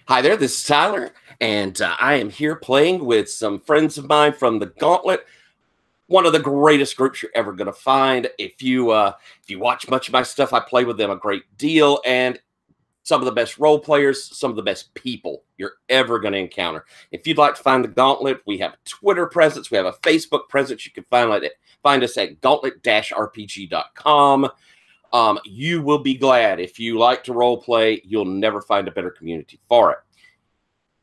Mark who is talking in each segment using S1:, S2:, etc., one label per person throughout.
S1: Hi there, this is Tyler, and I am here playing with some friends of mine from the Gauntlet. One of the greatest groups you're ever going to find. If you watch much of my stuff, I play with them a great deal, and some of the best role players, some of the best people you're ever going to encounter. If you'd like to find the Gauntlet, we have a Twitter presence, we have a Facebook presence. You can find us at gauntlet-rpg.com. You will be glad. If you like to role play, you'll never find a better community for it.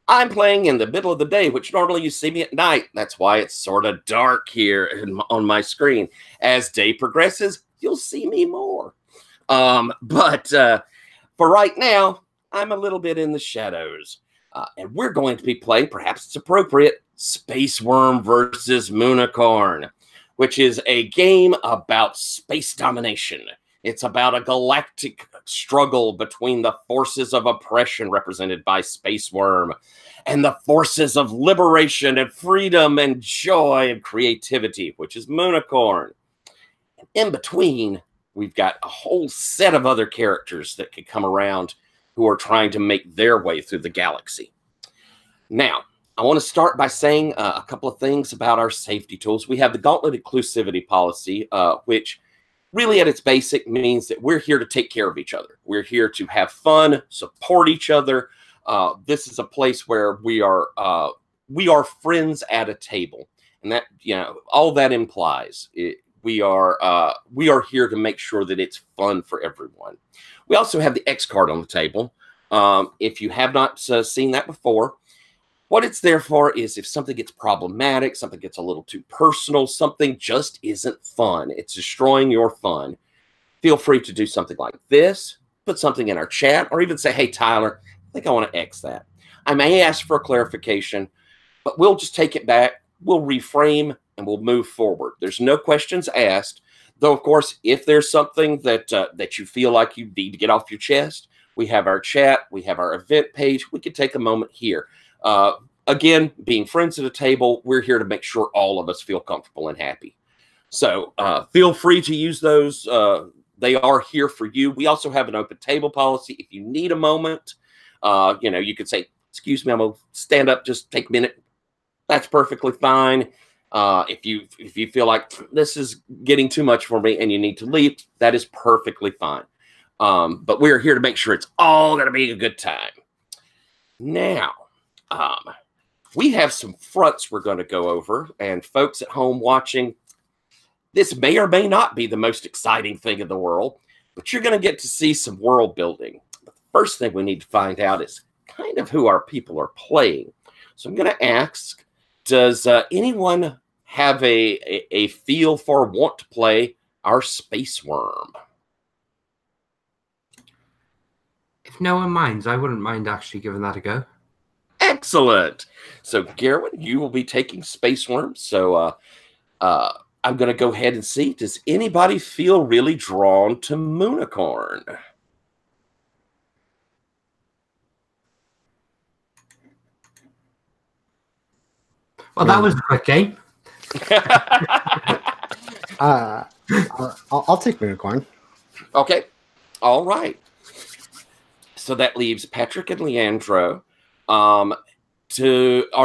S1: I'm playing in the middle of the day, which normally you see me at night. That's why it's sort of dark here on my screen. As day progresses, you'll see me more. But for right now, I'm a little bit in the shadows. And we're going to be playing, perhaps it's appropriate, SWvM versus Moonicorn, which is a game about space domination. It's about a galactic struggle between the forces of oppression represented by SWvM and the forces of liberation and freedom and joy and creativity, which is Moonicorn. And in between, we've got a whole set of other characters that could come around who are trying to make their way through the galaxy. Now, I want to start by saying a couple of things about our safety tools. We have the Gauntlet inclusivity policy, which really at its basic means that we're here to take care of each other. We're here to have fun, support each other. This is a place where we are friends at a table. And that, all that implies we are here to make sure that it's fun for everyone. We also have the X card on the table. If you have not seen that before, what it's there for is if something gets problematic, something gets a little too personal, something just isn't fun, it's destroying your fun, feel free to do something like this, put something in our chat, or even say, hey, Tyler, I think I want to X that. I may ask for a clarification, but we'll just take it back, we'll reframe, and we'll move forward. There's no questions asked, though, of course, if there's something that you feel like you need to get off your chest, we have our chat, we have our event page, we could take a moment here. Again, being friends at a table, we're here to make sure all of us feel comfortable and happy. So feel free to use those. They are here for you. We also have an open table policy. If you need a moment, you could say, excuse me, I'm going to stand up, just take a minute. That's perfectly fine. If you feel like this is getting too much for me and you need to leave, that is perfectly fine. But we're here to make sure it's all going to be a good time. Now, we have some fronts we're going to go over, and folks at home watching, this may or may not be the most exciting thing in the world, but you're going to get to see some world building. But the first thing we need to find out is kind of who our people are playing. So I'm going to ask, does anyone have a feel for want to play our SWvM?
S2: If no one minds, I wouldn't mind actually giving that a go.
S1: Excellent. So, Garwin, you will be taking SWvM. So, I'm going to go ahead and see. Does anybody feel really drawn to Moonicorn?
S2: Well, that was a quick game.
S3: I'll take Moonicorn.
S1: Okay. All right. So that leaves Patrick and Leandro. Are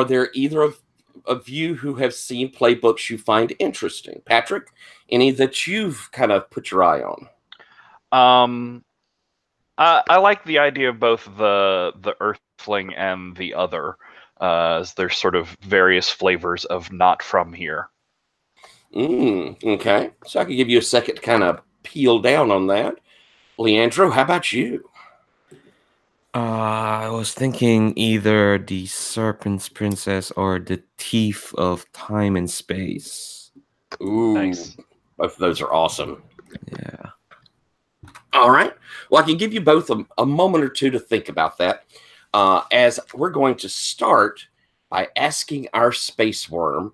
S1: there either of you who have seen playbooks you find interesting? Patrick, any that you've kind of put your eye on?
S4: I like the idea of both the Earthling and the other, as there's sort of various flavors of not from here.
S1: Okay. So I could give you a second to kind of peel down on that. Leandro, how about you?
S5: I was thinking either the Serpent's Princess or the Thief of Time and Space.
S1: Ooh,
S4: nice.
S1: Both of those are awesome.
S5: Yeah.
S1: All right. Well, I can give you both a moment or two to think about that, as we're going to start by asking our SWvM.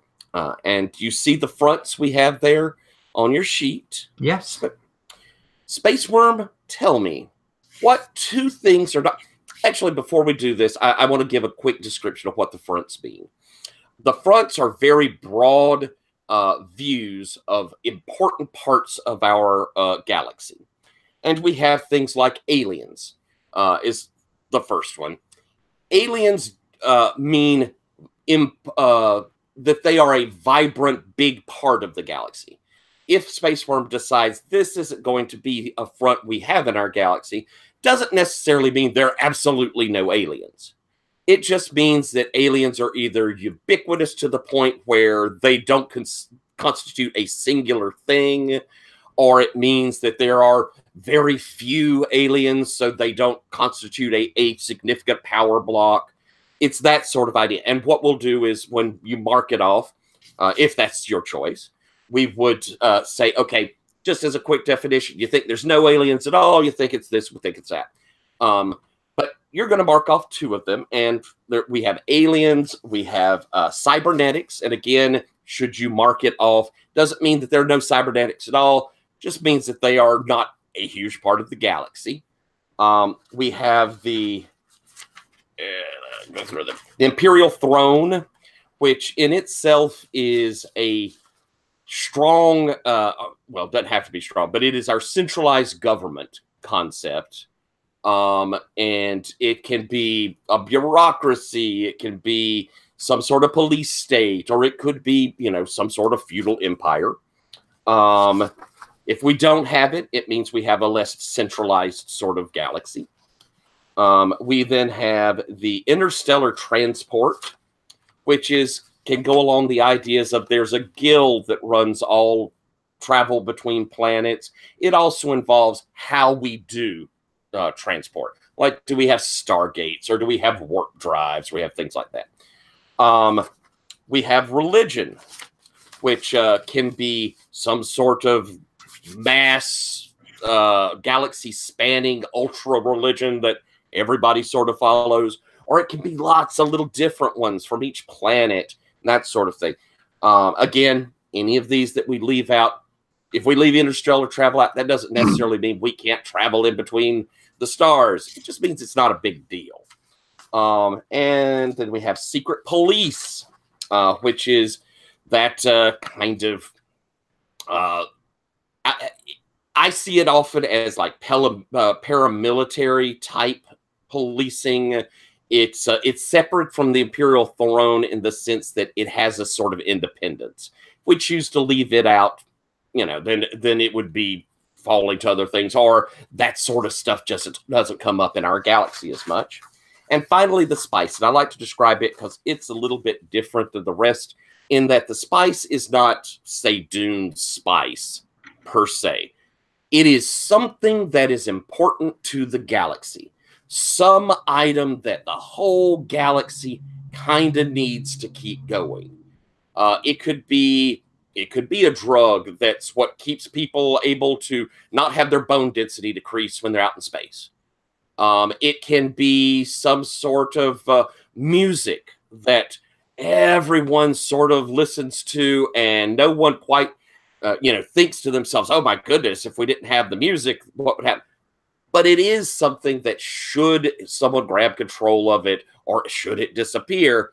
S1: And you see the fronts we have there on your sheet?
S2: Yes.
S1: SWvM, tell me, what two things are not... Actually, before we do this, I want to give a quick description of what the fronts mean. The fronts are very broad views of important parts of our galaxy. And we have things like aliens is the first one. aliens mean that they are a vibrant, big part of the galaxy. If Space Worm decides this isn't going to be a front we have in our galaxy, doesn't necessarily mean there are absolutely no aliens. It just means that aliens are either ubiquitous to the point where they don't constitute a singular thing, or it means that there are very few aliens, so they don't constitute a significant power block. It's that sort of idea. And what we'll do is when you mark it off, if that's your choice, we would say, okay, just as a quick definition, you think there's no aliens at all, you think it's this, we think it's that. But you're going to mark off 2 of them, and we have aliens, we have cybernetics, and again, should you mark it off, doesn't mean that there are no cybernetics at all, just means that they are not a huge part of the galaxy. We have the Imperial Throne, which in itself is a strong, well, doesn't have to be strong, but it is our centralized government concept. And it can be a bureaucracy, it can be some sort of police state, or it could be, you know, some sort of feudal empire. If we don't have it, it means we have a less centralized sort of galaxy. We then have the interstellar transport, which can go along the ideas of there's a guild that runs all travel between planets. It also involves how we do transport. Like, do we have stargates, or do we have warp drives? We have things like that. We have religion, which can be some sort of mass galaxy-spanning ultra religion that everybody sort of follows, or it can be lots of little different ones from each planet, and that sort of thing. Again, any of these that we leave out, if we leave interstellar travel out, that doesn't necessarily mean we can't travel in between the stars. It just means it's not a big deal. And then we have secret police, which is that kind of... I see it often as like paramilitary type policing. It's separate from the Imperial Throne in the sense that it has a sort of independence. If we choose to leave it out, you know, then it would be falling to other things, or that sort of stuff just doesn't come up in our galaxy as much. And finally, the spice. And I like to describe it because it's a little bit different than the rest in that the spice is not, say, Dune spice per se. It is something that is important to the galaxy. Some item that the whole galaxy kind of needs to keep going. It could be a drug that's what keeps people able to not have their bone density decrease when they're out in space. It can be some sort of music that everyone sort of listens to, and no one quite, thinks to themselves, "Oh my goodness, if we didn't have the music, what would happen?" But it is something that should someone grab control of it, or should it disappear,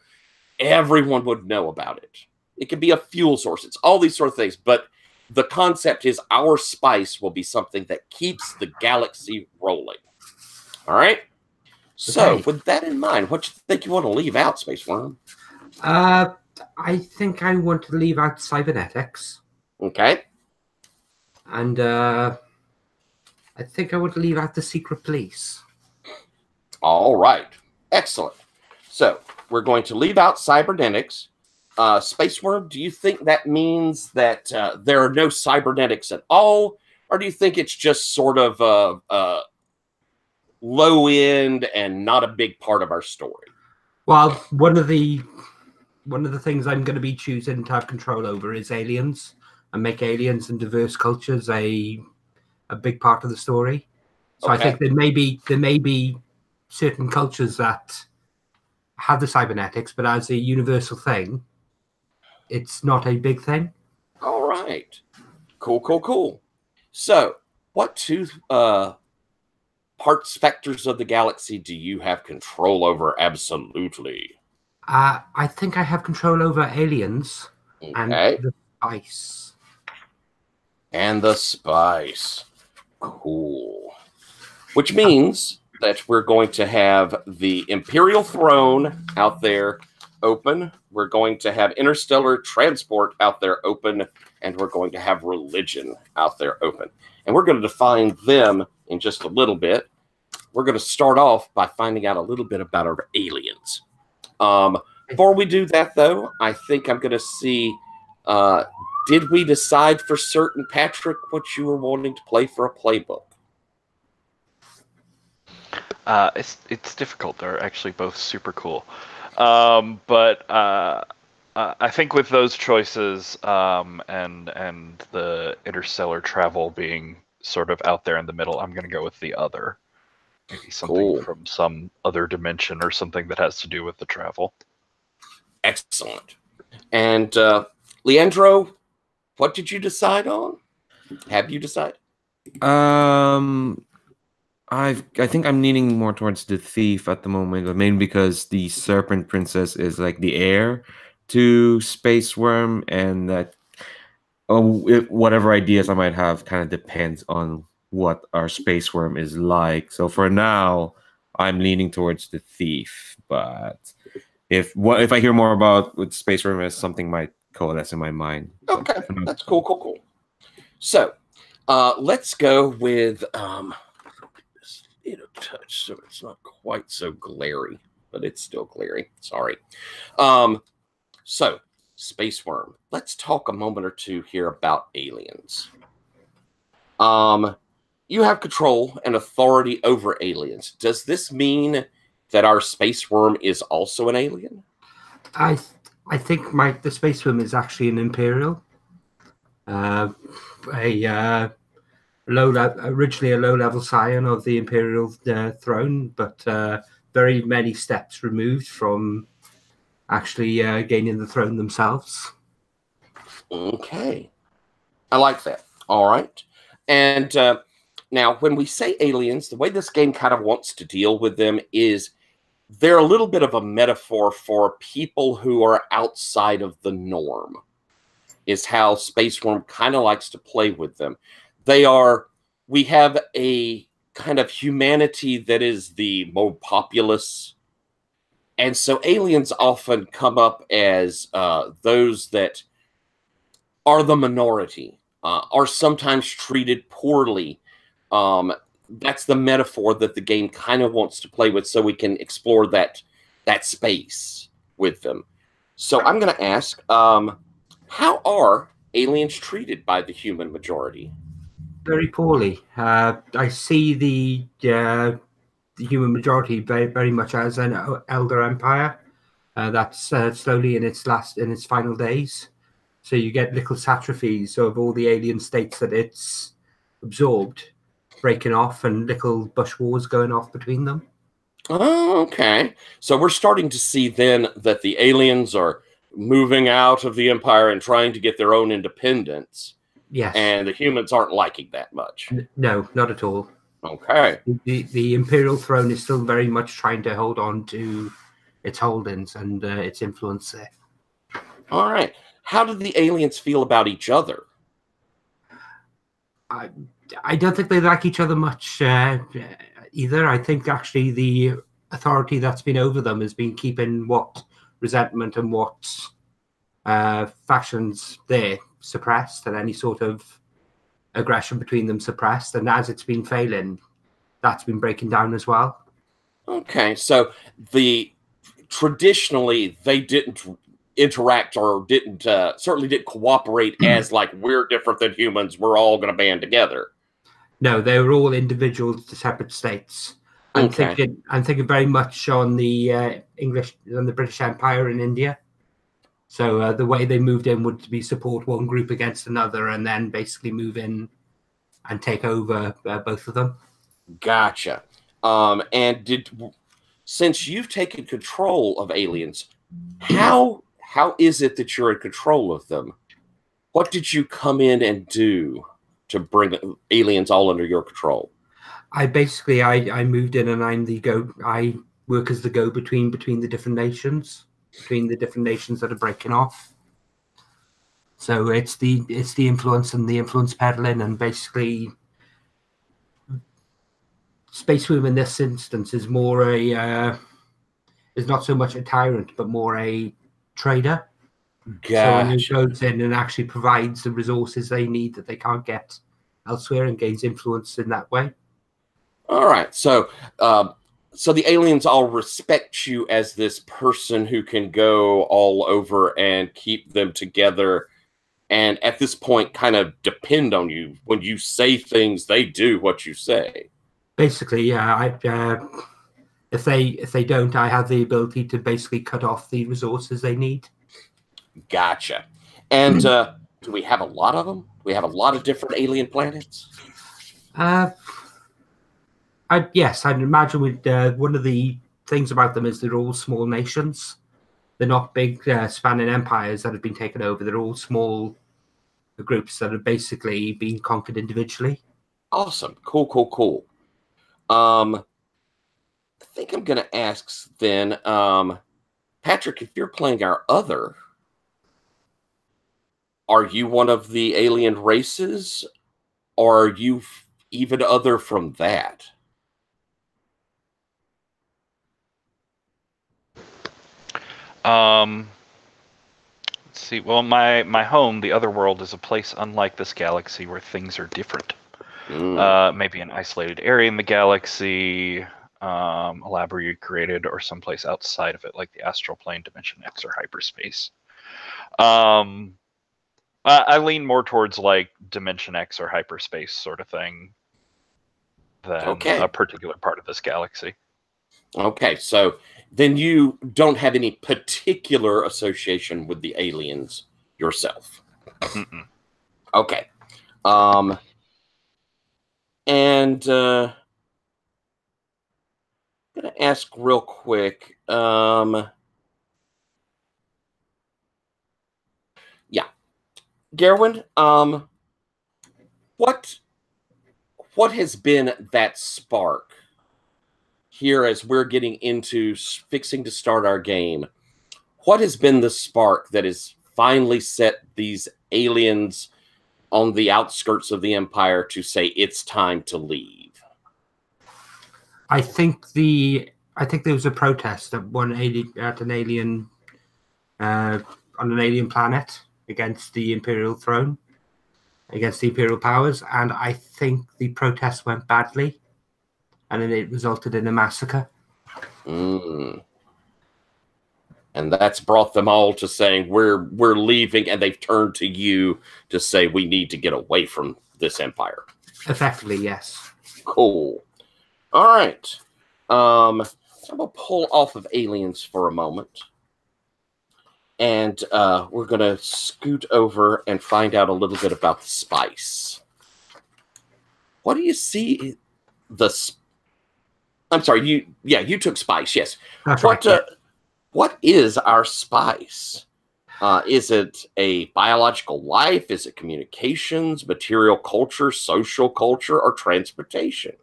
S1: everyone would know about it. It could be a fuel source. It's all these sort of things. But the concept is our spice will be something that keeps the galaxy rolling. All right? So, with that in mind, what do you think you want to leave out, Space Worm?
S2: I think I want to leave out cybernetics.
S1: Okay.
S2: And I think I would leave out the secret police.
S1: All right. Excellent. So, we're going to leave out cybernetics. Space Worm, do you think that means that there are no cybernetics at all? Or do you think it's just sort of low end and not a big part of our story?
S2: Well, one of the things I'm going to be choosing to have control over is aliens, and make aliens and diverse cultures a big part of the story. So okay. I think there may be certain cultures that have the cybernetics, but as a universal thing, it's not a big thing.
S1: All right. Cool. So, what two parts, factors of the galaxy do you have control over absolutely?
S2: I think I have control over aliens and the spice.
S1: And the spice. Cool. Which means that we're going to have the Imperial Throne out there open. We're going to have Interstellar Transport out there open. And we're going to have Religion out there open. And we're going to define them in just a little bit. We're going to start off by finding out a little bit about our aliens. Before we do that, though, I think I'm going to see, did we decide for certain, Patrick, what you were wanting to play for a playbook?
S4: It's difficult. They're actually both super cool. But I think with those choices and the interstellar travel being sort of out there in the middle, I'm going to go with the other. Maybe something from some other dimension or something that has to do with the travel.
S1: Excellent. And Leandro, what did you decide on? Have you decided?
S5: I think I'm leaning more towards the thief at the moment, mainly because the Serpent Princess is like the heir to Space Worm, and that whatever ideas I might have kind of depends on what our Space Worm is like. So for now, I'm leaning towards the thief. But if I hear more about what Space Worm is, something might coalesce in my mind.
S1: Okay, that's cool. So let's go with a touch so it's not quite so glary, but it's still glary. Sorry. So Space Worm. Let's talk a moment or two here about aliens. You have control and authority over aliens. Does this mean that our Space Worm is also an alien?
S2: I think the Space Worm is actually an Imperial. Originally a low-level scion of the Imperial throne, but very many steps removed from actually gaining the throne themselves.
S1: Okay. I like that. All right. And now, when we say aliens, the way this game kind of wants to deal with them is they're a little bit of a metaphor for people who are outside of the norm, is how Space Worm kind of likes to play with them. We have a kind of humanity that is the more populous. And so aliens often come up as those that are the minority, are sometimes treated poorly. That's the metaphor that the game kind of wants to play with, so we can explore that space with them. So I'm going to ask, how are aliens treated by the human majority?
S2: Very poorly. I see the human majority very much as an elder empire that's slowly in its final days. So you get little atrophies of all the alien states that it's absorbed, breaking off, and little bush wars going off between them.
S1: Oh, okay. So we're starting to see then that the aliens are moving out of the empire and trying to get their own independence.
S2: Yes.
S1: And the humans aren't liking that much.
S2: No, not at all.
S1: Okay.
S2: The Imperial throne is still very much trying to hold on to its holdings and its influence there.
S1: All right. How do the aliens feel about each other?
S2: I don't think they like each other much either. I think actually the authority that's been over them has been keeping what resentment and what factions there suppressed, and any sort of aggression between them suppressed. And as it's been failing, that's been breaking down as well.
S1: Okay, so traditionally they didn't interact or certainly didn't cooperate as like, we're different than humans, we're all going to band together.
S2: No, they were all individual, separate states. I'm thinking very much on the British Empire in India. So the way they moved in would be support one group against another, and then basically move in and take over both of them.
S1: Gotcha. Since you've taken control of aliens, how is it that you're in control of them? What did you come in and do to bring aliens all under your control?
S2: I moved in, and I work as the go-between between the different nations. Between the different nations that are breaking off. So it's the influence and the influence peddling, and basically SWvM in this instance is more a is not so much a tyrant, but more a trader. Someone who goes in and actually provides the resources they need that they can't get elsewhere and gains influence in that way.
S1: All right. So so the aliens all respect you as this person who can go all over and keep them together, and at this point kind of depend on you. When you say things, they do what you say.
S2: Basically, yeah. If they don't, I have the ability to basically cut off the resources they need.
S1: Gotcha. And do we have a lot of them? We have a lot of different alien planets?
S2: Yes, I'd imagine one of the things about them is they're all small nations. They're not big spanning empires that have been taken over. They're all small groups that have basically been conquered individually.
S1: Awesome. Cool, cool, cool. I think I'm going to ask then, Patrick, if you're playing our other, are you one of the alien races, or are you even other from that?
S4: Let's see. Well, my home, the other world, is a place unlike this galaxy where things are different. Maybe an isolated area in the galaxy, a laboratory created, or someplace outside of it, like the astral plane, Dimension X, or hyperspace. I lean more towards like Dimension X or hyperspace sort of thing than a particular part of this galaxy.
S1: Okay, so then you don't have any particular association with the aliens yourself.
S4: Mm-mm.
S1: Okay. And I'm going to ask real quick. Yeah. Gerwin, what has been that spark here as we're getting into fixing to start our game? What has been the spark that has finally set these aliens on the outskirts of the Empire to say it's time to leave?
S2: I think there was a protest at on an alien planet against the Imperial throne, against the Imperial powers, and I think the protest went badly, and then it resulted in a massacre.
S1: And that's brought them all to saying we're leaving, and they've turned to you to say we need to get away from this empire.
S2: Effectively, yes.
S1: Cool. All right. I'm gonna pull off of aliens for a moment, and we're gonna scoot over and find out a little bit about the spice. What do you see? I'm sorry. You took spice. Yes.
S2: That's right.
S1: What is our spice? Is it a biological life? Is it communications, material culture, social culture, or transportation?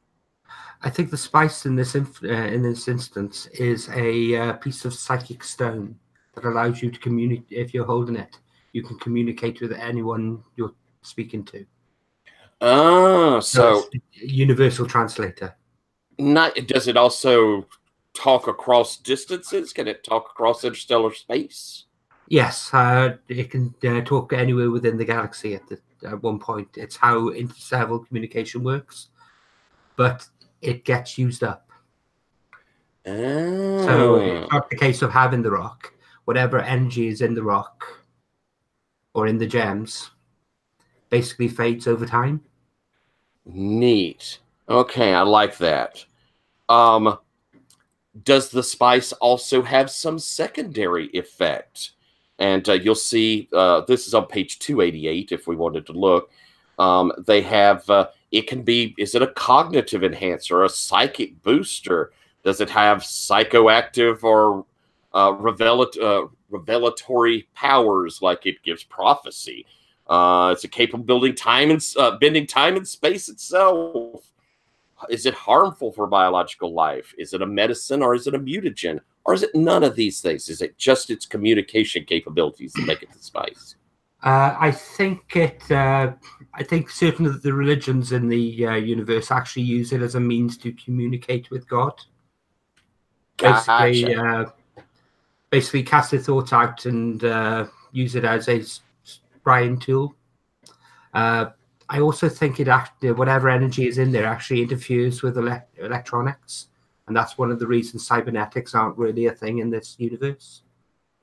S2: I think the spice in this instance is a piece of psychic stone that allows you to communicate. If you're holding it, you can communicate with anyone you're speaking to.
S1: Oh, so
S2: it's a universal translator.
S1: Does it also talk across distances? Can it talk across interstellar space?
S2: Yes, it can talk anywhere within the galaxy at one point. It's how interstellar communication works, but it gets used up.
S1: Oh.
S2: So it's not the case of having the rock. Whatever energy is in the rock or in the gems basically fades over time.
S1: Neat. Okay, I like that. Does the spice also have some secondary effect? And you'll see, this is on page 288 if we wanted to look. They have, it can be, is it a cognitive enhancer, a psychic booster? Does it have psychoactive or revelatory powers like it gives prophecy? Is it capable of building time and bending time and space itself? Is it harmful for biological life? Is it a medicine, or is it a mutagen? Or is it none of these things? Is it just its communication capabilities that make it the spice?
S2: I think I think certain of the religions in the universe actually use it as a means to communicate with God. Basically,
S1: Gotcha.
S2: basically cast their thoughts out and use it as a scrying tool. I also think whatever energy is in there actually interferes with electronics, and that's one of the reasons cybernetics aren't really a thing in this universe.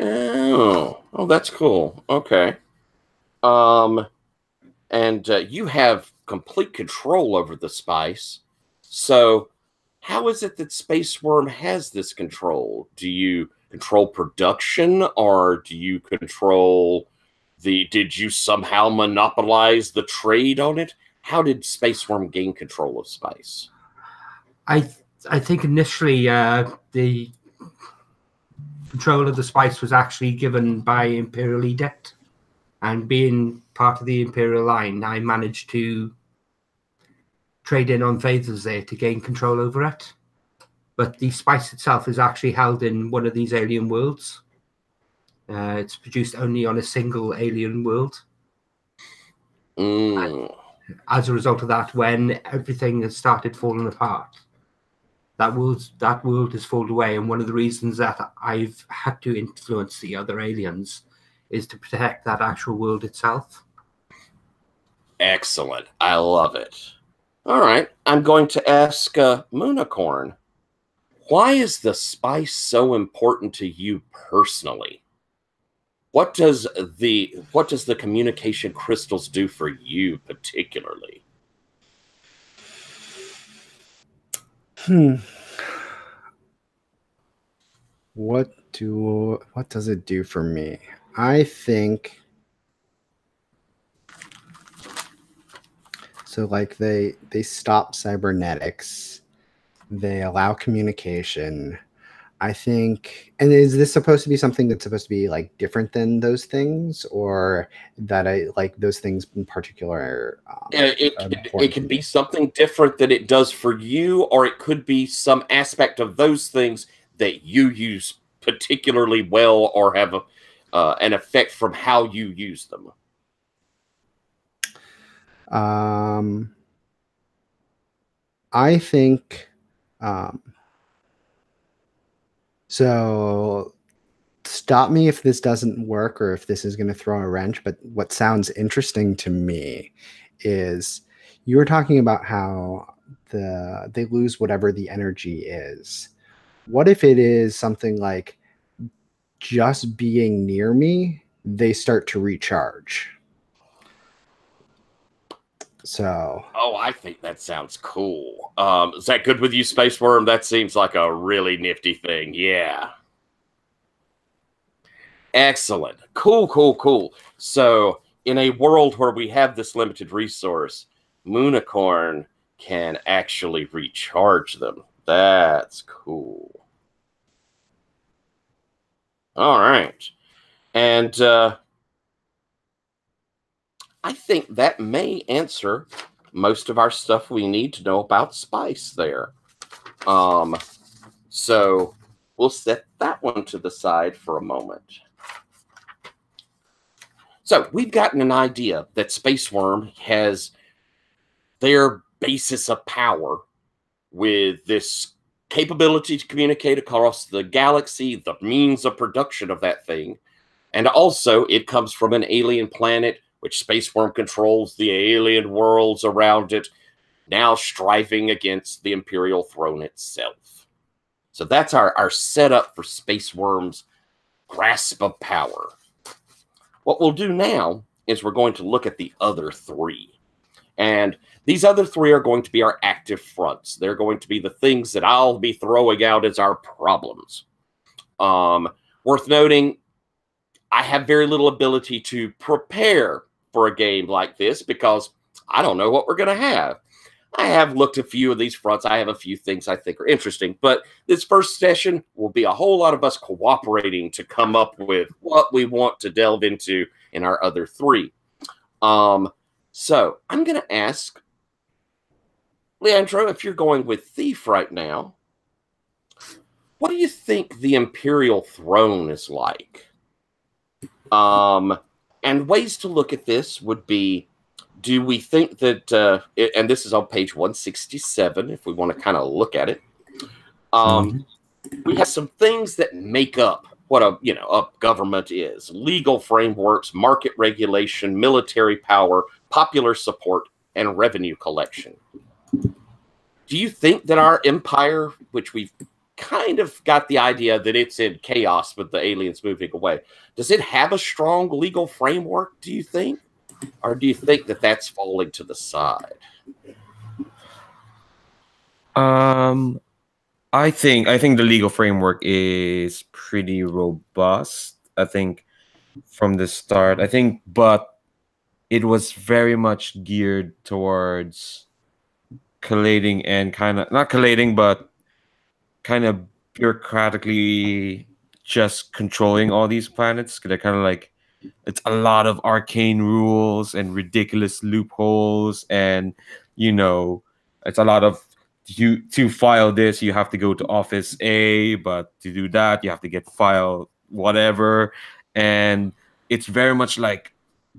S1: Oh, that's cool. Okay. And you have complete control over the spice. So, how is it that Space Worm has this control? Do you control production, or do you control did you somehow monopolize the trade on it? How did Space Worm gain control of spice?
S2: I think initially the control of the spice was actually given by Imperial Edict, and being part of the Imperial line, I managed to trade in on favors there to gain control over it. But the spice itself is actually held in one of these alien worlds. It's produced only on a single alien world. As a result of that, when everything has started falling apart, that world has fallen away. And one of the reasons that I've had to influence the other aliens is to protect that actual world itself.
S1: Excellent. I love it. All right. I'm going to ask Moonicorn, why is the spice so important to you personally? What does the communication crystals do for you particularly?
S3: What does it do for me? I think so. Like they stop cybernetics. They allow communication. I think, and is this supposed to be something that's supposed to be like different than those things, or that I like those things in particular?
S1: It could be something different that it does for you, or it could be some aspect of those things that you use particularly well, or have an effect from how you use them.
S3: I think. So stop me if this doesn't work or if this is going to throw a wrench. But what sounds interesting to me is you were talking about how they lose whatever the energy is. What if it is something like just being near me, they start to recharge? So,
S1: I think that sounds cool. Is that good with you, Space Worm? That seems like a really nifty thing. Yeah. Excellent. Cool. So, in a world where we have this limited resource, Moonicorn can actually recharge them. That's cool. All right. And I think that may answer most of our stuff we need to know about spice there. So we'll set that one to the side for a moment. So we've gotten an idea that Space Worm has their basis of power with this capability to communicate across the galaxy, the means of production of that thing. And also it comes from an alien planet, which Space Worm controls the alien worlds around it, now striving against the Imperial throne itself. So that's our setup for Space Worm's grasp of power. What we'll do now is we're going to look at the other three. And these other three are going to be our active fronts. They're going to be the things that I'll be throwing out as our problems. Worth noting, I have very little ability to prepare for a game like this because I don't know what we're going to have. I have looked at a few of these fronts. I have a few things I think are interesting, but this first session will be a whole lot of us cooperating to come up with what we want to delve into in our other three. So I'm going to ask Leandro, if you're going with Thief right now, what do you think the Imperial throne is like? And ways to look at this would be, do we think that, and this is on page 167, if we want to kind of look at it, we have some things that make up what a government is: legal frameworks, market regulation, military power, popular support, and revenue collection. Do you think that our empire, which we've kind of got the idea that it's in chaos with the aliens moving away, does it have a strong legal framework, do you think? Or do you think that that's falling to the side?
S5: I think the legal framework is pretty robust. I think from the start, but it was very much geared towards collating and kind of not collating, but kind of bureaucratically just controlling all these planets. They're kind of like, it's a lot of arcane rules and ridiculous loopholes, and it's a lot of, to file this you have to go to office A, but to do that you have to get file whatever, and it's very much like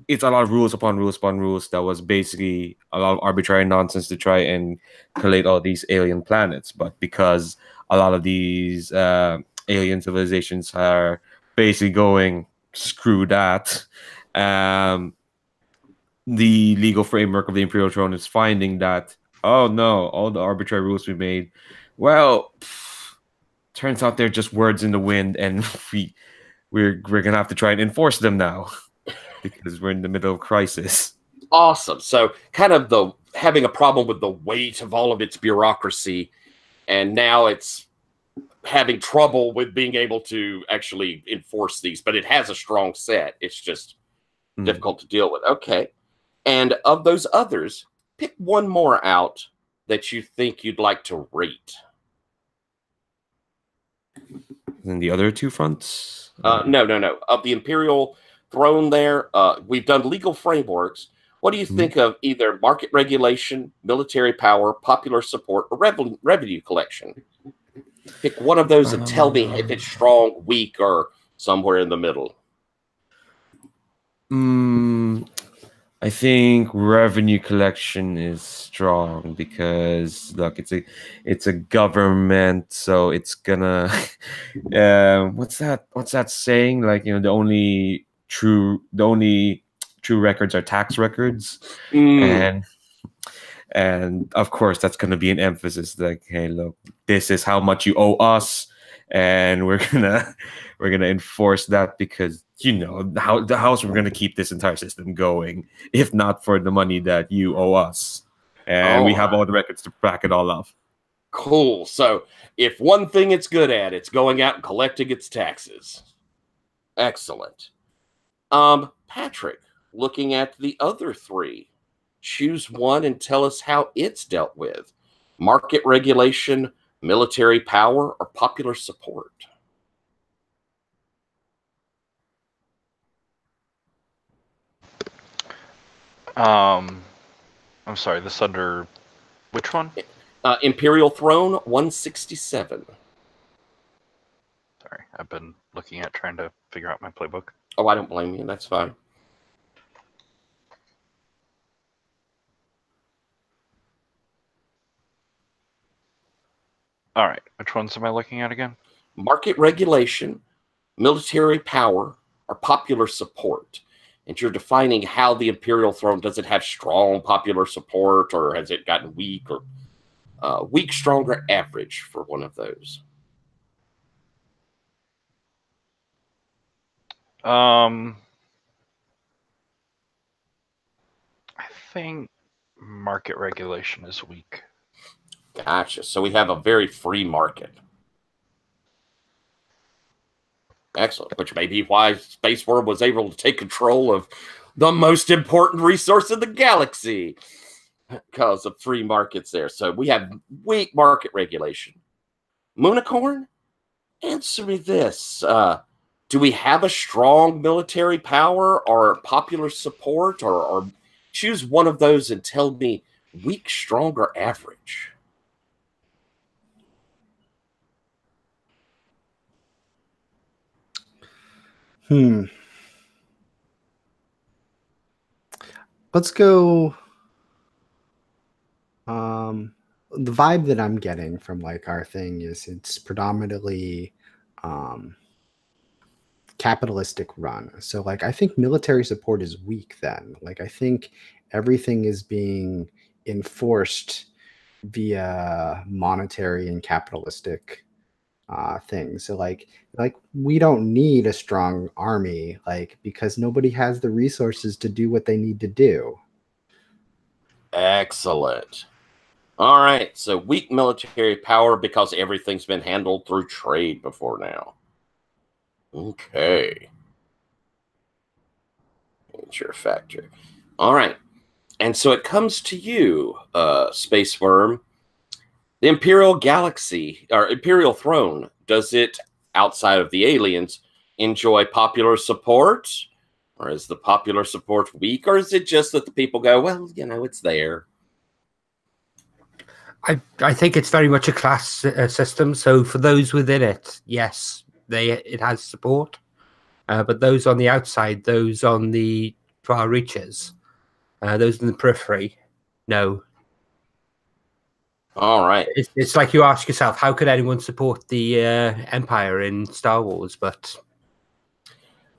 S5: it's a lot of rules upon rules upon rules. That was basically a lot of arbitrary nonsense to try and collate all these alien planets. But because a lot of these alien civilizations are basically going, screw that, the legal framework of the Imperial Throne is finding that, oh no, all the arbitrary rules we made, well, turns out they're just words in the wind, and we're gonna have to try and enforce them now because we're in the middle of crisis.
S1: Awesome. So kind of having a problem with the weight of all of its bureaucracy, and now it's having trouble with being able to actually enforce these, but it has a strong set. It's just difficult to deal with. Okay. And of those others, pick one more out that you think you'd like to rate.
S5: And the other two fronts?
S1: No. Of the Imperial Throne there, we've done legal frameworks. What do you think of either market regulation, military power, popular support, or revenue collection? Pick one of those and tell me if it's strong, weak, or somewhere in the middle.
S5: I think revenue collection is strong because look, it's a government, so it's gonna what's that saying? Like, the only true records are tax records. And of course that's gonna be an emphasis, like, hey, look, this is how much you owe us, and we're gonna enforce that because the house we're gonna keep this entire system going if not for the money that you owe us, and we have all the records to back it all up.
S1: Cool. So if one thing it's good at, it's going out and collecting its taxes. Excellent. Patrick, looking at the other three, choose one and tell us how it's dealt with: market regulation, military power, or popular support.
S4: I'm sorry, this under which one?
S1: Imperial Throne 167.
S4: Sorry, I've been looking at trying to figure out my playbook.
S1: Oh, I don't blame you. That's fine.
S4: All right, which ones am I looking at again?
S1: Market regulation, military power, or popular support. And you're defining how the Imperial Throne, does it have strong popular support, or has it gotten weak, or weak, stronger, average for one of those?
S4: I think market regulation is weak.
S1: Gotcha. So we have a very free market. Excellent. Which may be why Space Worm was able to take control of the most important resource in the galaxy, because of free markets there. So we have weak market regulation. Moonicorn, answer me this. Do we have a strong military power or popular support, or choose one of those and tell me weak, strong, or average?
S3: let's go. The vibe that I'm getting from like our thing is it's predominantly capitalistic run. So like I think military support is weak then. Like I think everything is being enforced via monetary and capitalistic things. So like we don't need a strong army, like because nobody has the resources to do what they need to do.
S1: Excellent. All right. So weak military power because everything's been handled through trade before now. Okay. Nature factor. All right. And so it comes to you, Space Worm. The Imperial Galaxy, or Imperial Throne, does it, outside of the aliens, enjoy popular support? Or is the popular support weak? Or is it just that the people go, well, you know, it's there?
S2: I think it's very much a class system. So for those within it, yes, it has support. But those on the outside, those on the far reaches, those in the periphery, no.
S1: All right.
S2: It's like you ask yourself, how could anyone support the Empire in Star Wars? But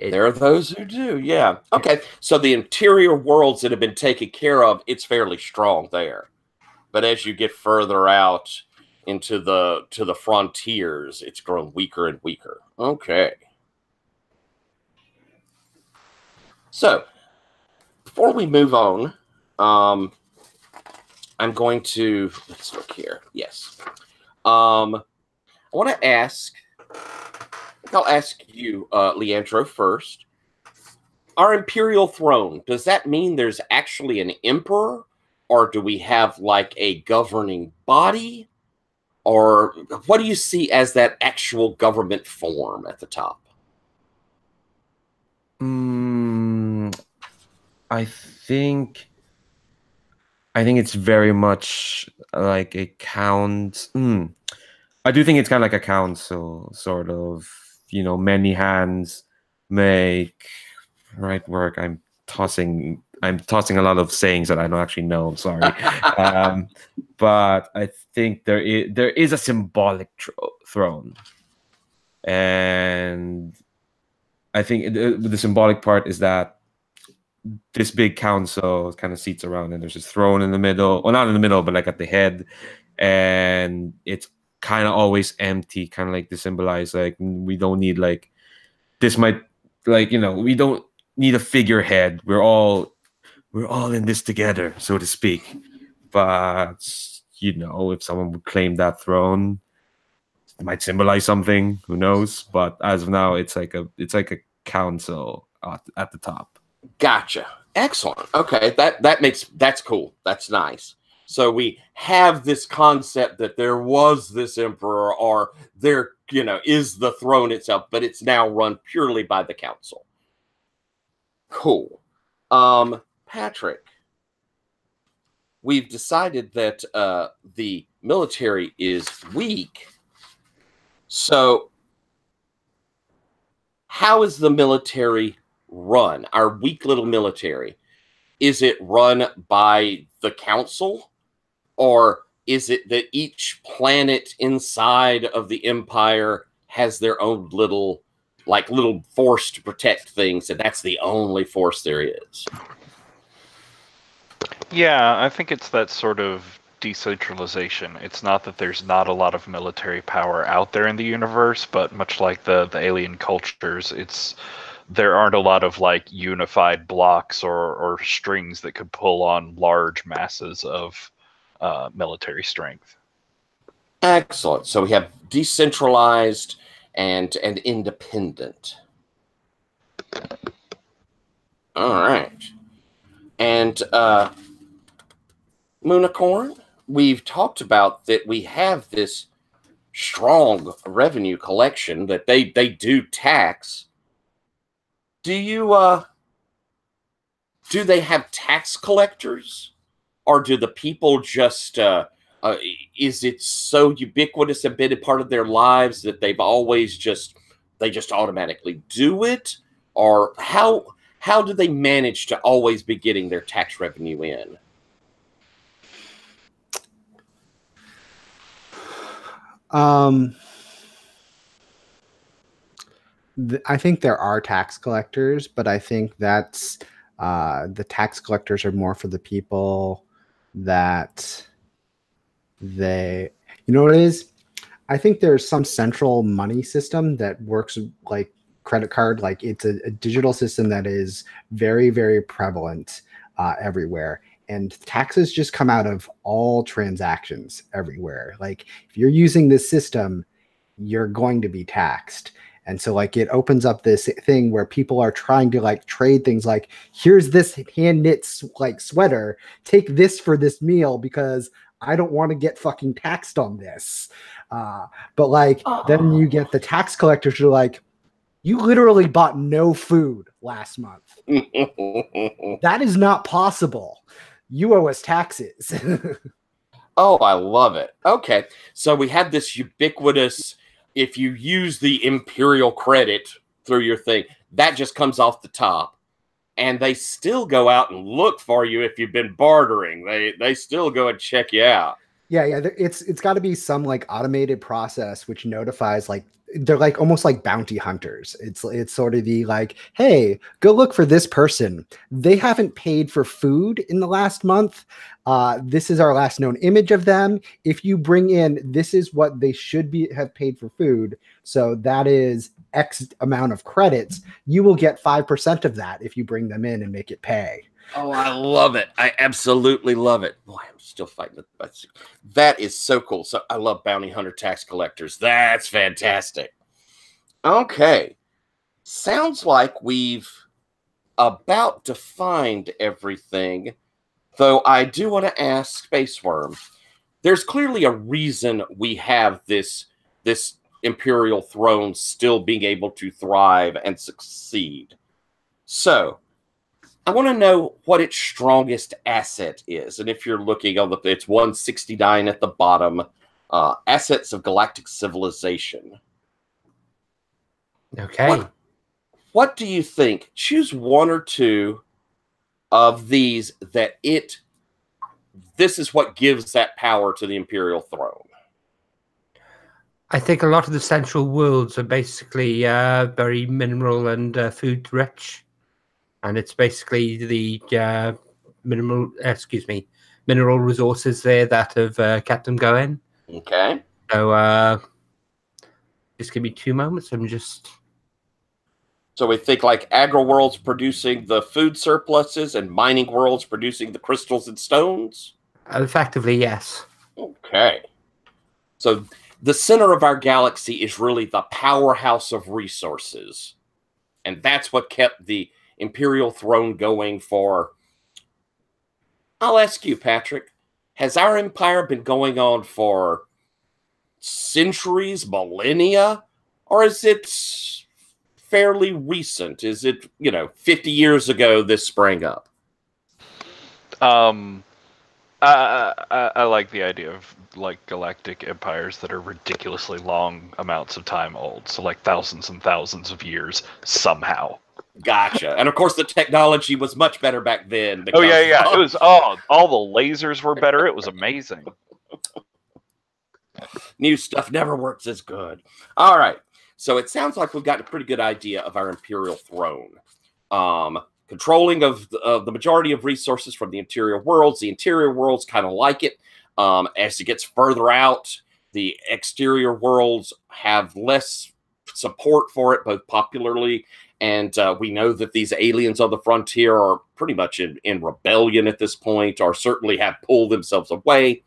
S1: there are those who do, yeah. Okay, so the interior worlds that have been taken care of, it's fairly strong there. But as you get further out into the frontiers, it's grown weaker and weaker. Okay. So, before we move on, I'm going to, let's look here. Yes. I want to ask, I'll ask you, Leandro, first. Our Imperial Throne, does that mean there's actually an emperor? Or do we have like a governing body? Or what do you see as that actual government form at the top?
S5: I think it's very much like a council. I do think it's kind of like a council, sort of. You know, many hands make right work. I'm tossing a lot of sayings that I don't actually know. I'm sorry. But I think there is a symbolic throne. And I think the symbolic part is that this big council kind of seats around, and there's this throne in the middle. Well, not in the middle, but like at the head. And it's kind of always empty, kind of like to symbolize like we don't need like this might like, you know, we don't need a figurehead. We're all in this together, so to speak. But you know, if someone would claim that throne, it might symbolize something. Who knows? But as of now, it's like a council at the top.
S1: Gotcha. Excellent. Okay, that's cool. That's nice. So we have this concept that there was this emperor, or there, you know, is the throne itself, but it's now run purely by the council. Cool. Patrick, we've decided that the military is weak. So how is the military run? Our weak little military, is it run by the council? Or is it that each planet inside of the Empire has their own little force to protect things, and that's the only force there is?
S4: Yeah, I think it's that sort of decentralization. It's not that there's not a lot of military power out there in the universe, but much like the alien cultures, there aren't a lot of like unified blocks or strings that could pull on large masses of military strength.
S1: Excellent. So we have decentralized and independent. All right. And Moonicorn, we've talked about that we have this strong revenue collection that they do tax. Do they have tax collectors? Or do the people just, is it so ubiquitous and been a part of their lives that they've always they just automatically do it? Or how how do they manage to always be getting their tax revenue in?
S3: I think there are tax collectors, but I think that's the tax collectors are more for the people that you know what it is? I think there's some central money system that works like credit card. Like it's a digital system that is very, very prevalent everywhere. And taxes just come out of all transactions everywhere. Like if you're using this system, you're going to be taxed. And so like it opens up this thing where people are trying to like trade things like, here's this hand knit like sweater, take this for this meal because I don't want to get fucking taxed on this. But like then you get the tax collectors who are like, you literally bought no food last month. That is not possible. You owe us taxes.
S1: Oh, I love it. Okay. So we have this ubiquitous, if you use the imperial credit through your thing, that just comes off the top. And they still go out and look for you if you've been bartering. They still go and check you out.
S3: Yeah. It's got to be some like automated process which notifies like they're like almost like bounty hunters. It's sort of the like, hey, go look for this person. They haven't paid for food in the last month. This is our last known image of them. If you bring in, this is what they should have paid for food. So that is X amount of credits. You will get 5% of that if you bring them in and make it pay.
S1: Oh, I love it. I absolutely love it. Boy, I'm still fighting it. That is so cool. So I love bounty hunter tax collectors. That's fantastic. Okay. Sounds like we've about defined everything. Though I do want to ask SWvM, there's clearly a reason we have this imperial throne still being able to thrive and succeed. So I want to know what its strongest asset is. And if you're looking on it's 169 at the bottom, assets of galactic civilization.
S2: Okay.
S1: What do you think? Choose one or two of these that this is what gives that power to the imperial throne.
S2: I think a lot of the central worlds are basically very mineral and food rich. And it's basically the mineral resources there that have kept them going.
S1: Okay.
S2: So just give me 2 moments.
S1: So we think like agro worlds producing the food surpluses and mining worlds producing the crystals and stones?
S2: Effectively, yes.
S1: Okay. So the center of our galaxy is really the powerhouse of resources. And that's what kept the imperial throne going for. I'll ask you, Patrick, has our empire been going on for centuries, millennia, or is it fairly recent? Is it, 50 years ago this sprang up?
S4: I like the idea of like galactic empires that are ridiculously long amounts of time old. So like thousands and thousands of years somehow.
S1: Gotcha. And of course the technology was much better back then.
S4: Oh yeah. It was all the lasers were better. It was amazing.
S1: New stuff never works as good. All right. So it sounds like we've got a pretty good idea of our imperial throne. Controlling of the majority of resources from the interior worlds. The interior worlds kind of like it. As it gets further out, the exterior worlds have less support for it, both popularly, and we know that these aliens on the frontier are pretty much in rebellion at this point, or certainly have pulled themselves away.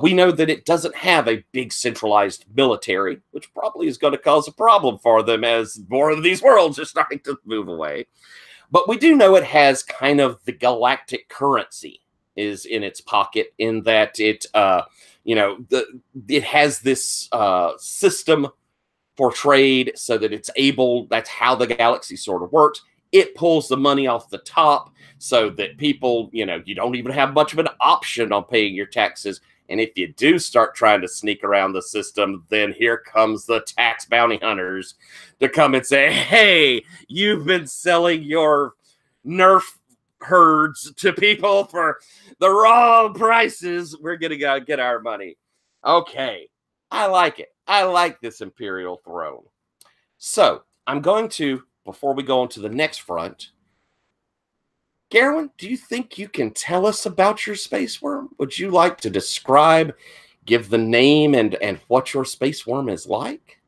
S1: We know that it doesn't have a big centralized military, which probably is going to cause a problem for them as more of these worlds are starting to move away. But we do know it has kind of the galactic currency is in its pocket, in that it, it has this system for trade so that it's able, that's how the galaxy sort of works. It pulls the money off the top so that people, you don't even have much of an option on paying your taxes. And if you do start trying to sneak around the system, then here comes the tax bounty hunters to come and say, hey, you've been selling your nerf herds to people for the wrong prices, we're going to go get our money. Okay. I like it. I like this Imperial Throne. So I'm going to, before we go on to the next front, Garwin, do you think you can tell us about your space worm? Would you like to describe, give the name and what your space worm is like?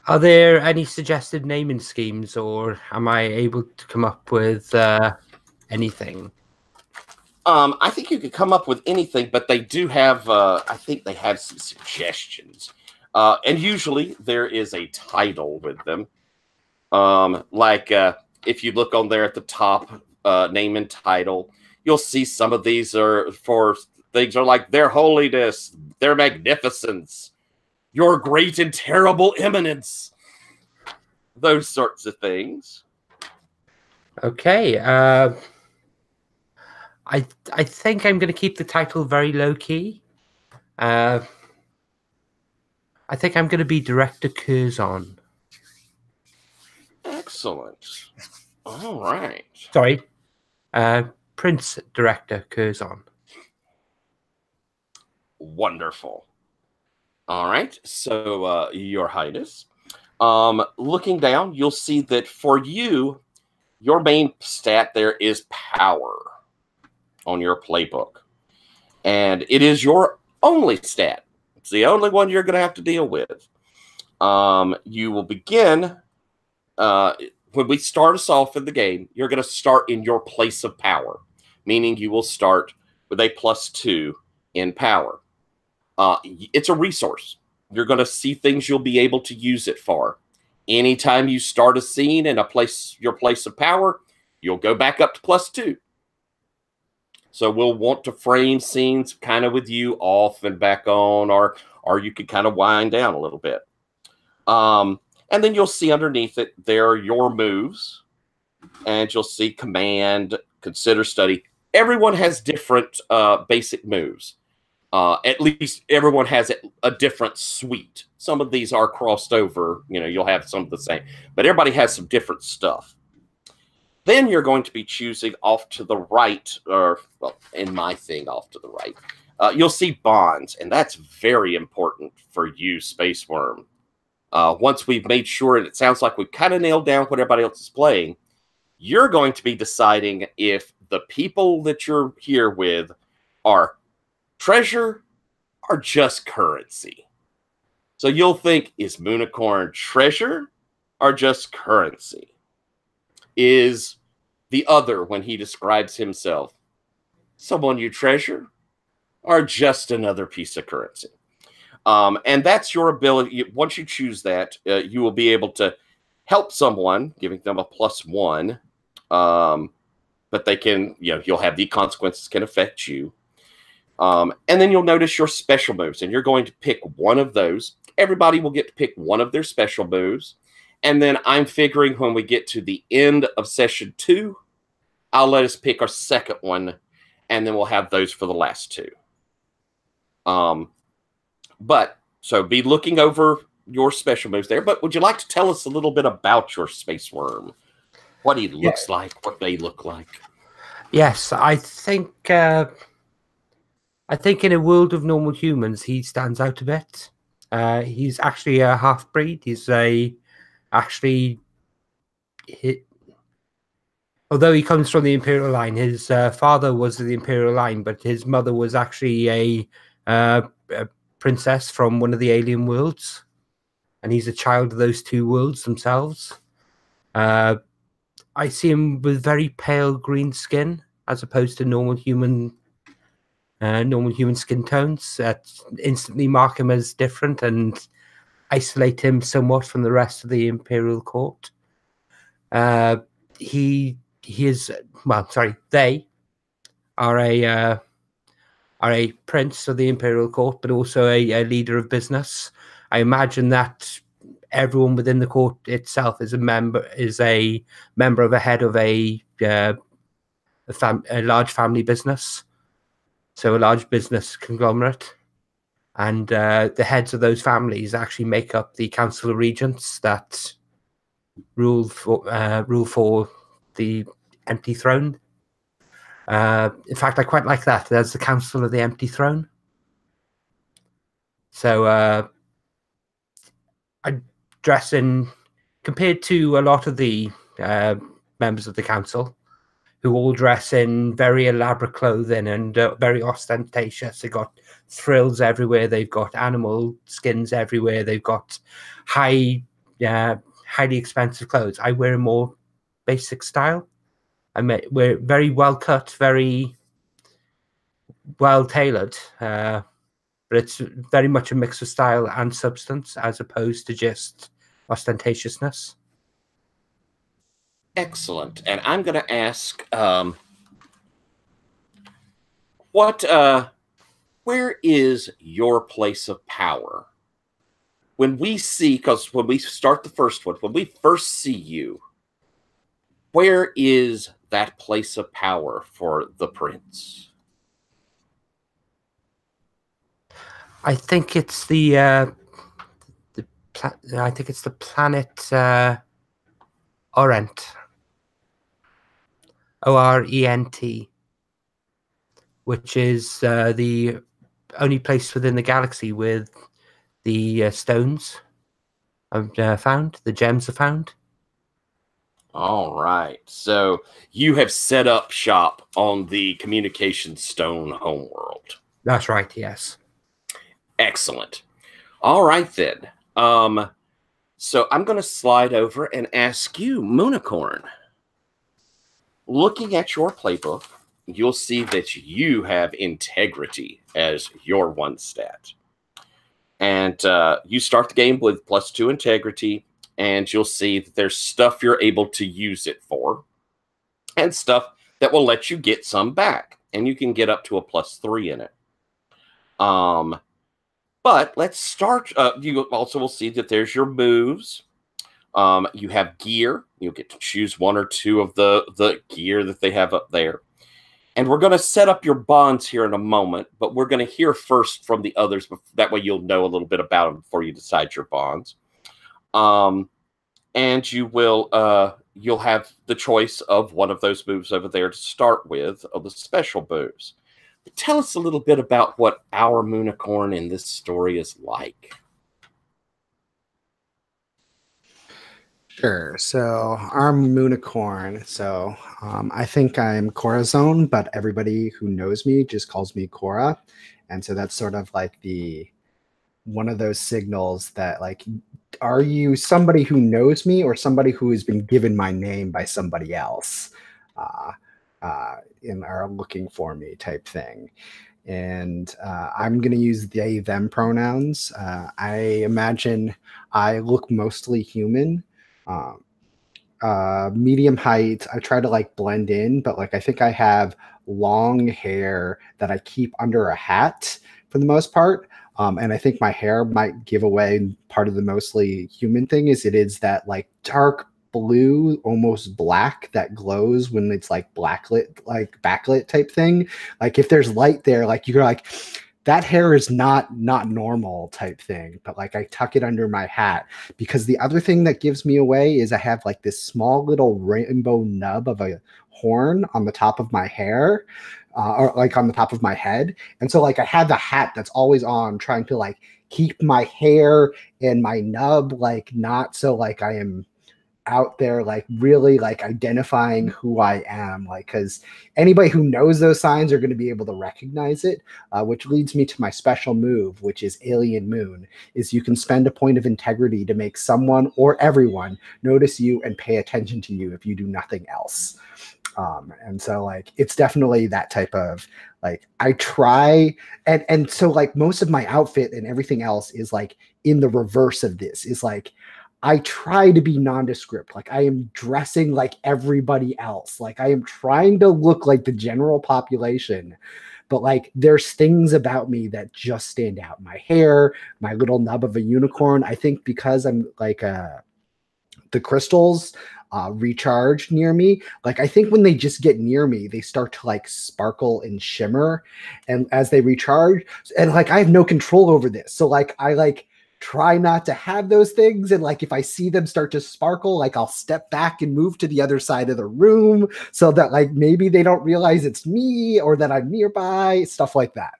S2: Are there any suggested naming schemes, or am I able to come up with anything?
S1: I think you could come up with anything, but they do have, I think they have some suggestions. And usually there is a title with them. If you look on there at the top, name and title, you'll see some of these are for things are like their holiness, their magnificence, your great and terrible eminence, those sorts of things.
S2: Okay. I think I'm going to keep the title very low key. I think I'm going to be Director Curzon.
S1: Excellent. All right.
S2: Sorry, Prince Director Curzon.
S1: Wonderful. All right. So, Your Highness, looking down, you'll see that for you, your main stat there is power on your playbook. And it is your only stat. It's the only one you're going to have to deal with. You will begin, when we start us off in the game, you're going to start in your place of power, meaning you will start with a +2 in power. It's a resource. You're going to see things you'll be able to use it for. Anytime you start a scene in your place of power, you'll go back up to +2. So we'll want to frame scenes kind of with you off and back on, or you could kind of wind down a little bit. And then you'll see underneath it, there are your moves, and you'll see command, consider, study. Everyone has different basic moves. At least everyone has a different suite. Some of these are crossed over. You'll have some of the same, but everybody has some different stuff. Then you're going to be choosing off to the right, or in my thing, off to the right. You'll see bonds, and that's very important for you, Space Worm. Once we've made sure, and it sounds like we've kind of nailed down what everybody else is playing, you're going to be deciding if the people that you're here with are treasure or just currency. So you'll think, is Moonicorn treasure or just currency? Is the other, when he describes himself, someone you treasure or just another piece of currency? And that's your ability. Once you choose that, you will be able to help someone, giving them a +1. But they can, you'll have the consequences can affect you. And then you'll notice your special moves, and you're going to pick one of those. Everybody will get to pick one of their special moves. And then I'm figuring when we get to the end of session 2, I'll let us pick our second one, and then we'll have those for the last 2. But so be looking over your special moves there. But would you like to tell us a little bit about your Space Worm? What he looks like, what they look like?
S2: Yes, I think in a world of normal humans, he stands out a bit. He's actually a half-breed. Although he comes from the Imperial line, his father was the Imperial line, but his mother was actually a princess from one of the alien worlds, and he's a child of those two worlds themselves. I see him with very pale green skin, as opposed to normal human skin tones. That instantly mark him as different and isolate him somewhat from the rest of the Imperial court. They are a prince of the Imperial court, but also a leader of business. I imagine that everyone within the court itself is a member of a head of a large family business, so a large business conglomerate, and the heads of those families actually make up the Council of Regents that rule for the empty throne. In fact, I quite like that. There's the Council of the Empty Throne. So I dress in, compared to a lot of the members of the council, who all dress in very elaborate clothing and very ostentatious. They've got frills everywhere. They've got animal skins everywhere. They've got highly expensive clothes. I wear a more basic style. We're very well cut, very well tailored, but it's very much a mix of style and substance as opposed to just ostentatiousness.
S1: Excellent. And I'm going to ask, where is your place of power? When we see, because when we start the first one, when we first see you, where is that place of power for the prince?
S2: I think it's the planet Orent. Orent, which is the only place within the galaxy with the stones are found, the gems are found.
S1: All right. So you have set up shop on the communication stone homeworld.
S2: That's right, yes.
S1: Excellent. All right, then. So I'm going to slide over and ask you, Moonicorn. Looking at your playbook, you'll see that you have integrity as your one stat. And you start the game with +2 integrity, and you'll see that there's stuff you're able to use it for, and stuff that will let you get some back. And you can get up to a +3 in it. But let's start. You also will see that there's your moves. You have gear. You'll get to choose 1 or 2 of the gear that they have up there. And we're going to set up your bonds here in a moment, but we're going to hear first from the others. That way you'll know a little bit about them before you decide your bonds. And you will you'll have the choice of one of those moves over there to start with, of the special moves. But tell us a little bit about what our Moonicorn in this story is like.
S3: Sure. So our Moonicorn. So I think I'm Corazon, but everybody who knows me just calls me Cora. And so that's sort of like one of those signals that, like, are you somebody who knows me or somebody who has been given my name by somebody else and are looking for me type thing. And I'm going to use they, them pronouns. I imagine I look mostly human. Medium height. I try to like blend in, but like I think I have long hair that I keep under a hat for the most part. And I think my hair might give away part of the mostly human thing. It is that like dark blue, almost black that glows when it's like blacklit, like backlit type thing. Like if there's light there, like you're like, that hair is not normal type thing, but like I tuck it under my hat, because the other thing that gives me away is I have like this small little rainbow nub of a horn on the top of my hair, or like on the top of my head. And so like I have the hat that's always on, trying to like keep my hair and my nub like not so like I am out there like really like identifying who I am, like, because anybody who knows those signs are going to be able to recognize it, which leads me to my special move, which is Alien Moon. Is you can spend a point of integrity to make someone or everyone notice you and pay attention to you if you do nothing else. And so like it's definitely that type of like I try, and so like most of my outfit and everything else is like in the reverse of this, is like I try to be nondescript. Like I am dressing like everybody else. Like I am trying to look like the general population, but like there's things about me that just stand out. My hair, my little nub of a unicorn. I think because I'm like the crystals recharge near me. Like I think when they just get near me, they start to like sparkle and shimmer, and as they recharge, and like I have no control over this. So like I like try not to have those things. And like if I see them start to sparkle, like I'll step back and move to the other side of the room so that like maybe they don't realize it's me or that I'm nearby, stuff like that.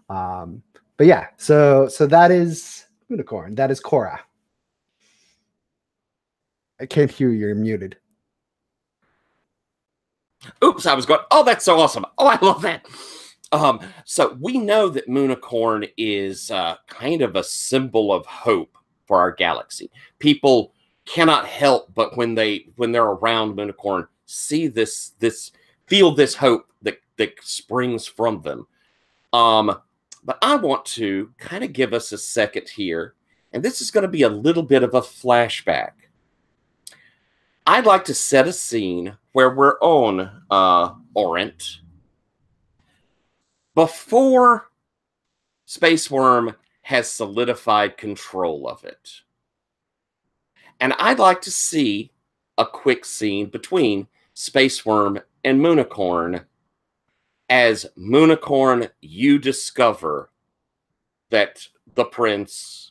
S3: But yeah, so that is Unicorn. That is Cora. I can't hear you. You're muted.
S1: Oops, I was going, oh, that's so awesome. Oh, I love that. So we know that Moonicorn is kind of a symbol of hope for our galaxy. People cannot help but when they're around Moonicorn, see this feel this hope that springs from them. But I want to kind of give us a second here, and this is going to be a little bit of a flashback. I'd like to set a scene where we're on Orient before SWvM has solidified control of it. And I'd like to see a quick scene between SWvM and Moonicorn. As Moonicorn, you discover that the prince...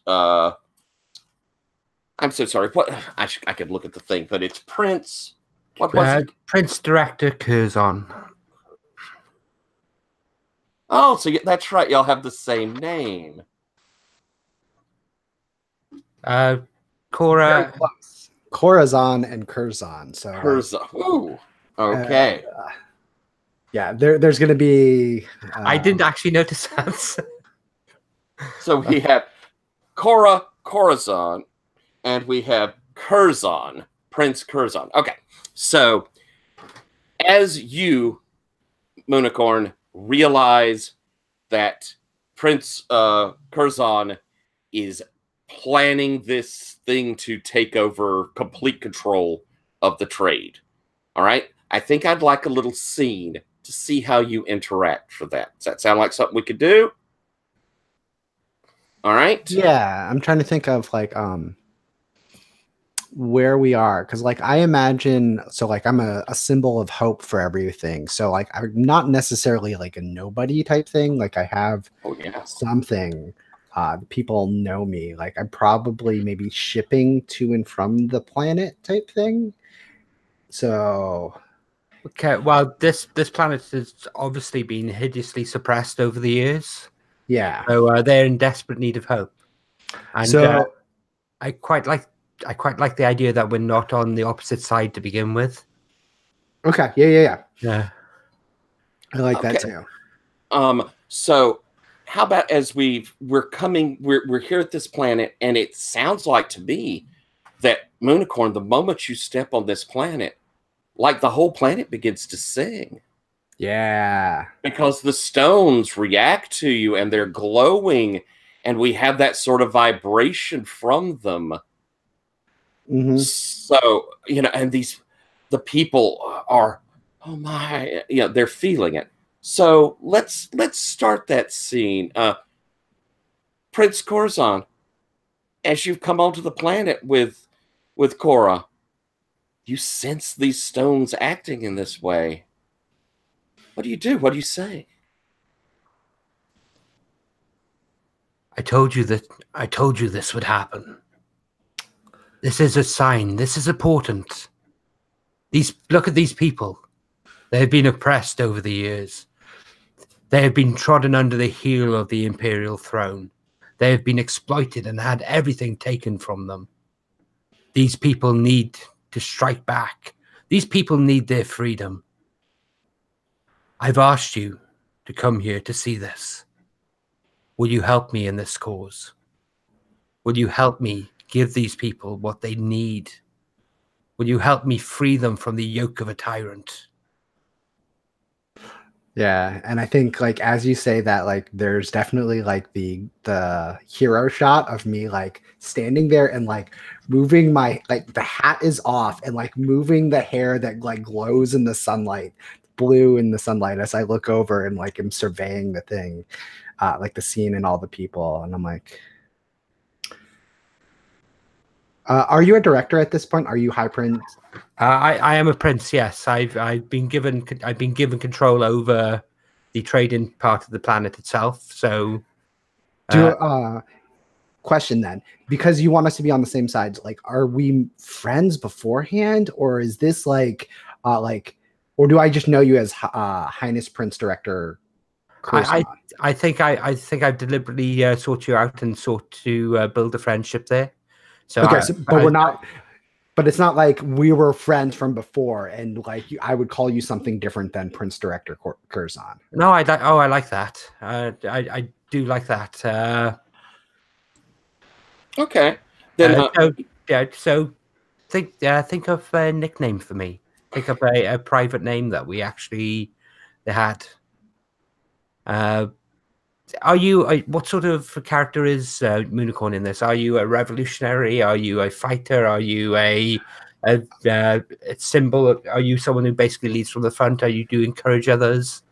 S1: I'm so sorry. What I could look at the thing, but it's Prince. What was it?
S2: Prince Director Curzon.
S1: Oh, so that's right. Y'all have the same name.
S2: Cora.
S3: Corazon and Curzon. So
S1: Curzon. Ooh. Okay.
S3: Yeah, there's going to be.
S2: I didn't actually notice that.
S1: So we have Corazon. And we have Curzon, Prince Curzon. Okay, so as you, Moonicorn, realize that Prince Curzon is planning this thing to take over complete control of the trade, all right? I think I'd like a little scene to see how you interact for that. Does that sound like something we could do? All right?
S3: Yeah, I'm trying to think of like where we are, because like I imagine, so like I'm a symbol of hope for everything, so like I'm not necessarily like a nobody type thing, like I have something, people know me, like I'm probably maybe shipping to and from the planet type thing. So
S2: okay, well this planet has obviously been hideously suppressed over the years, so they're in desperate need of hope, and so I quite like the idea that we're not on the opposite side to begin with.
S3: Okay. Yeah. I like that too.
S1: So how about as we're here at this planet, and it sounds like to me that Moonicorn, the moment you step on this planet, like the whole planet begins to sing.
S3: Yeah.
S1: Because the stones react to you and they're glowing, and we have that sort of vibration from them.
S3: Mm-hmm.
S1: So, and the people are, oh my, they're feeling it. So let's start that scene. Prince Curzon, as you've come onto the planet with Cora, you sense these stones acting in this way. What do you do? What do you say?
S2: I told you this would happen. This is a sign. This is important. Look at these people. They have been oppressed over the years. They have been trodden under the heel of the imperial throne. They have been exploited and had everything taken from them. These people need to strike back. These people need their freedom. I've asked you to come here to see this. Will you help me in this cause? Will you help me give these people what they need? Will you help me free them from the yoke of a tyrant?
S3: Yeah, and I think like as you say that, like there's definitely like the hero shot of me like standing there and like moving my, like the hat is off and like moving the hair that like glows in the sunlight, blue in the sunlight, as I look over and like am surveying the thing, like the scene and all the people, and I'm like, are you a director at this point? Are you High Prince?
S2: I am a prince. Yes, I've been given control over the trading part of the planet itself. So
S3: Question then, because you want us to be on the same side, like, are we friends beforehand, or is this like, or do I just know you as Highness Prince Director Kurzma?
S2: I think I've deliberately sought you out and sought to build a friendship there. So
S3: okay, but we're not. But it's not like we were friends from before, and like I would call you something different than Prince Director Curzon.
S2: No, I like that. I do like that.
S1: Okay. Then
S2: so think of a nickname for me. Think of a private name that we actually had. Are you what sort of character is Moonicorn in this? Are you a revolutionary? Are you a fighter? Are you a symbol? Are you someone who basically leads from the front? Are you do encourage others?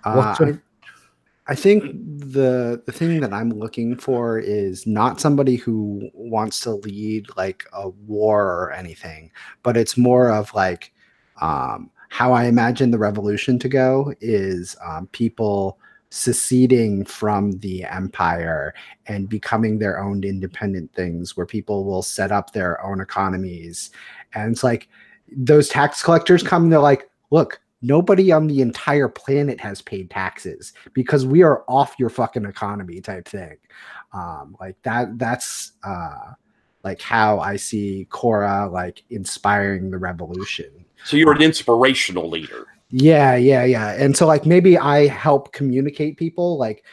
S3: I think the thing that I'm looking for is not somebody who wants to lead like a war or anything, but it's more of like how I imagine the revolution to go is people seceding from the empire and becoming their own independent things, where people will set up their own economies. And it's like those tax collectors come and they're like, look, nobody on the entire planet has paid taxes because we are off your fucking economy type thing. Like that's like how I see Cora like inspiring the revolution.
S1: So you're an inspirational leader.
S3: Yeah. And so like maybe I help communicate people, like,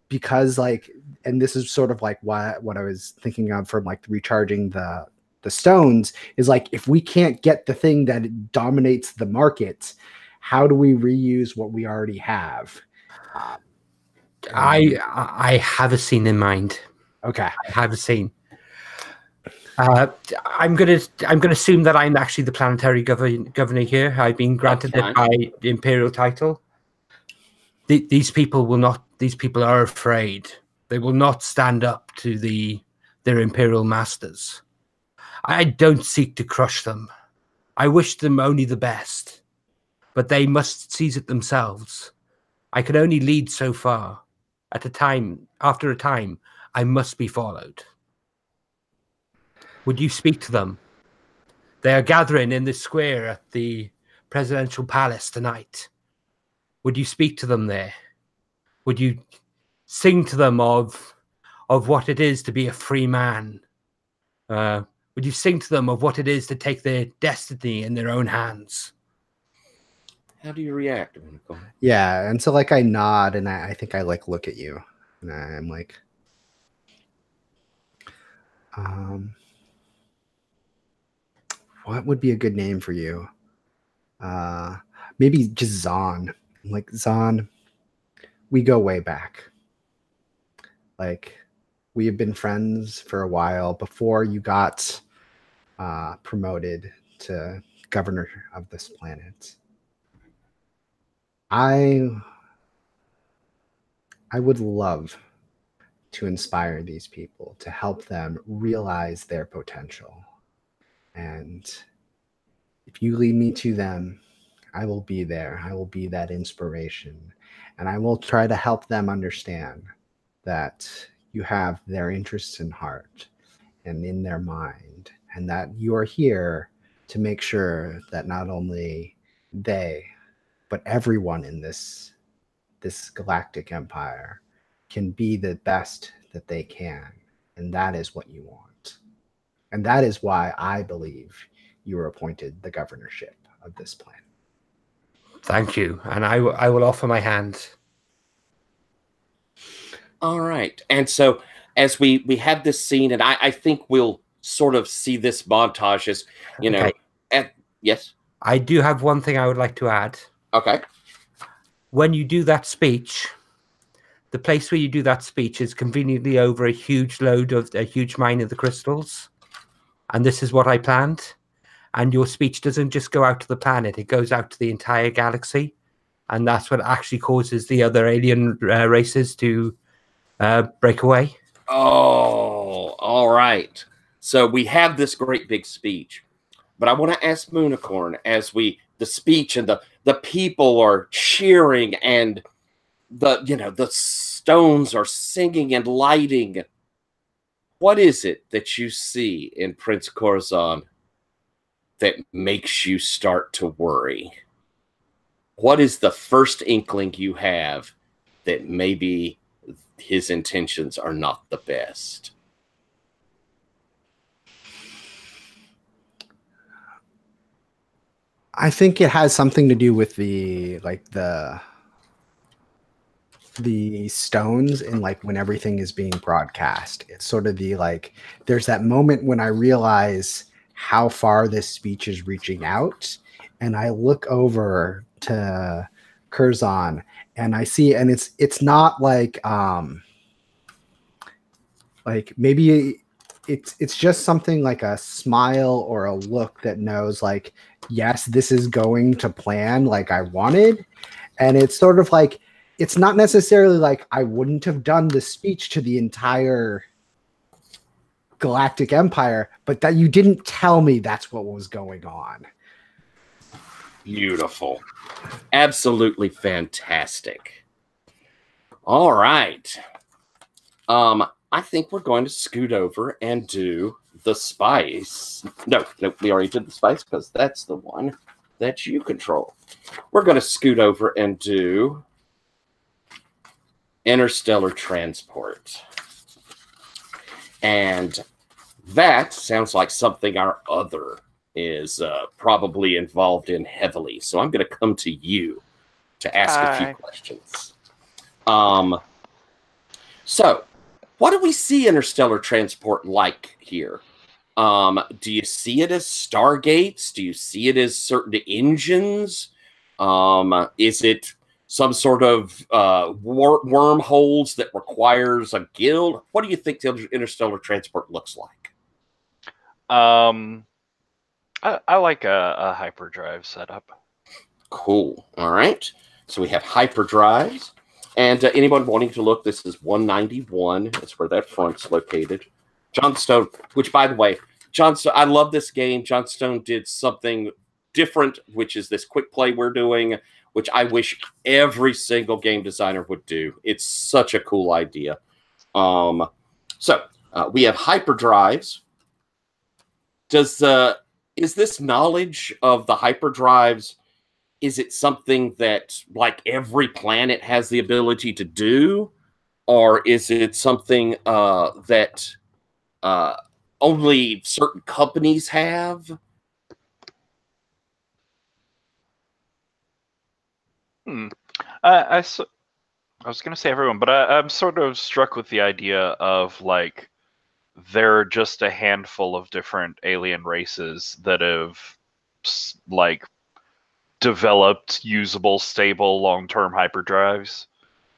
S3: because like, and this is sort of like what I was thinking of from like recharging the stones is like, if we can't get the thing that dominates the market, how do we reuse what we already have?
S2: I have a scene in mind.
S3: Okay.
S2: I have a scene. I'm gonna assume that I'm actually the planetary governor here. I've been granted it by the imperial title. These people will not. These people are afraid. They will not stand up to their imperial masters. I don't seek to crush them. I wish them only the best, but they must seize it themselves. I can only lead so far. At a time, after a time, I must be followed. Would you speak to them? They are gathering in the square at the presidential palace tonight. Would you speak to them there? Would you sing to them of what it is to be a free man? Would you sing to them of what it is to take their destiny in their own hands?
S1: How do you react?
S3: Yeah, and so like I nod and I think I like look at you and I'm like, what would be a good name for you? Maybe just Zahn. I'm like, Zahn, we go way back. Like, we have been friends for a while before you got promoted to governor of this planet. I would love to inspire these people, to help them realize their potential. And if you lead me to them, I will be there. I will be that inspiration. And I will try to help them understand that you have their interests in heart and in their mind, and that you are here to make sure that not only they, but everyone in this galactic empire can be the best that they can. And that is what you want. And that is why I believe you were appointed the governorship of this planet.
S2: Thank you. And I will offer my hand.
S1: All right. And so as we have this scene, and I think we'll sort of see this montage as, you know, yes.
S2: I do have one thing I would like to add.
S1: Okay.
S2: When you do that speech, the place where you do that speech is conveniently over a huge mine of the crystals. And this is what I planned. And your speech doesn't just go out to the planet, it goes out to the entire galaxy. And that's what actually causes the other alien races to break away.
S1: Oh, all right. So we have this great big speech. But I want to ask Moonicorn, as the speech and the people are cheering, and the stones are singing and lighting. What is it that you see in Prince Corazon that makes you start to worry? What is the first inkling you have that maybe his intentions are not the best?
S3: I think it has something to do with the stones and like when everything is being broadcast. It's sort of the like there's that moment when I realize how far this speech is reaching out, and I look over to Curzon and I see, and it's not like maybe it's just something like a smile or a look that knows like, yes, this is going to plan like I wanted. And it's sort of like, it's not necessarily like I wouldn't have done the speech to the entire Galactic Empire, but that you didn't tell me that's what was going on.
S1: Beautiful. Absolutely fantastic. All right. I think we're going to scoot over and do the spice. No, we already did the spice because that's the one that you control. We're going to scoot over and do interstellar transport. And that sounds like something our other is probably involved in heavily. So I'm going to come to you to ask a few questions. So, what do we see interstellar transport like here? Do you see it as stargates? Do you see it as certain engines? Is it some sort of wormholes that requires a guild? What do you think the interstellar transport looks like?
S4: I like a hyperdrive setup.
S1: Cool. All right. So we have hyperdrives. And anyone wanting to look, this is 191. That's where that front's located. Johnstone, which, by the way, Johnstone, I love this game. Johnstone did something different, which is this quick play we're doing, which I wish every single game designer would do. It's such a cool idea. So we have hyperdrives. Is this knowledge of the hyperdrives, is it something that like every planet has the ability to do? Or is it something that only certain companies have?
S4: I was going to say everyone, but I'm sort of struck with the idea of like there are just a handful of different alien races that have like developed usable, stable, long-term hyperdrives,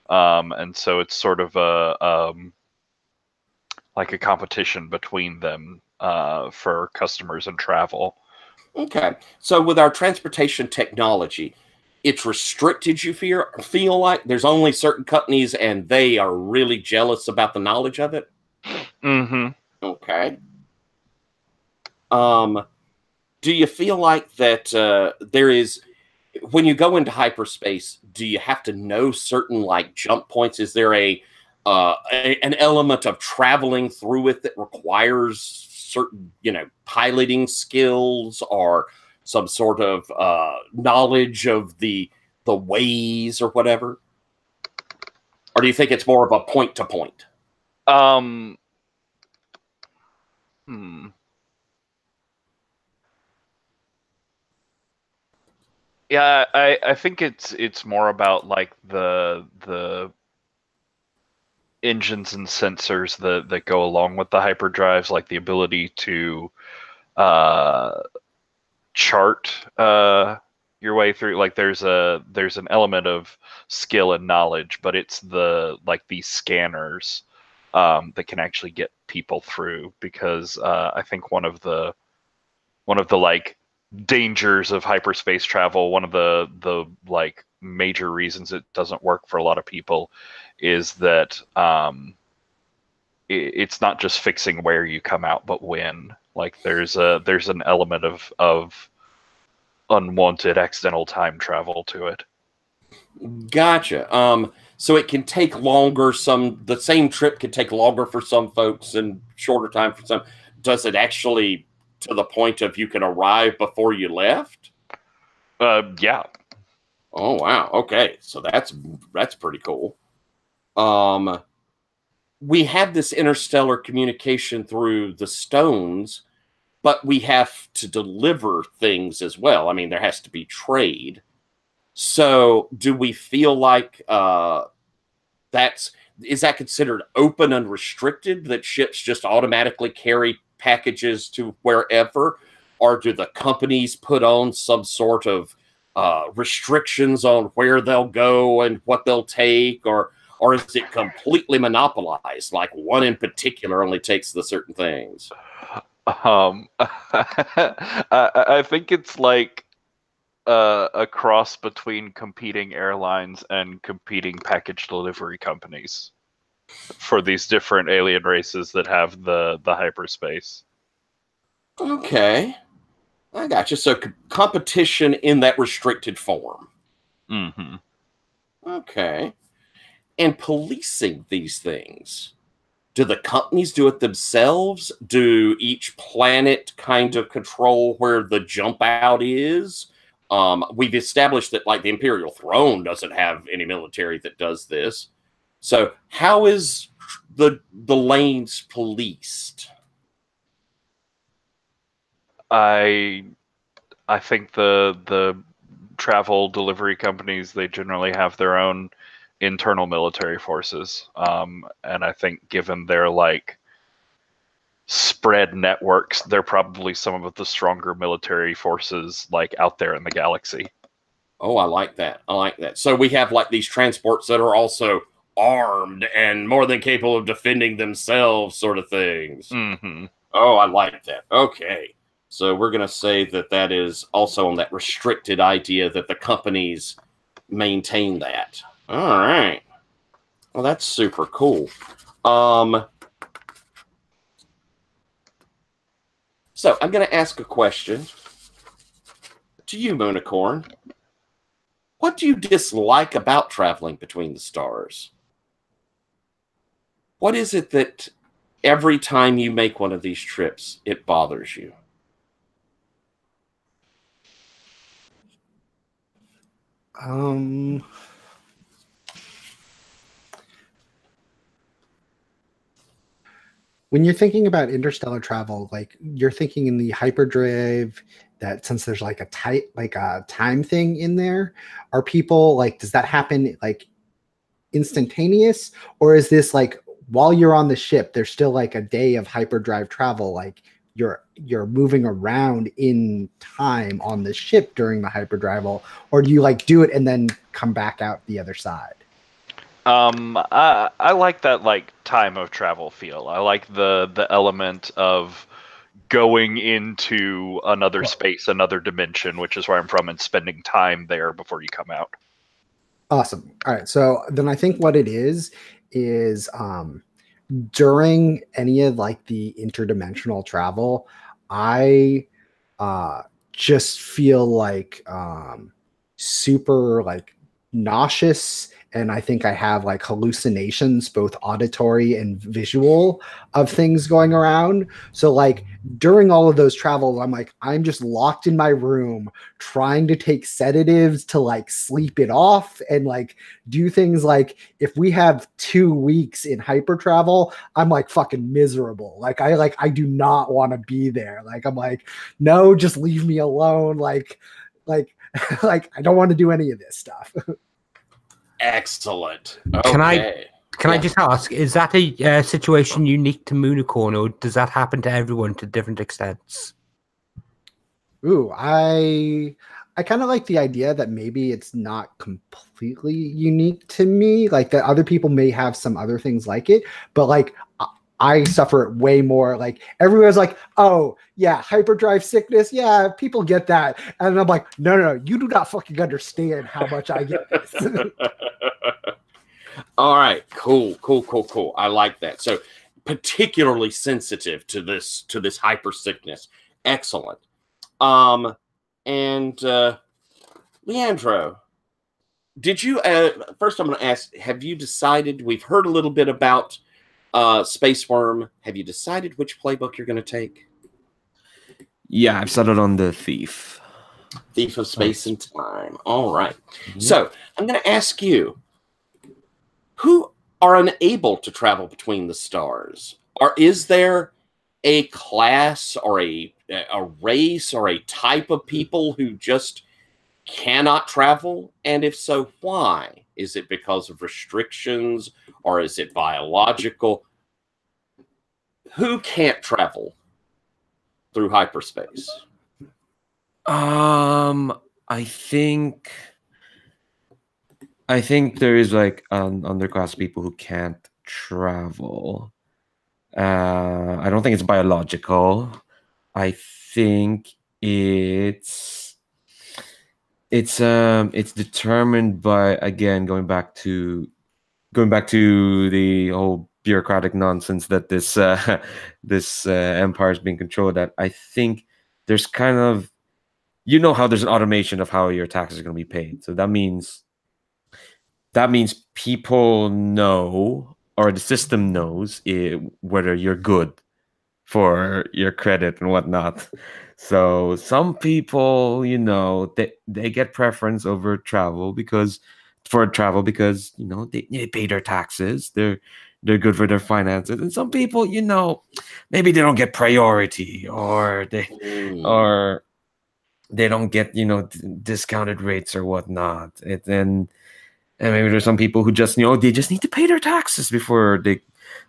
S4: and so it's sort of a like a competition between them for customers and travel.
S1: Okay, so with our transportation technology, it's restricted. You feel like there's only certain companies, and they are really jealous about the knowledge of it.
S4: Mm-hmm.
S1: Okay. Do you feel like that there is, when you go into hyperspace, do you have to know certain like jump points? Is there an element of traveling through it that requires certain, piloting skills or some sort of knowledge of the ways or whatever? Or do you think it's more of a point to point?
S4: Yeah, I think it's more about like the engines and sensors that go along with the hyperdrives, like the ability to chart your way through. Like there's an element of skill and knowledge, but it's these scanners that can actually get people through, because I think one of the like dangers of hyperspace travel, one of the like major reasons it doesn't work for a lot of people, is that it's not just fixing where you come out, but when. Like there's an element of unwanted accidental time travel to it.
S1: Gotcha. So it can take longer. The same trip can take longer for some folks and shorter time for some. Does it actually to the point of you can arrive before you left?
S4: Yeah.
S1: Oh wow. Okay. So that's pretty cool. We have this interstellar communication through the stones, but we have to deliver things as well. I mean, there has to be trade. So do we feel like is that considered open and restricted, that ships just automatically carry packages to wherever? Or do the companies put on some sort of restrictions on where they'll go and what they'll take? Or is it completely monopolized, like one in particular only takes the certain things?
S4: I think it's like a cross between competing airlines and competing package delivery companies for these different alien races that have the hyperspace.
S1: Okay, I got you. So competition in that restricted form.
S4: Mm-hmm.
S1: Okay. And policing these things. Do the companies do it themselves? Do each planet kind of control where the jump out is? We've established that, like, the Imperial Throne doesn't have any military that does this. So how is the lanes policed?
S4: I think the travel delivery companies, they generally have their own internal military forces, and I think given their like spread networks, they're probably some of the stronger military forces like out there in the galaxy.
S1: Oh, I like that. I like that. So we have like these transports that are also armed and more than capable of defending themselves, sort of things.
S4: Mm-hmm.
S1: Oh, I like that. Okay. So we're going to say that is also on that restricted idea that the companies maintain that. All right. Well, that's super cool. So I'm going to ask a question to you, Moonicorn. What do you dislike about traveling between the stars? What is it that every time you make one of these trips, it bothers you?
S3: When you're thinking about interstellar travel, like you're thinking in the hyperdrive, that since there's like a time thing in there, are people like, does that happen like instantaneous, or is this like while you're on the ship, there's still like a day of hyperdrive travel, like you're moving around in time on the ship during the hyperdrive, or do you like do it and then come back out the other side?
S4: I like that like time of travel feel. I like the element of going into another space, another dimension, which is where I'm from, and spending time there before you come out.
S3: Awesome. All right. So then I think what it is during any of like the interdimensional travel, I just feel like super like nauseous, and I think I have like hallucinations, both auditory and visual, of things going around. So like during all of those travels, I'm just locked in my room trying to take sedatives to like sleep it off and like do things. Like if we have 2 weeks in hyper travel, I'm like fucking miserable. Like I do not want to be there. Like I'm like, no, just leave me alone. Like like I don't want to do any of this stuff.
S1: Excellent.
S2: Can
S1: Okay.
S2: I just ask, is that a situation unique to Moonicorn, or does that happen to everyone to different extents?
S3: Ooh, I kind of like the idea that maybe it's not completely unique to me. Like that other people may have some other things like it, but like I suffer it way more. Like everyone's like, oh yeah, hyperdrive sickness. Yeah, people get that. And I'm like, no, you do not fucking understand how much I get this.
S1: All right, cool. I like that. So particularly sensitive to this hyper sickness. Excellent. And Leandro, did you? First, I'm going to ask: have you decided? We've heard a little bit about Space Worm. Have you decided which playbook you're going to take?
S5: Yeah, I've settled on the Thief.
S1: Thief of Space and Time. All right.
S5: Mhm.
S1: So I'm going to ask you: who are unable to travel between the stars? Or is there a class or a race or a type of people who just cannot travel? And if so, why? Is it because of restrictions or is it biological? Who can't travel through hyperspace?
S5: I think there is like an underclass people who can't travel. I don't think it's biological. I think it's determined by, again, going back to the whole bureaucratic nonsense that this empire is being controlled at. I think there's kind of, how there's an automation of how your taxes are going to be paid. So that means people know, or the system knows, whether you're good for your credit and whatnot. So some people, they get preference over travel because they pay their taxes. They're good for their finances. And some people, maybe they don't get priority, or they don't get, discounted rates or whatnot. And maybe there's some people who just, they just need to pay their taxes before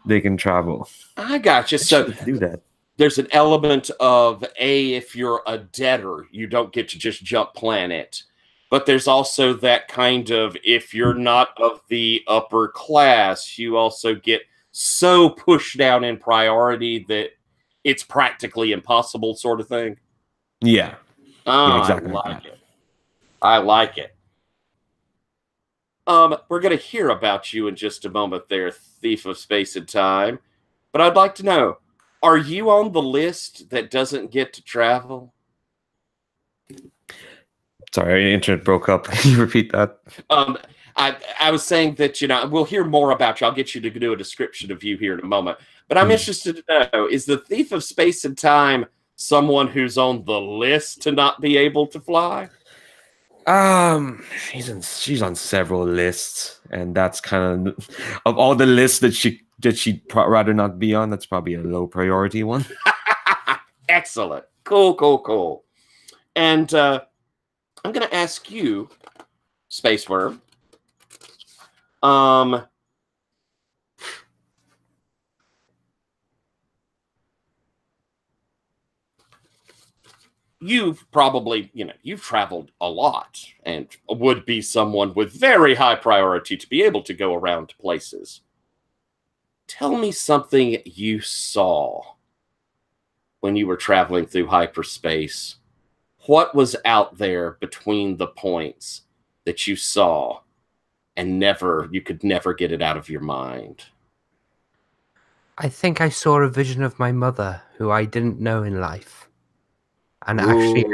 S5: they can travel.
S1: I got you. So
S5: do that.
S1: There's an element of, if you're a debtor, you don't get to just jump planet. But there's also that kind of, if you're not of the upper class, you also get so pushed down in priority that it's practically impossible, sort of thing.
S5: Yeah.
S1: Oh,
S5: yeah, exactly.
S1: I like it. I like it. We're going to hear about you in just a moment there, Thief of Space and Time. But I'd like to know, are you on the list that doesn't get to travel?
S5: Sorry, your internet broke up. Can you repeat that?
S1: I was saying that, we'll hear more about you. I'll get you to do a description of you here in a moment. But I'm interested to know, is the Thief of Space and Time someone who's on the list to not be able to fly?
S5: She's on several lists, and that's kind of all the lists that she'd rather not be on. That's probably a low priority one.
S1: Excellent. Cool. And I'm going to ask you, Space Worm, you've probably, you've traveled a lot and would be someone with very high priority to be able to go around places. Tell me something you saw when you were traveling through hyperspace. What was out there between the points that you saw and you could never get it out of your mind?
S2: I think I saw a vision of my mother, who I didn't know in life. And actually,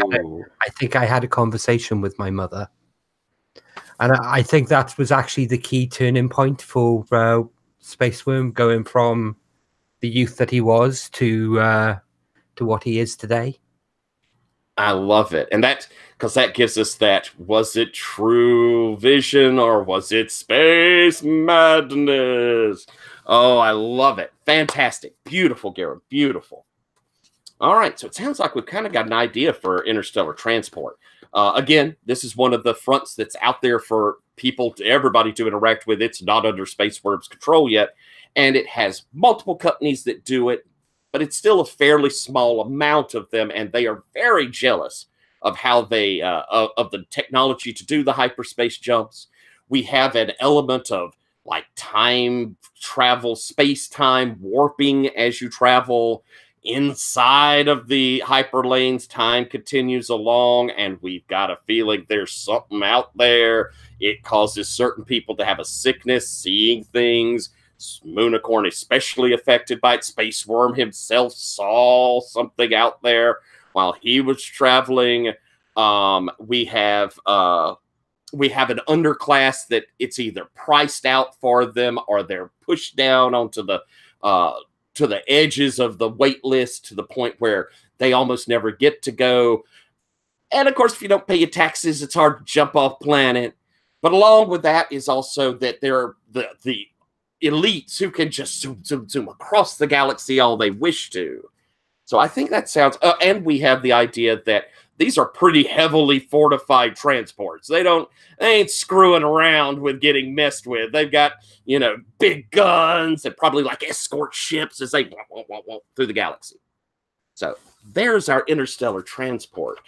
S2: I think I had a conversation with my mother. And I think that was actually the key turning point for Space Worm, going from the youth that he was to what he is today.
S1: I love it. And because that gives us that, was it true vision or was it space madness? Oh, I love it. Fantastic. Beautiful, Garrett. Beautiful. All right, so it sounds like we've kind of got an idea for interstellar transport. Again, this is one of the fronts that's out there for everybody to interact with. It's not under Space Worm's control yet, and it has multiple companies that do it, but it's still a fairly small amount of them, and they are very jealous of how they of the technology to do the hyperspace jumps. We have an element of like time travel, space-time warping as you travel. Inside of the hyperlanes, time continues along, and we've got a feeling there's something out there. It causes certain people to have a sickness, seeing things. Moonicorn especially affected by it. Space Worm himself saw something out there while he was traveling. We have we have an underclass that it's either priced out for them or they're pushed down onto the to the edges of the wait list to the point where they almost never get to go. And of course, if you don't pay your taxes, it's hard to jump off planet. But along with that is also that there are the elites who can just zoom across the galaxy all they wish to. So I think that sounds, and we have the idea that these are pretty heavily fortified transports. They ain't screwing around with getting messed with. They've got, you know, big guns and probably like escort ships as they through the galaxy. So there's our interstellar transport.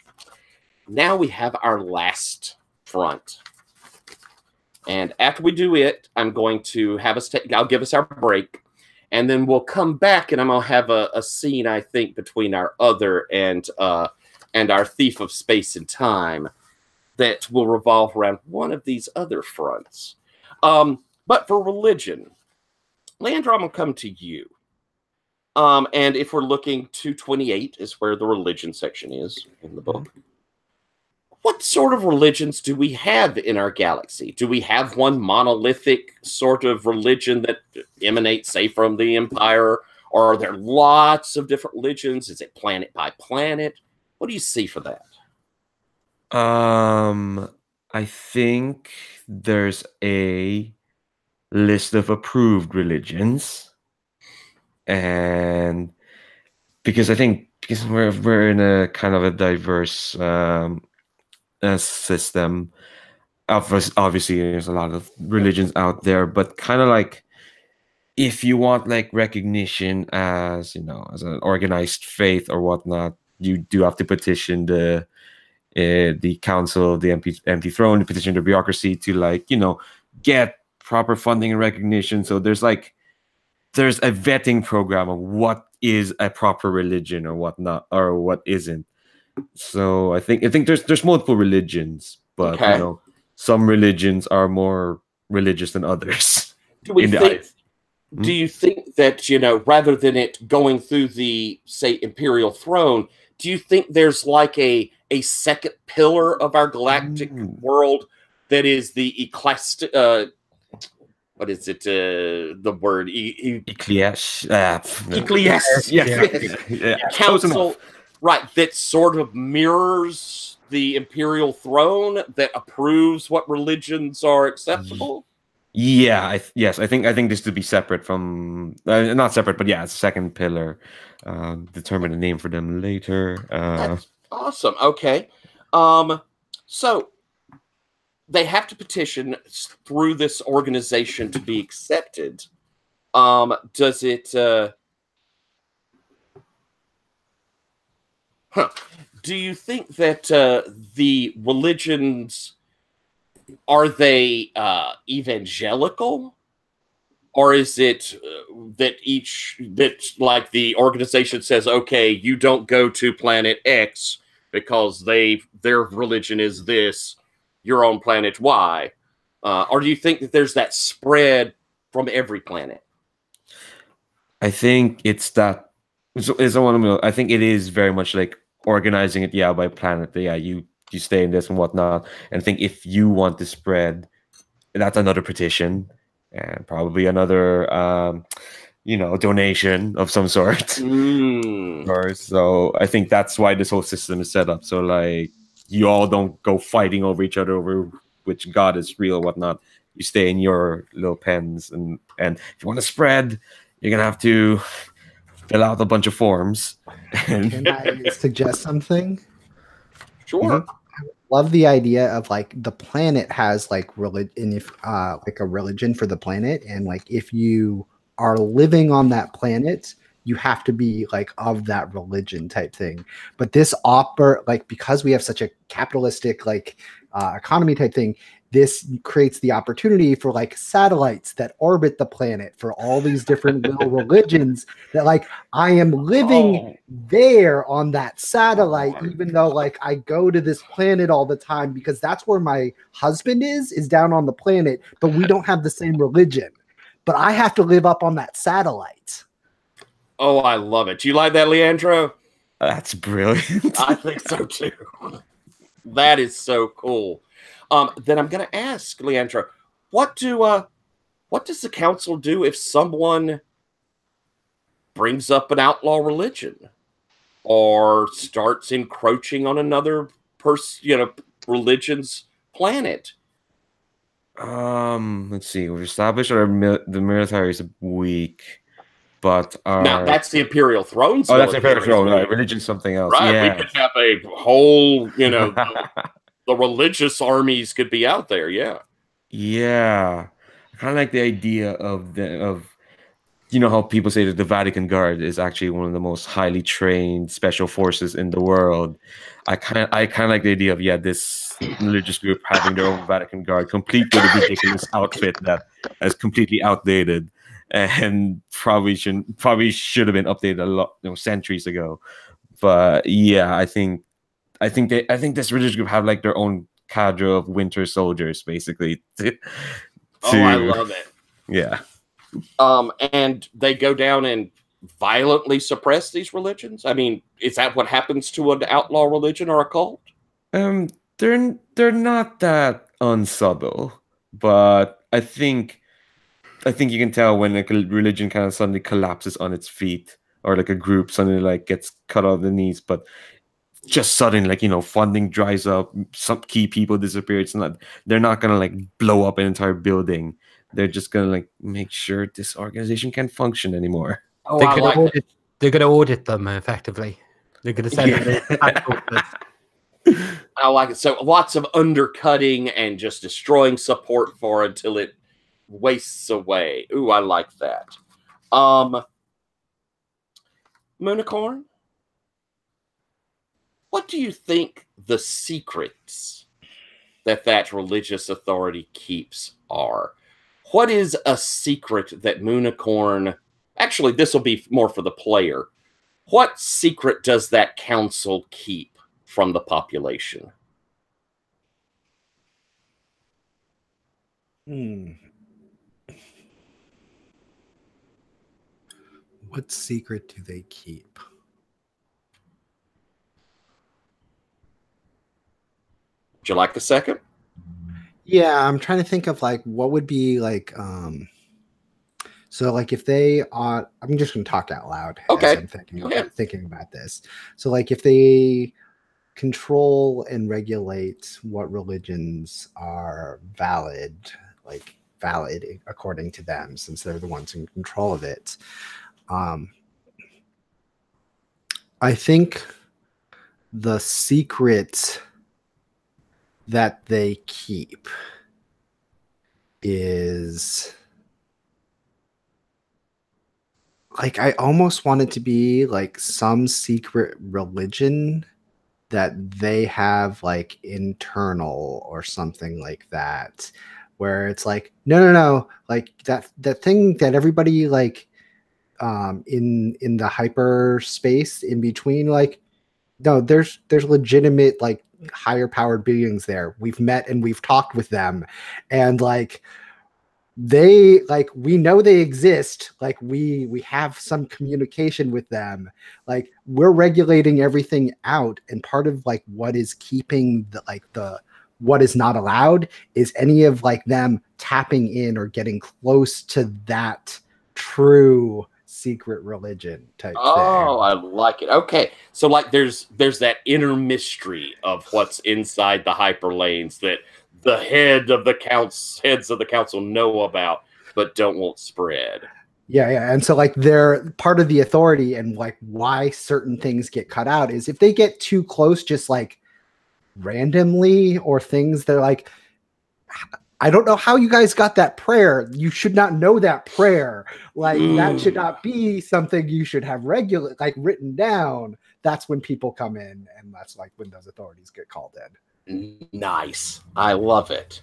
S1: Now we have our last front. And after we do it, I'm going to have us I'll give us our break. And then we'll come back and I'm going to have a scene, I think, between our other and our Thief of Space and Time that will revolve around one of these other fronts. But for religion, Leandro, I'm going to come to you. And if we're looking, 228 is where the religion section is in the book. What sort of religions do we have in our galaxy? Do we have one monolithic sort of religion that emanates, say, from the Empire? Or are there lots of different religions? Is it planet by planet? What do you see for that?
S5: I think there's a list of approved religions, and because we're in a kind of a diverse system. Obviously, there's a lot of religions out there, but kind of like if you want like recognition as, you know, as an organized faith or whatnot, you do have to petition the council of the empty throne, to petition the bureaucracy to, like, you know, get proper funding and recognition. So there's a vetting program of what is a proper religion or what not, or what isn't. So I think there's multiple religions, but
S1: okay,
S5: you know, some religions are more religious than others.
S1: Do you think that, you know, rather than it going through the, say, imperial throne, do you think there's like a second pillar of our galactic world that is the what is it? The word council, right? That sort of mirrors the imperial throne, that approves what religions are acceptable.
S5: Yeah, yes, I think this to be separate from, not separate, but yeah, it's a second pillar. Determine a name for them later.
S1: That's awesome. Okay, so they have to petition through this organization to be accepted. Does it? Do you think that the religions, are they evangelical, or is it that like the organization says, okay, you don't go to planet X because their religion is this, you're on planet Y, or do you think that there's that spread from every planet?
S5: I think it's that. I think it is very much like organizing it, yeah, by planet. Yeah, you stay in this and whatnot. And I think if you want to spread, that's another petition and probably another, you know, donation of some sort. Or so I think that's why this whole system is set up. So like, you all don't go fighting over each other over which god is real, whatnot. You stay in your little pens, and if you want to spread, you're gonna have to fill out a bunch of forms.
S3: Can I suggest something?
S1: Sure.
S3: Love the idea of like the planet has like religion, if like a religion for the planet, and like if you are living on that planet, you have to be like of that religion type thing. But this like, because we have such a capitalistic like economy type thing, this creates the opportunity for like satellites that orbit the planet for all these different little religions that like I am living there on that satellite, even though like I go to this planet all the time because that's where my husband is down on the planet, but we don't have the same religion. But I have to live up on that satellite.
S1: Oh, I love it. Do you like that, Leandro?
S5: That's brilliant.
S1: I think so too. That is so cool. Then I'm going to ask Leandra, what does the council do if someone brings up an outlaw religion or starts encroaching on another religion's planet?
S5: Let's see. We've established the military is weak, but
S1: now that's the Imperial Throne's.
S5: Oh, that's the Imperial Throne. Right? Religion's something else.
S1: Right.
S5: Yeah.
S1: We could have a whole, the religious armies could be out there. Yeah.
S5: Yeah. I kind of like the idea of how people say that the Vatican Guard is actually one of the most highly trained special forces in the world. I kind of like the idea of this religious group having their own Vatican Guard, complete with a ridiculous outfit that is completely outdated and probably should have been updated a lot, centuries ago. But yeah, I think this religious group have like their own cadre of winter soldiers, basically.
S1: I love it.
S5: Yeah.
S1: And they go down and violently suppress these religions? I mean, is that what happens to an outlaw religion or a cult?
S5: They're not that unsubtle, but I think you can tell when like a religion kind of suddenly collapses on its feet, or like a group suddenly like gets cut off the knees, but just suddenly, like, funding dries up, some key people disappear. They're not gonna like blow up an entire building. They're just gonna like make sure this organization can't function anymore.
S1: Oh,
S2: they're gonna audit them effectively. They're gonna send them.
S1: I like it. So lots of undercutting and just destroying support for until it wastes away. Ooh, I like that. Moonicorn, what do you think the secrets that religious authority keeps are? What is a secret that Moonicorn... Actually, this will be more for the player. What secret does that council keep from the population?
S3: What secret do they keep?
S1: Would you like a second?
S3: Yeah, I'm trying to think of like what would be like so like if they are, I'm just gonna talk out loud
S1: okay.
S3: as I'm thinking about this. So like if they control and regulate what religions are valid according to them, since they're the ones in control of it. I think the secret that they keep is like, I almost want it to be like some secret religion that they have like internal or something like that, where it's like, no, like that thing that everybody like in the hyperspace in between, like, no, there's legitimate like higher powered beings there. We've met and we've talked with them, and like they, like, we know they exist, like we have some communication with them, like we're regulating everything out, and part of like what is keeping the what is not allowed is any of like them tapping in or getting close to that true secret religion type thing.
S1: I like it. Okay, so like there's that inner mystery of what's inside the hyperlanes that the heads of the council know about but won't spread.
S3: Yeah, and so like they're part of the authority, and like why certain things get cut out is if they get too close, just like randomly, or things they're like, I don't know how you guys got that prayer. You should not know that prayer. Like that should not be something you should have written down. That's when people come in, and that's like when those authorities get called in.
S1: Nice. I love it.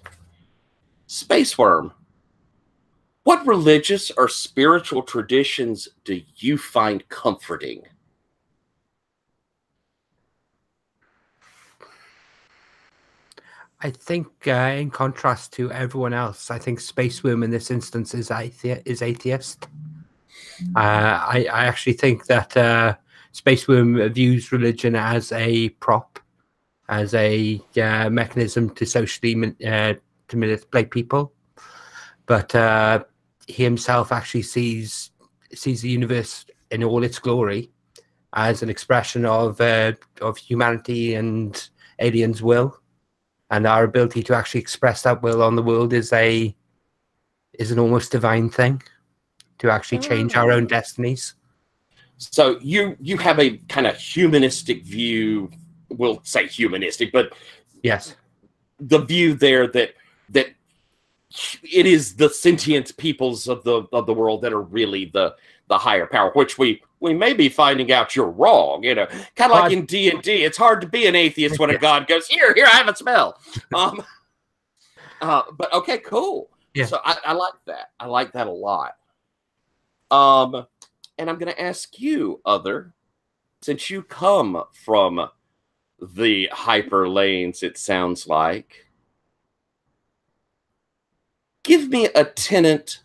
S1: Space Worm, what religious or spiritual traditions do you find comforting?
S2: I think, in contrast to everyone else, I think Space Worm in this instance is atheist. I actually think that Space Worm views religion as a prop as a mechanism to socially to manipulate people. But he himself actually sees the universe in all its glory as an expression of humanity and aliens' will, and our ability to actually express that will on the world is an almost divine thing to actually change our own destinies.
S1: So you have a kind of humanistic view. We'll say humanistic, but
S2: Yes,
S1: the view there that it is the sentient peoples of the world that are really the higher power, which we may be finding out you're wrong. You know, kind of like in D&D, it's hard to be an atheist when a god goes, here, I have a spell. But okay, cool.
S2: Yeah.
S1: So I like that. I like that a lot. And I'm going to ask you, Other, since you come from the hyper lanes, it sounds like, give me a tenet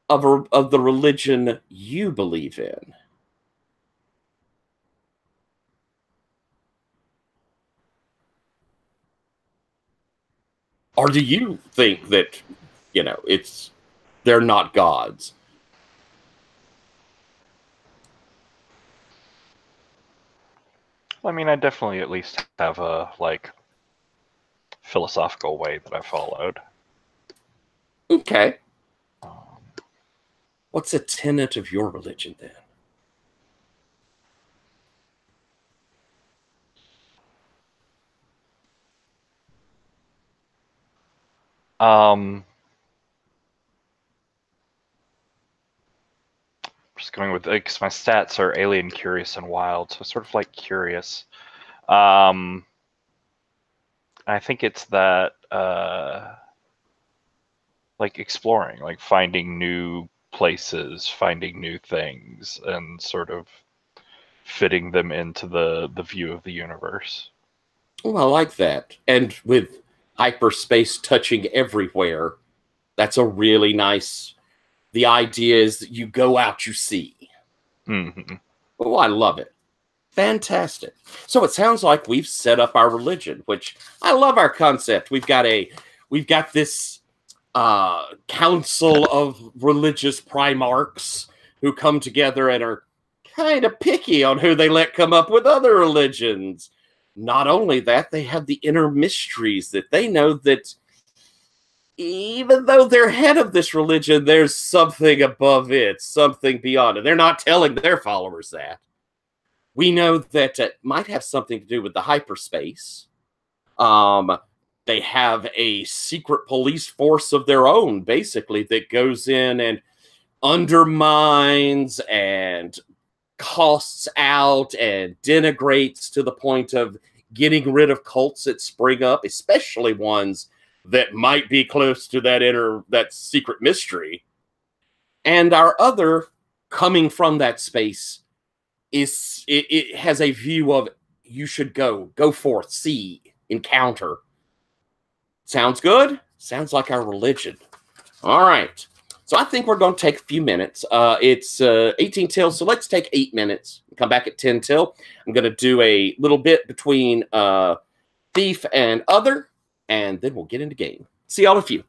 S1: of the religion you believe in. Or do you think that, you know, they're not gods?
S4: I mean, I definitely at least have a philosophical way that I followed.
S1: Okay. What's a tenet of your religion then?
S4: Just going with, because my stats are alien, curious, and wild, so sort of like curious. I think it's that like exploring, like finding new places, finding new things, and sort of fitting them into the view of the universe.
S1: Oh, I like that. And with hyperspace touching everywhere, that's a really nice. The idea is that you go out, you see.
S4: Mm-hmm.
S1: Oh, I love it. Fantastic. So it sounds like we've set up our religion, which I love our concept. We've got this council of religious primarchs who come together and are kind of picky on who they let come up with other religions. Not only that, they have the inner mysteries that they know that even though they're head of this religion, there's something above it, something beyond it. They're not telling their followers that. We know that it might have something to do with the hyperspace. They have a secret police force of their own, basically, that goes in and undermines and costs out and denigrates to the point of getting rid of cults that spring up, especially ones that might be close to that secret mystery. And our other, coming from that space, it has a view of you should go forth, see, encounter. Sounds good? Sounds like our religion. All right. So I think we're going to take a few minutes. It's 18 till, so let's take 8 minutes. Come back at 10 till. I'm going to do a little bit between Thief and Other, and then we'll get into game. See y'all in a few.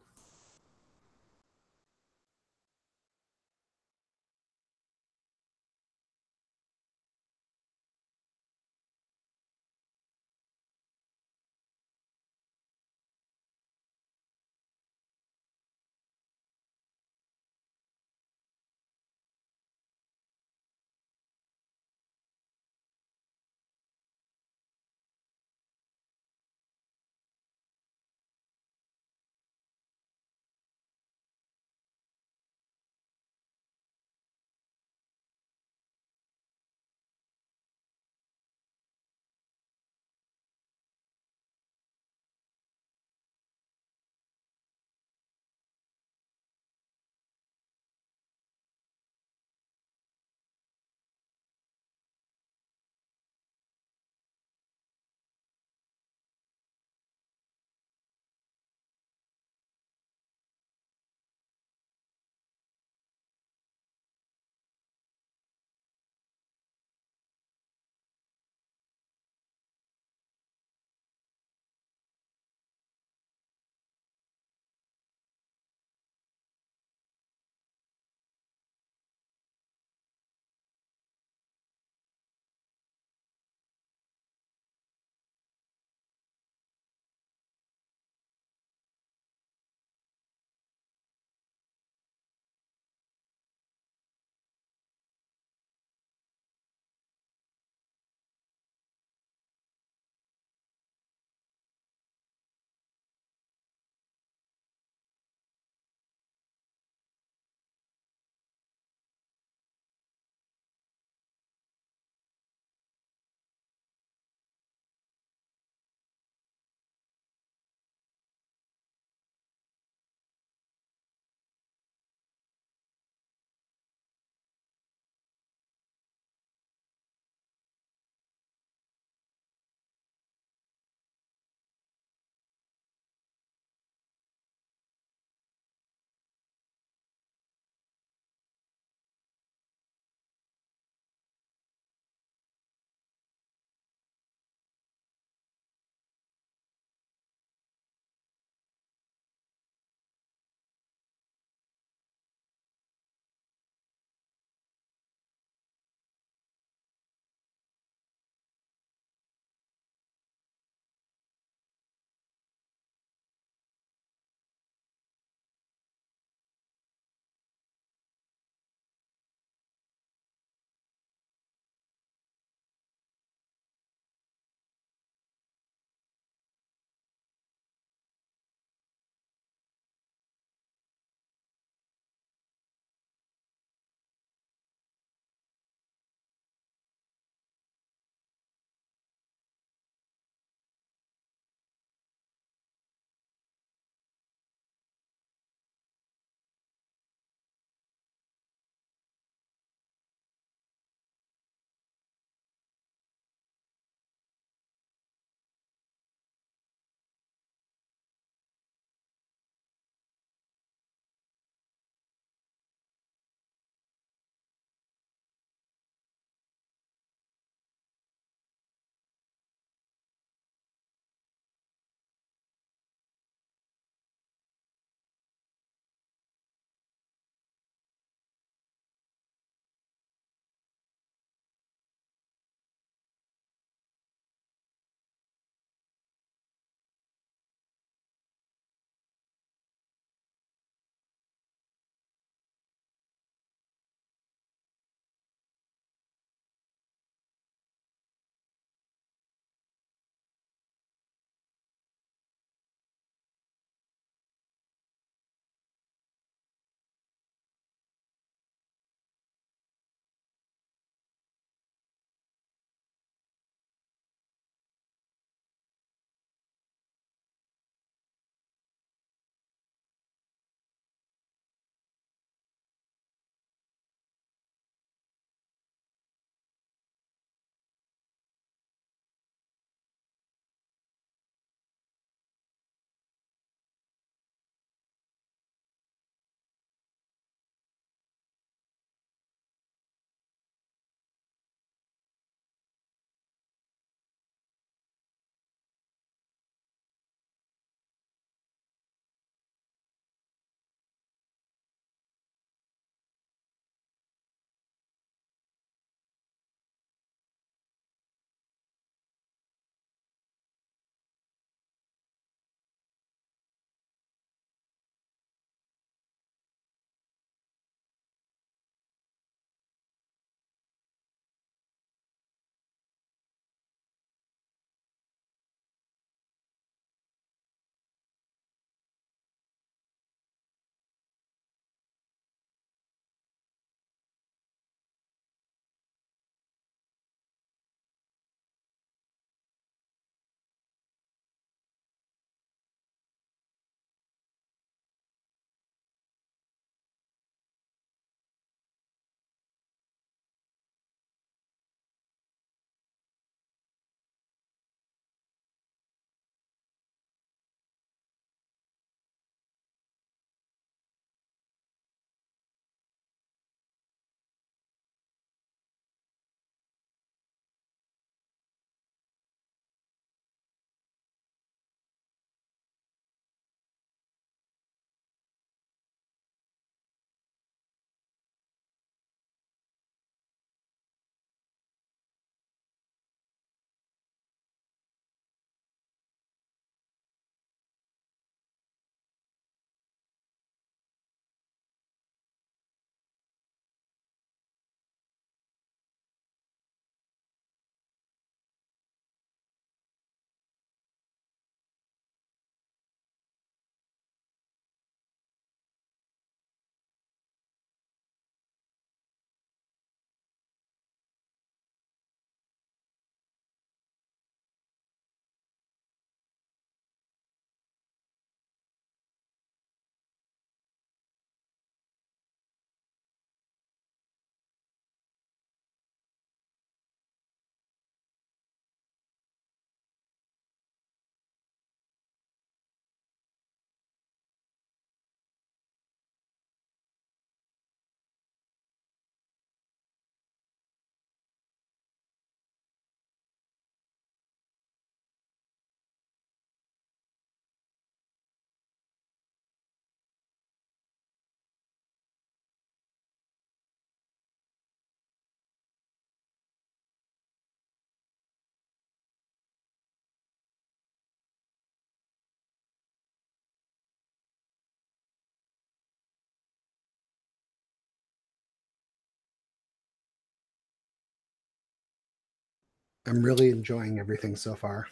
S3: I'm really enjoying everything so far.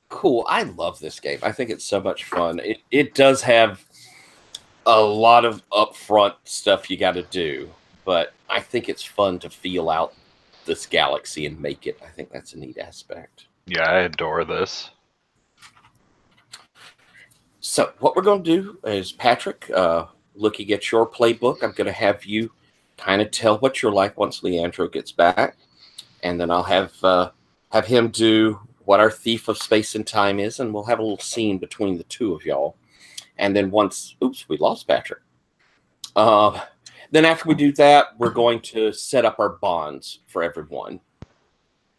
S1: Cool. I love this game. I think it's so much fun. It does have a lot of upfront stuff you got to do, but I think it's fun to feel out this galaxy and make it. I think that's a neat aspect.
S4: Yeah, I adore this.
S1: So what we're going to do is, Patrick, looking at your playbook, I'm going to have you kind of tell what you're like once Leandro gets back, and then I'll have him do what our thief of space and time is, and we'll have a little scene between the two of y'all. And then once, oops, we lost Patrick. Then after we do that, we're going to set up our bonds for everyone,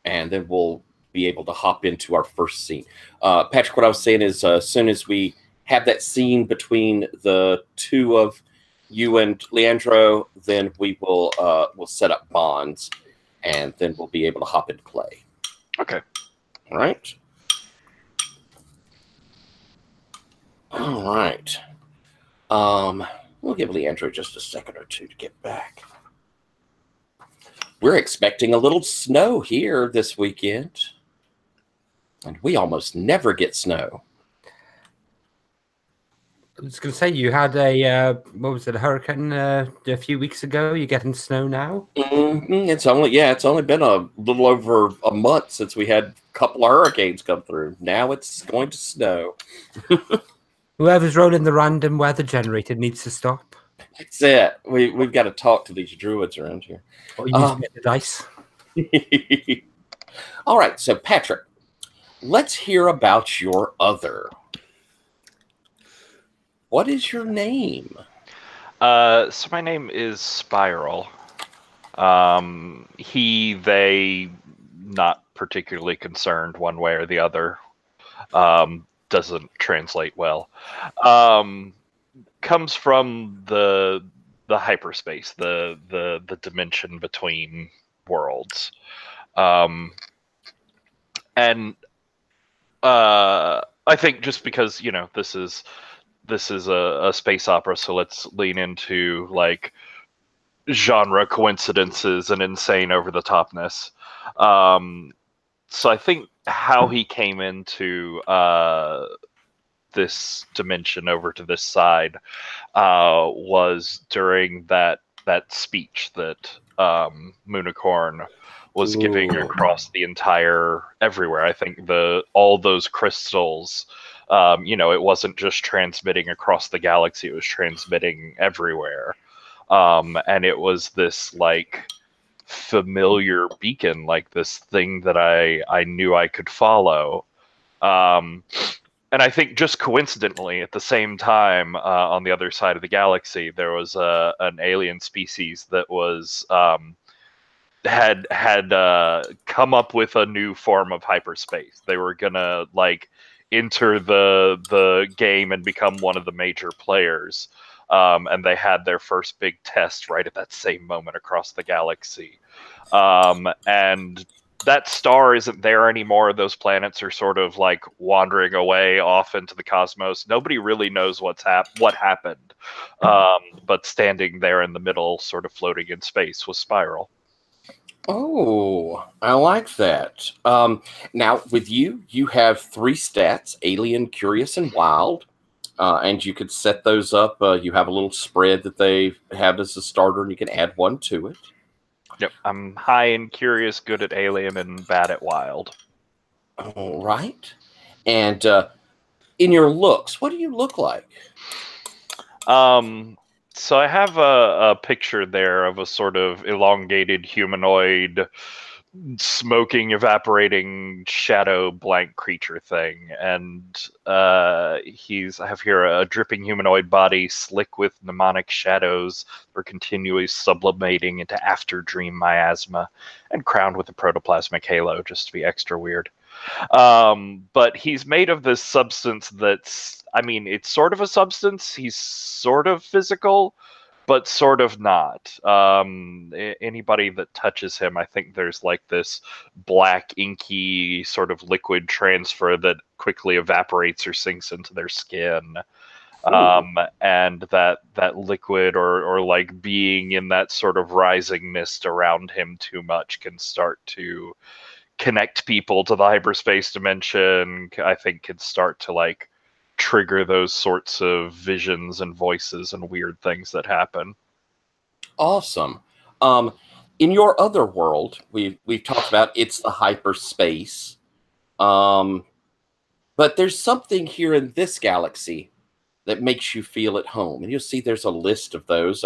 S1: and then we'll be able to hop into our first scene. Patrick, what I was saying is, as soon as we have that scene between the two of you and Leandro, then we will we'll set up bonds, and then we'll be able to hop into play.
S4: Okay.
S1: All right. All right. We'll give Leandro just a second or two to get back. We're expecting a little snow here this weekend, and we almost never get snow.
S2: I was going to say, you had a, what was it, a hurricane a few weeks ago. You're getting snow now?
S1: It's only been a little over a month since we had a couple of hurricanes come through. Now it's going to snow.
S2: Whoever's rolling the random weather generator needs to stop.
S1: That's it. We've got to talk to these druids around here.
S2: Or use the dice.
S1: All right, so Patrick, let's hear about your other. What is your name?
S4: So my name is Spiral. They, not particularly concerned one way or the other. Doesn't translate well. Comes from the hyperspace, the dimension between worlds. And I think just because, this is a space opera, so let's lean into like genre coincidences and insane over the topness. So I think how he came into this dimension over to this side was during that speech that Moonicorn was giving across the entire everywhere. I think all those crystals, it wasn't just transmitting across the galaxy; it was transmitting everywhere, and it was this like familiar beacon, like this thing that I knew I could follow. And I think just coincidentally, at the same time, on the other side of the galaxy, there was an alien species that was had come up with a new form of hyperspace. They were gonna like enter the game and become one of the major players. And they had their first big test right at that same moment across the galaxy. And that star isn't there anymore. Those planets are sort of like wandering away off into the cosmos. Nobody really knows what happened. But standing there in the middle, sort of floating in space, was Spiral.
S1: Oh, I like that. Now, with you have 3 stats: Alien, Curious, and Wild. And you could set those up. You have a little spread that they have as a starter, and you can add 1 to it.
S4: Yep, I'm high in Curious, good at Alien, and bad at Wild.
S1: All right. And in your looks, what do you look like?
S4: So I have a picture there of a sort of elongated humanoid, smoking, evaporating, shadow blank creature thing, and I have here a dripping humanoid body, slick with mnemonic shadows, or continually sublimating into after dream miasma, and crowned with a protoplasmic halo, just to be extra weird. But he's made of this substance that's, it's sort of a substance. He's sort of physical, but sort of not. Anybody that touches him, I think there's like this black, inky sort of liquid transfer that quickly evaporates or sinks into their skin. And that liquid or like being in that sort of rising mist around him too much can start to connect people to the hyperspace dimension, I think could start to like trigger those sorts of visions and voices and weird things that happen.
S1: Awesome. In your other world, we've talked about it's the hyperspace. But there's something here in this galaxy that makes you feel at home. And you'll see there's a list of those,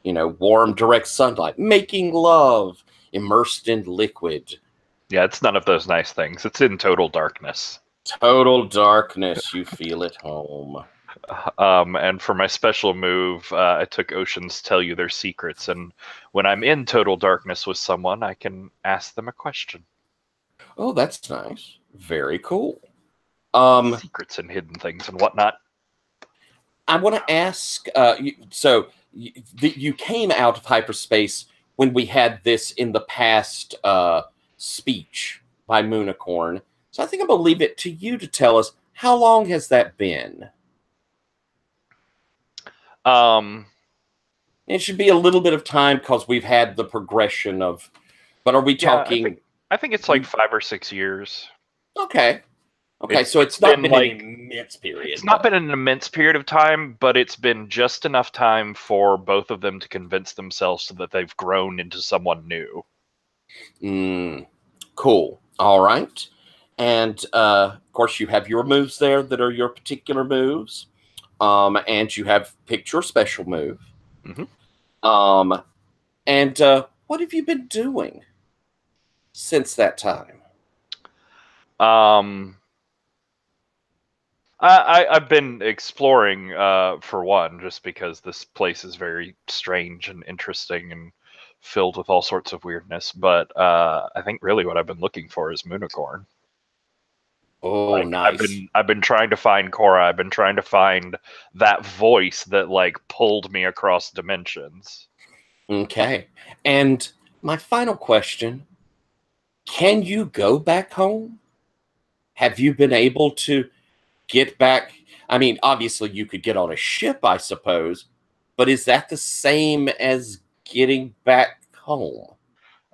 S1: warm, direct sunlight, making love, immersed in liquid.
S4: Yeah, it's none of those nice things. It's in total darkness.
S1: Total darkness, you feel at home.
S4: And for my special move, I took Oceans Tell You Their Secrets. And when I'm in total darkness with someone, I can ask them a question.
S1: Oh, that's nice. Very cool.
S4: Secrets and hidden things and whatnot.
S1: I want to ask, you came out of hyperspace when we had this in the past speech by Moonicorn. So I think I'm going to leave it to you to tell us, how long has that been? It should be a little bit of time because we've had the progression of, but are we talking?
S4: I think it's like 5 or 6 years.
S1: Okay. So it's not been like an immense period.
S4: It's not been an immense period of time, but it's been just enough time for both of them to convince themselves so that they've grown into someone new.
S1: Cool. All right. And of course, you have your moves there that are your particular moves. And you have picked your special move.
S4: Mm-hmm.
S1: And what have you been doing since that time?
S4: I've been exploring, for one, just because this place is very strange and interesting and filled with all sorts of weirdness. But I think really what I've been looking for is Moonicorn.
S1: Oh, nice.
S4: I've been trying to find Cora. I've been trying to find that voice that like pulled me across dimensions.
S1: Okay. And my final question, can you go back home? Have you been able to get back? I mean, obviously you could get on a ship, I suppose, but is that the same as getting back home?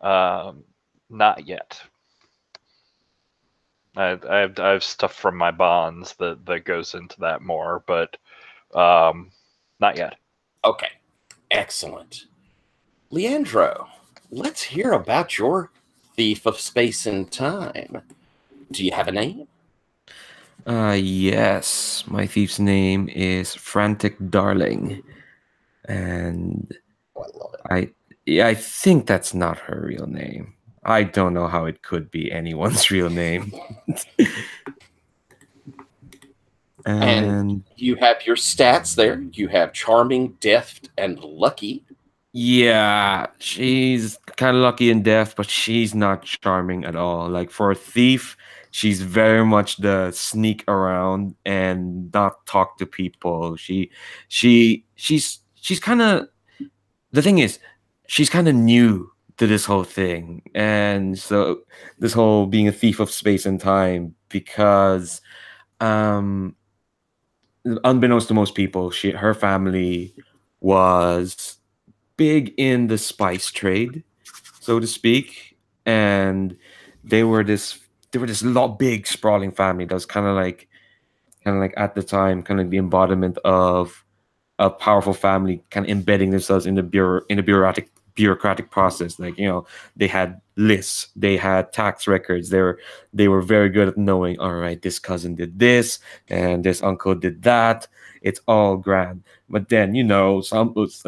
S4: Not yet. I have stuff from my bonds that goes into that more, but not yet.
S1: Okay, excellent. Leandro, let's hear about your thief of space and time. Do you have a name?
S5: Yes. My thief's name is Frantic Darling. And
S1: Oh, I love it.
S5: I think that's not her real name. I don't know how it could be anyone's real name.
S1: And you have your stats there. You have charming, deft, and lucky.
S5: Yeah, she's kind of lucky and deft, but she's not charming at all. Like for a thief, she's very much the sneak around and not talk to people. She's kind of, the thing is, she's kind of new to this whole thing, and so this whole being a thief of space and time, because unbeknownst to most people, her family was big in the spice trade, so to speak, and they were this big sprawling family that was kind of like at the time kind of the embodiment of a powerful family kind of embedding themselves in the bureaucratic process. Like, they had lists, they had tax records, they were very good at knowing, all right, this cousin did this and this uncle did that. It's all grand. But then, a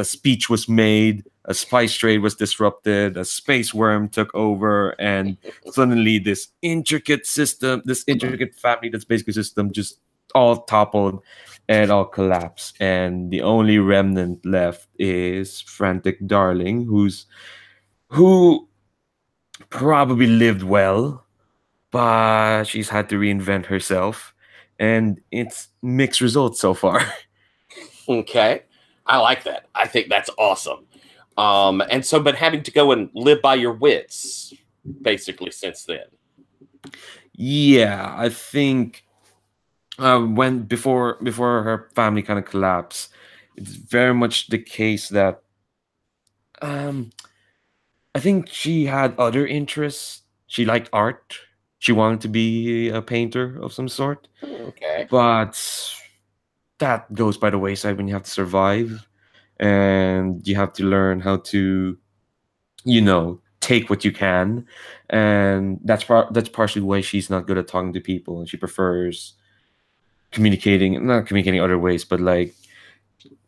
S5: speech was made, a spice trade was disrupted, a space worm took over, and suddenly this intricate family that's basically system just all toppled and all collapsed. And the only remnant left is Frantic Darling, who probably lived well, but she's had to reinvent herself, and it's mixed results so far.
S1: Okay, I like that. I think that's awesome. But having to go and live by your wits, basically, since then.
S5: Yeah, I think when before her family kind of collapsed, it's very much the case that I think she had other interests she liked art. She wanted to be a painter of some sort,
S1: Okay.
S5: but that goes by the wayside when you have to survive, and you have to learn how to, take what you can, and that's partially why she's not good at talking to people, and she prefers not communicating other ways, but like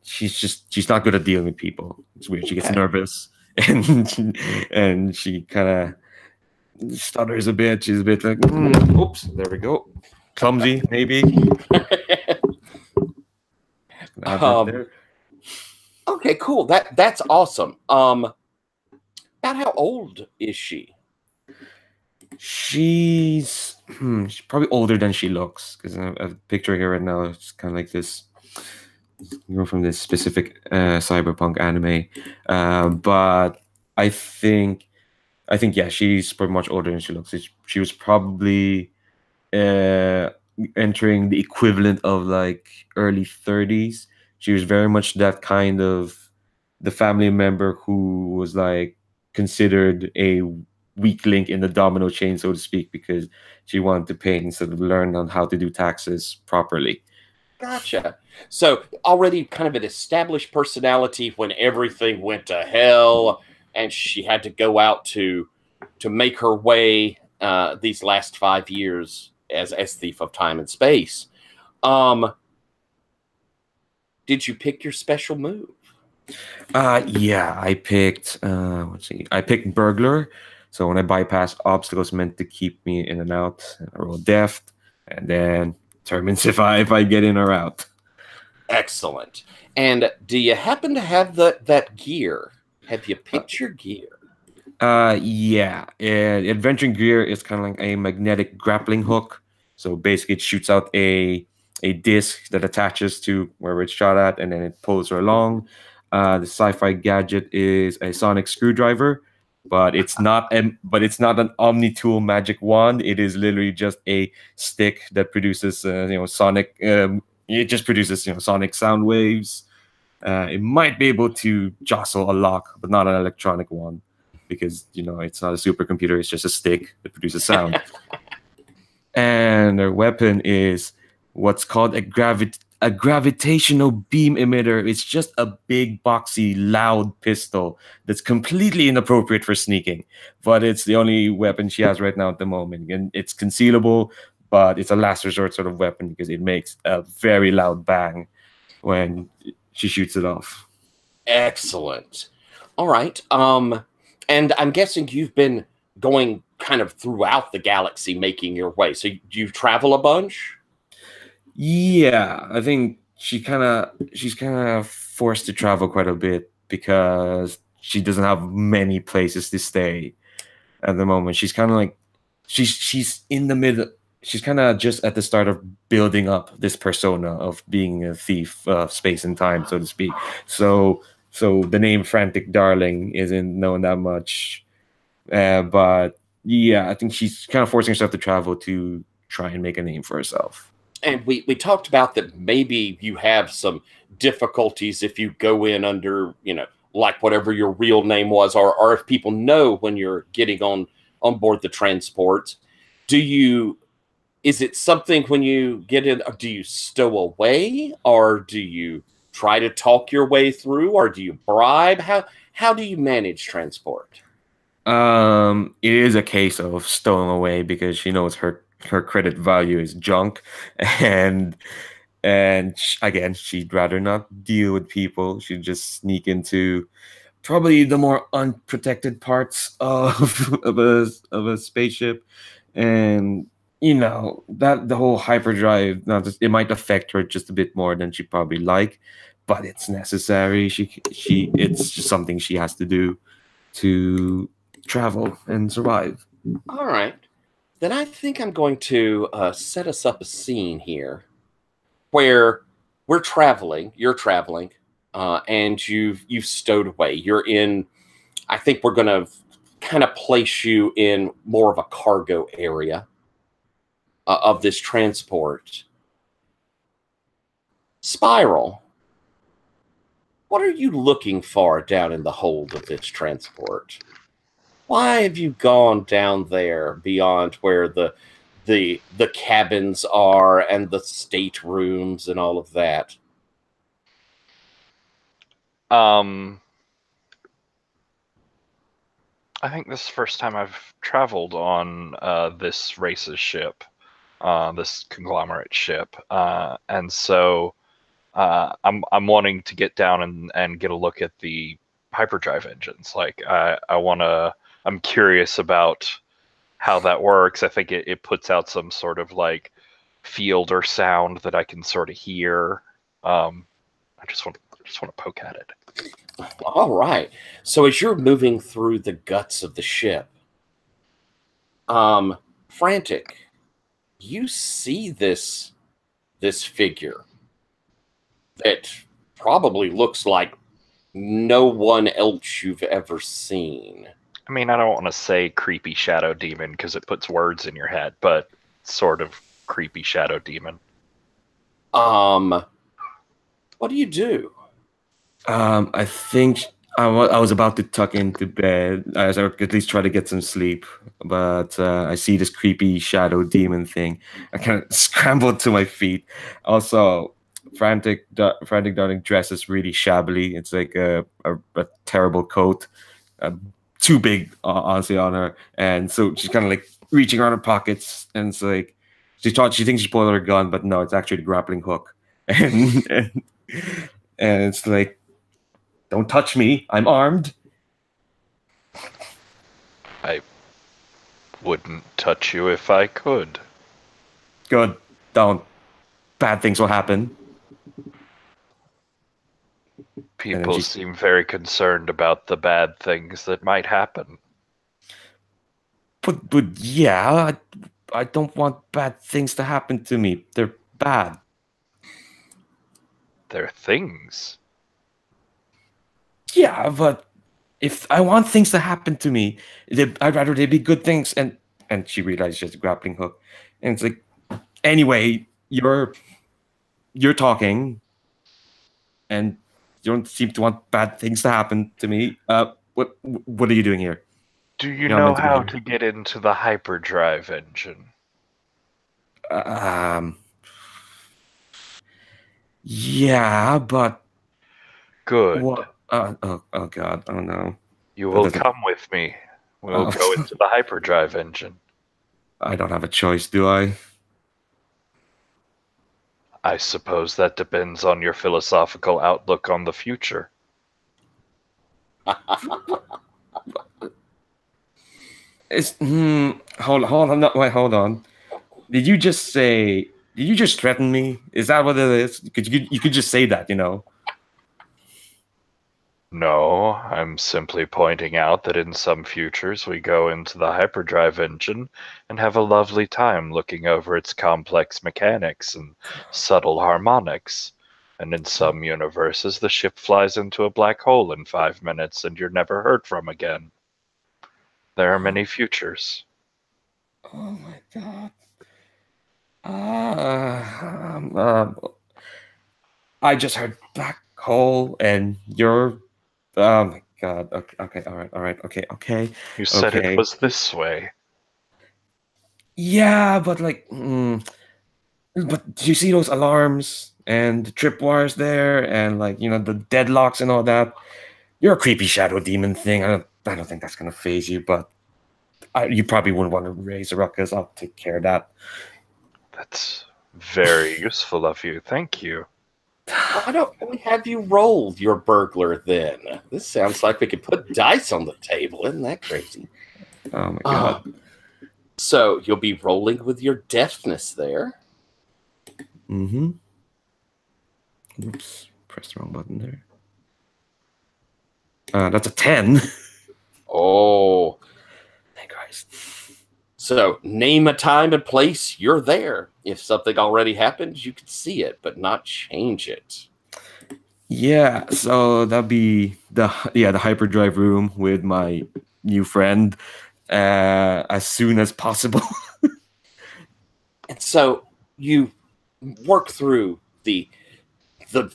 S5: she's not good at dealing with people. It's weird. She gets
S1: Okay.
S5: nervous, and she kind of stutters a bit. She's a bit like, oops, there we go, clumsy maybe. Add that there.
S1: Okay, cool. That's awesome. About how old is she?
S5: She's probably older than she looks, because I have a picture here right now. It's kind of like this, from this specific cyberpunk anime, but I think yeah, she's pretty much older than she looks. She was probably entering the equivalent of like early 30s. She was very much that kind of the family member who was like considered a weak link in the domino chain, so to speak, because she wanted to paint instead of learn on how to do taxes properly.
S1: Gotcha. So already kind of an established personality when everything went to hell, and she had to go out to make her way these last 5 years as thief of time and space. Did you pick your special move?
S5: Yeah, I picked I picked burglar. So when I bypass obstacles meant to keep me in and out, I roll deft, and then determines if I get in or out.
S1: Excellent. And do you happen to have that gear? Have you picked your gear?
S5: Yeah. Adventuring gear is kind of like a magnetic grappling hook. So basically, it shoots out a disc that attaches to wherever it's shot at, and then it pulls her along. The sci-fi gadget is a sonic screwdriver, but it's not an omni-tool magic wand. It is literally just a stick that produces sonic. It just produces sonic sound waves. It might be able to jostle a lock, but not an electronic one, because it's not a supercomputer. It's just a stick that produces sound. And their weapon is what's called a gravitational beam emitter. It's just a big, boxy, loud pistol that's completely inappropriate for sneaking, but it's the only weapon she has right now at the moment. And it's concealable, but it's a last resort sort of weapon because it makes a very loud bang when she shoots it off.
S1: Excellent. All right. And I'm guessing you've been going kind of throughout the galaxy making your way. So do you travel a bunch?
S5: Yeah, I think she's kind of forced to travel quite a bit because she doesn't have many places to stay at the moment. She's kind of like she's in the middle. She's kind of just at the start of building up this persona of being a thief of space and time, so to speak. So the name Frantic Darling isn't known that much, but yeah, I think she's kind of forcing herself to travel to try and make a name for herself.
S1: And we talked about that maybe you have some difficulties if you go in under, like whatever your real name was, or if people know when you're getting on board the transport. Is it something when you get in, do you stow away, or do you try to talk your way through, or do you bribe? How do you manage transport?
S5: It is a case of stowing away because she knows her credit value is junk, and again, she'd rather not deal with people. She'd just sneak into probably the more unprotected parts of a spaceship, and that the whole hyperdrive, not just, it might affect her just a bit more than she probably like, but it's necessary. It's just something she has to do to travel and survive.
S1: All right. Then I think I'm going to set us up a scene here where we're traveling, you're traveling, and you've stowed away. You're in, I think we're going to kind of place you in more of a cargo area of this transport. Spiral, what are you looking for down in the hold of this transport? Why have you gone down there beyond where the cabins are and the staterooms and all of that?
S4: I think this is the first time I've traveled on this race's ship, this conglomerate ship, and so I'm wanting to get down and get a look at the hyperdrive engines. Like I'm curious about how that works. I think it puts out some sort of like field or sound that I can sort of hear. I just want to poke at it.
S1: All right. So as you're moving through the guts of the ship, Frantic, you see this figure that probably looks like no one else you've ever seen.
S4: I mean, I don't want to say creepy shadow demon because it puts words in your head, but sort of creepy shadow demon.
S1: What do you do?
S5: I think I was about to tuck into bed, as I would at least try to get some sleep. But I see this creepy shadow demon thing. I kind of scrambled to my feet. Also, Frantic Darling dresses really shabbily. It's like a terrible coat, too big, honestly, on her. And so she's kind of like reaching around her pockets, and it's like she thinks she pulled out her gun, but no, it's actually the grappling hook. And it's like, don't touch me. I'm armed.
S4: I wouldn't touch you if I could.
S5: Good. Don't. Bad things will happen.
S4: People seem very concerned about the bad things that might happen.
S5: But yeah, I don't want bad things to happen to me. They're bad.
S4: They're things.
S5: Yeah, but if I want things to happen to me, I'd rather they be good things. And she realized she has a grappling hook, and it's like, anyway, you're talking, and you don't seem to want bad things to happen to me. What are you doing here?
S4: Do you know how to get into the hyperdrive engine?
S5: Yeah, but
S4: good.
S5: What? Oh God! Oh no!
S4: You will come with me. We'll go into the hyperdrive engine.
S5: I don't have a choice, do I?
S4: I suppose that depends on your philosophical outlook on the future.
S5: Hold on. No, wait, hold on. Did you just threaten me? Is that what it is? You could just say that, you know.
S4: No, I'm simply pointing out that in some futures we go into the hyperdrive engine and have a lovely time looking over its complex mechanics and subtle harmonics. And in some universes, the ship flies into a black hole in 5 minutes and you're never heard from again. There are many futures.
S5: Oh my God. I just heard black hole and you're... Oh my God. Okay. All right. Okay.
S4: You said it was this way.
S5: Yeah, but like, but do you see those alarms and the tripwires there, and like, you know, the deadlocks and all that? You're a creepy shadow demon thing. I don't think that's gonna phase you, but you probably wouldn't want to raise a ruckus. I'll take care of that.
S4: That's very useful of you. Thank you.
S1: Why don't we have you roll your burglar then? This sounds like we could put dice on the table. Isn't that crazy?
S5: Oh my God.
S1: So you'll be rolling with your deftness there.
S5: Mm-hmm. Oops. Press the wrong button there. That's a 10.
S1: Oh.
S5: Thank Christ. So
S1: name a time and place, you're there. If something already happened, you could see it, but not change it.
S5: Yeah, so that'd be the hyperdrive room with my new friend as soon as possible.
S1: And so you work through the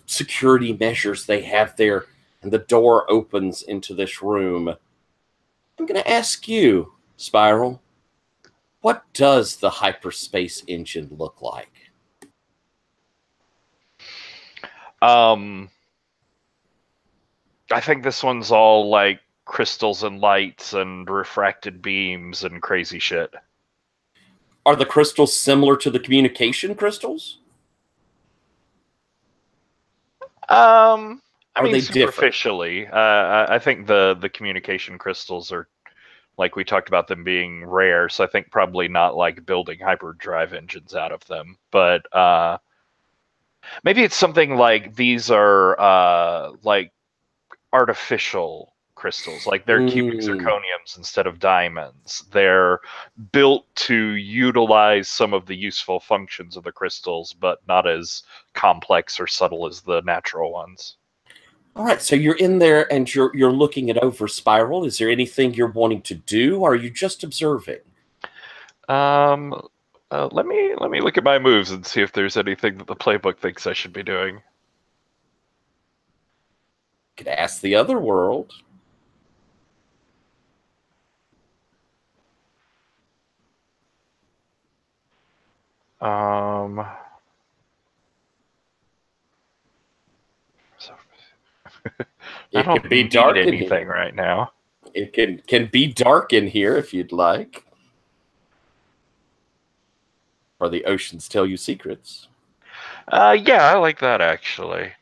S1: security measures they have there, and the door opens into this room. I'm going to ask you, Spiral, what does the hyperspace engine look like?
S4: I think this one's all like crystals and lights and refracted beams and crazy shit.
S1: Are the crystals similar to the communication crystals?
S4: I
S1: Are
S4: mean,
S1: they different?
S4: superficially, I think the communication crystals are, like we talked about them being rare, so I think probably not like building hyperdrive engines out of them, but maybe it's something like these are like artificial crystals, like they're cubic zirconiums instead of diamonds. They're built to utilize some of the useful functions of the crystals, but not as complex or subtle as the natural ones.
S1: All right, so you're in there and you're looking it over, Spiral. Is there anything you're wanting to do, or are you just observing?
S4: Let me look at my moves and see if there's anything that the playbook thinks I should be doing.
S1: Could ask the other world.
S4: I don't
S1: be
S4: need
S1: dark
S4: anything right now.
S1: It can be dark in here if you'd like. Or the oceans tell you secrets.
S4: Yeah, I like that actually.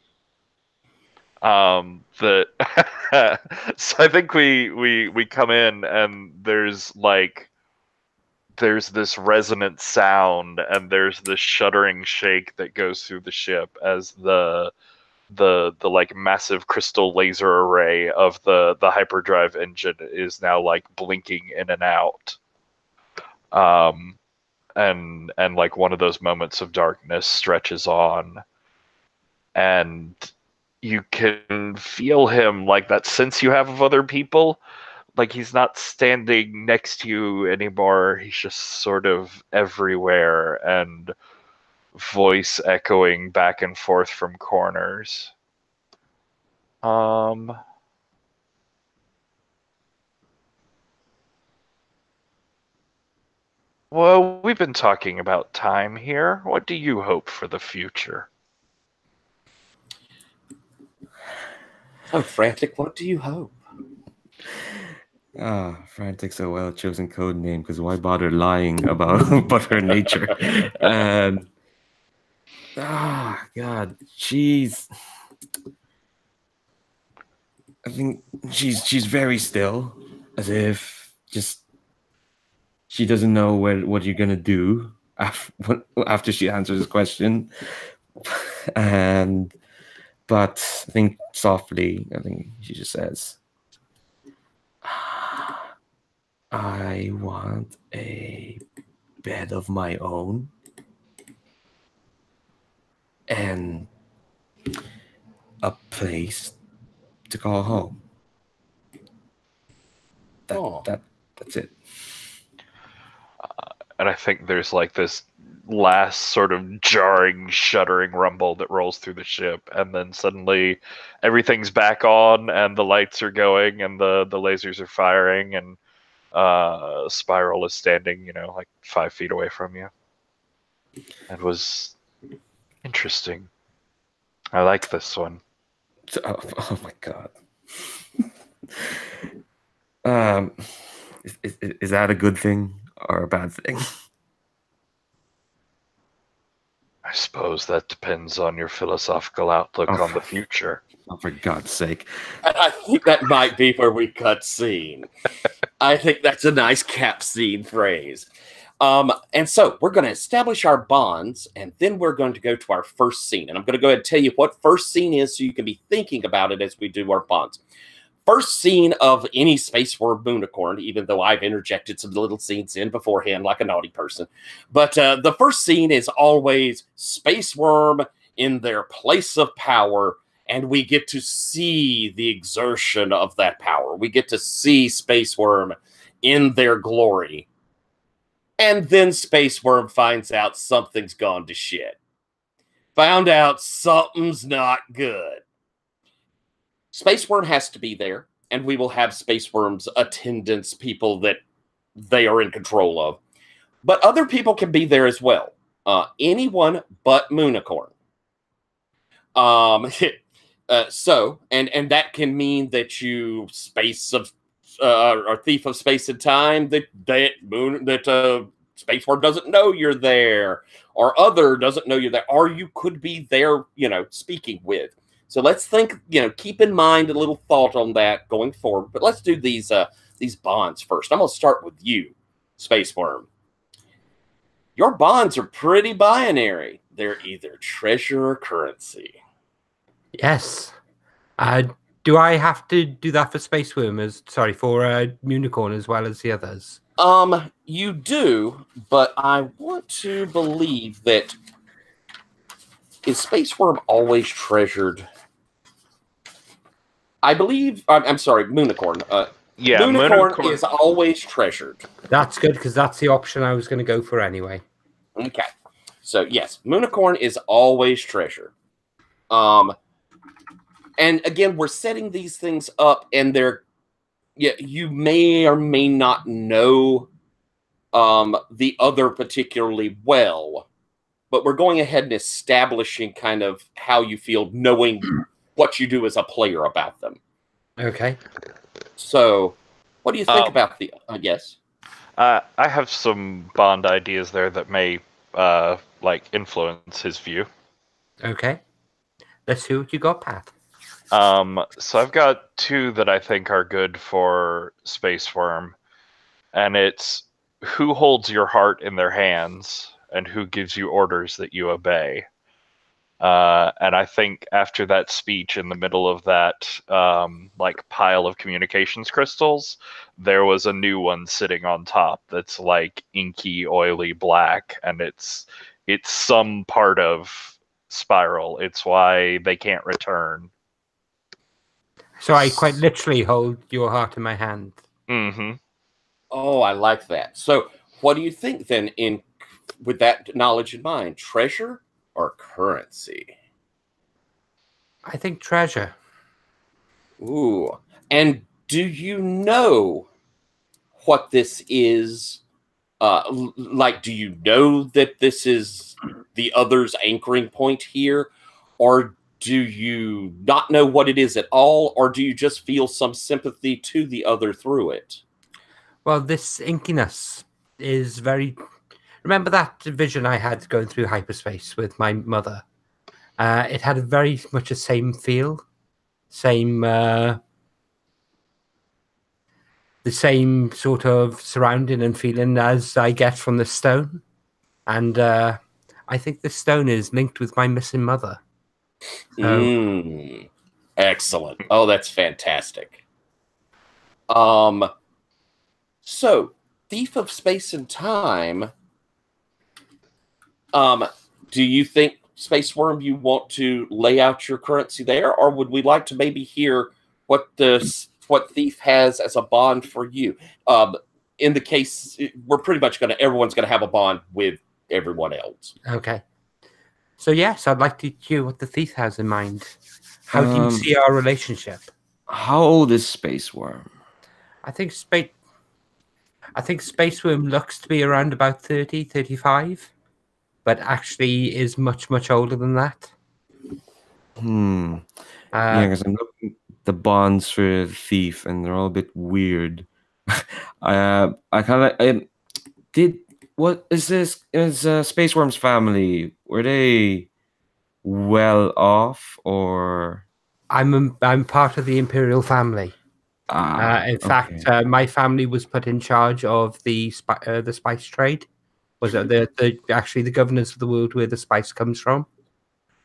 S4: So I think we come in and there's this resonant sound and there's this shuddering shake that goes through the ship as the like massive crystal laser array of the hyperdrive engine is now like blinking in and out. And like one of those moments of darkness stretches on, and you can feel him, like that sense you have of other people. Like he's not standing next to you anymore. He's just sort of everywhere and voice echoing back and forth from corners. Well, we've been talking about time here. What do you hope for the future?
S1: Oh, Frantic, what do you hope?
S5: Frantic's a well-chosen code name, because why bother lying about her nature? And God, I think she's very still, as if just she doesn't know what you're gonna do after she answers this question. But I think softly, I think she just says, I want a bed of my own and a place to call home. That's it.
S4: And I think there's like this last sort of jarring, shuddering rumble that rolls through the ship, and then suddenly everything's back on, and the lights are going, and the lasers are firing, and Spiral is standing, like 5 feet away from you. It was interesting. I like this one.
S5: Oh my God. Is that a good thing or a bad thing?
S4: I suppose that depends on your philosophical outlook on the future.
S5: Oh, for God's sake.
S1: I think that might be where we cut scene. I think that's a nice cap scene phrase. And so we're going to establish our bonds, and then we're going to go to our first scene. And I'm going to go ahead and tell you what first scene is so you can be thinking about it as we do our bonds. First scene of any Space Worm Moonicorn, even though I've interjected some little scenes in beforehand like a naughty person. But the first scene is always Space Worm in their place of power, and we get to see the exertion of that power. We get to see Space Worm in their glory. And then Space Worm finds out something's gone to shit. Found out something's not good. Space Worm has to be there, and we will have Space Worm's attendants, people that they are in control of. But other people can be there as well. Anyone but Moonicorn. So that can mean that you or Thief of Space and Time, that Space Worm doesn't know you're there, or other doesn't know you're there, or you could be there, speaking with. So let's think, keep in mind a little thought on that going forward. But let's do these bonds first. I'm going to start with you, Space Worm. Your bonds are pretty binary. They're either treasure or currency.
S2: Yes. Do I have to do that for Space Worm for Unicorn as well as the others?
S1: You do, but I want to believe that is Space Worm always treasured? I believe. I'm sorry, Moonicorn.
S4: Yeah,
S1: Moonicorn is always treasured.
S2: That's good because that's the option I was going to go for anyway.
S1: Okay, so yes, Moonicorn is always treasured. And again, we're setting these things up, and you may or may not know the other particularly well, but we're going ahead and establishing kind of how you feel, knowing what you do as a player about them.
S2: Okay.
S1: So, what do you think about the? Yes.
S4: I have some Bond ideas there that may influence his view.
S2: Okay. Let's see what you got, Pat.
S4: So I've got two that I think are good for Space Worm, and it's who holds your heart in their hands and who gives you orders that you obey. And I think after that speech in the middle of that pile of communications crystals, there was a new one sitting on top that's like inky, oily black, and it's some part of Spiral. It's why they can't return.
S2: So I quite literally hold your heart in my hand.
S4: Mm-hmm.
S1: Oh, I like that. So what do you think then, with that knowledge in mind, treasure or currency?
S2: I think treasure.
S1: Ooh. And do you know what this is? Do you know that this is the other's anchoring point here? Or do you not know what it is at all? Or do you just feel some sympathy to the other through it?
S2: Well, this inkiness is very... Remember that vision I had going through hyperspace with my mother? It had very much the same feel, the same sort of surrounding and feeling as I get from the stone. And I think the stone is linked with my missing mother.
S1: Excellent. Oh, that's fantastic. So, Thief of Space and Time, do you think, Space Worm, you want to lay out your currency there, or would we like to maybe hear what Thief has as a bond for you? In the case, we're pretty much everyone's gonna have a bond with everyone else.
S2: Okay. So yes, I'd like to hear what the Thief has in mind. How do you see our relationship?
S5: How old is Space Worm?
S2: I think Space Worm looks to be around about 30, 35. But actually is much, much older than that.
S5: Yeah, because I'm looking at the bonds for Thief, and they're all a bit weird. I kind of what is this? Is Space Worm's family, were they well off, or?
S2: I'm part of the Imperial family. In fact, my family was put in charge of the spice trade. Was it actually the governors of the world where the spice comes from?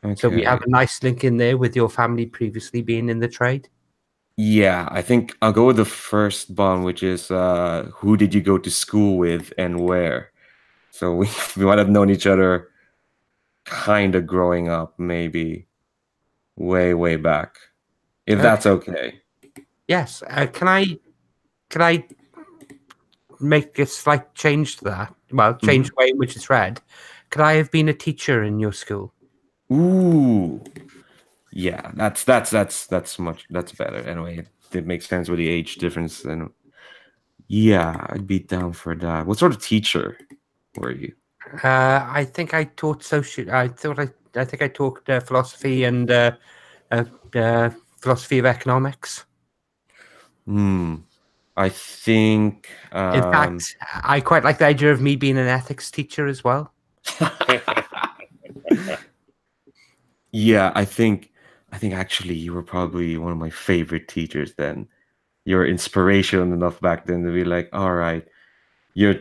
S2: Okay. So we have a nice link in there with your family previously being in the trade.
S5: Yeah, I think I'll go with the first bond, which is who did you go to school with and where? So we might have known each other kind of growing up, maybe way, way back. If that's okay.
S2: Yes. Can I make a slight change to that? Well, change the way in which it's read. Could I have been a teacher in your school?
S5: Ooh, yeah, that's better. Anyway, it makes sense with the age difference. And yeah, I'd be down for that. What sort of teacher were you?
S2: I think I taught I think I taught philosophy and philosophy of economics.
S5: I think.
S2: In fact, I quite like the idea of me being an ethics teacher as well.
S5: Yeah, I think actually you were probably one of my favorite teachers then. You were inspirational enough back then to be like, all right, you're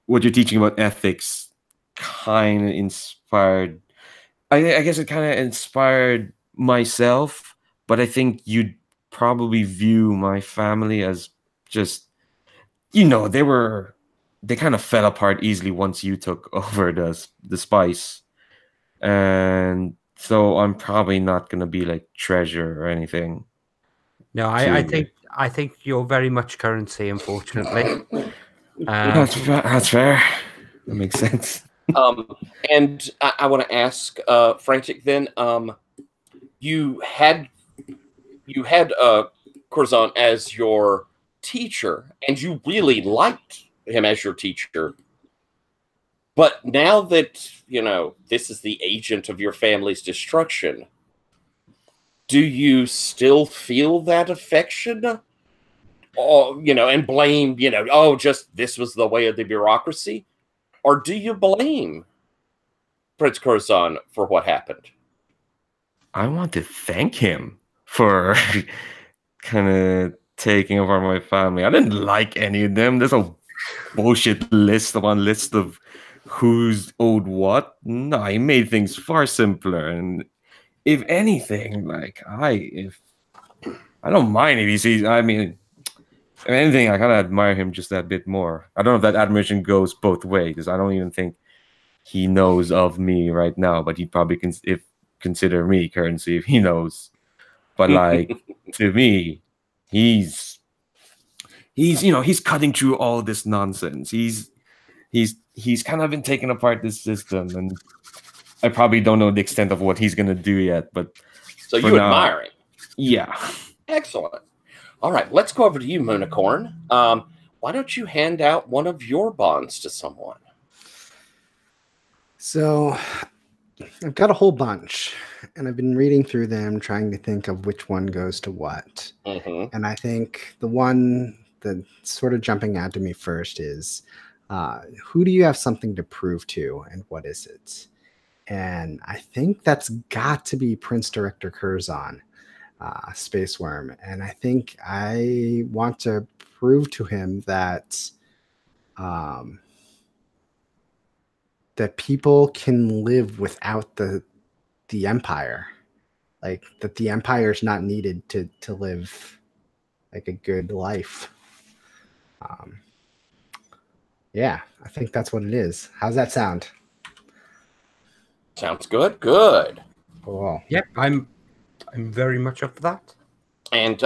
S5: what you're teaching about ethics kind of inspired. I guess it kind of inspired myself, but I think you'd probably view my family as just, they kind of fell apart easily once you took over the spice. And so I'm probably not gonna be like treasure or anything.
S2: No, I think you're very much currency, unfortunately.
S5: That's fair. That makes sense.
S1: And I want to ask, Frantic, then, you had Corzon as your teacher, and you really liked him as your teacher. But now that, this is the agent of your family's destruction, do you still feel that affection? Or, and blame, just this was the way of the bureaucracy? Or do you blame Prince Corzon for what happened?
S5: I want to thank him for kind of taking over my family. I didn't like any of them. There's a bullshit list of who's owed what. No, he made things far simpler. And if anything, like I don't mind if he sees. I mean, if anything, I kind of admire him just that bit more. I don't know if that admiration goes both ways, because I don't even think he knows of me right now, but he'd probably consider me currency if he knows. But like to me, he's cutting through all this nonsense. He's kind of been taking apart this system, and I probably don't know the extent of what he's gonna do yet. But
S1: so you admire him?
S5: Yeah.
S1: Excellent. All right, let's go over to you, Moonicorn. Why don't you hand out one of your bonds to someone?
S3: So I've got a whole bunch, and I've been reading through them, trying to think of which one goes to what.
S1: Mm-hmm.
S3: And I think the one that's sort of jumping out to me first is, who do you have something to prove to, and what is it? And I think that's got to be Prince Director Curzon, SWvM. And I think I want to prove to him that that people can live without the empire, like that the empire is not needed to live like a good life. Yeah, I think that's what it is. How's that sound?
S1: Sounds good. Good.
S3: Cool.
S2: Yep, I'm very much up for that.
S1: And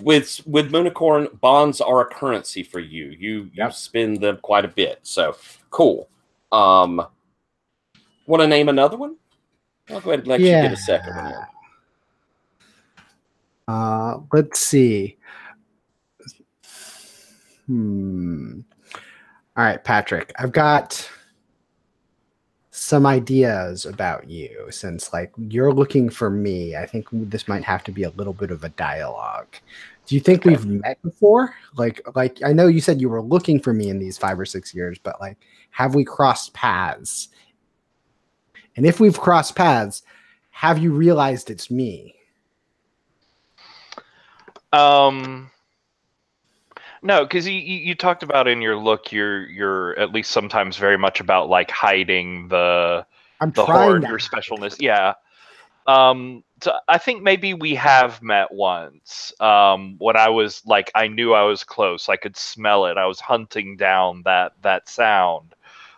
S1: with Moonicorn, bonds are a currency for you. You spend them quite a bit. So cool. Want to name another one? I'll go ahead and let you get a second one.
S3: Let's see. All right, Patrick, I've got some ideas about you. Since like you're looking for me, I think this might have to be a little bit of a dialogue. Do you think we've met before? Like I know you said you were looking for me in these 5 or 6 years, but like, have we crossed paths? And if we've crossed paths, have you realized it's me?
S4: No, because you talked about in your look, you're at least sometimes very much about like hiding the horde, your specialness. Yeah. So I think maybe we have met once. When I was like, I knew I was close. I could smell it. I was hunting down that sound.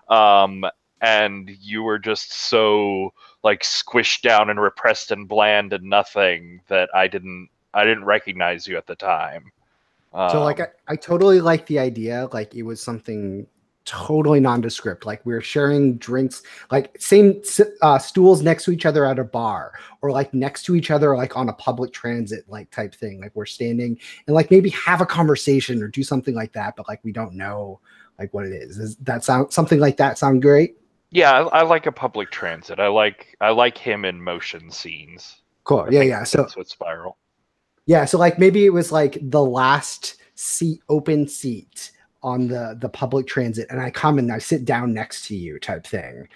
S4: And you were just so like squished down and repressed and bland and nothing that I didn't recognize you at the time.
S3: So like I totally like the idea, like it was something totally nondescript. Like we're sharing drinks, like same stools next to each other at a bar, or like next to each other, like on a public transit, like type thing. Like we're standing and like maybe have a conversation or do something like that, but like we don't know like what it is. Does that sound something like that sound great?
S4: Yeah, I like a public transit. I like him in motion scenes.
S3: Cool.
S4: I
S3: Yeah,
S4: think
S3: yeah. So
S4: that's what Spiral.
S3: yeah, so like maybe it was like the last seat, open seat on the public transit, and I come and I sit down next to you, type thing.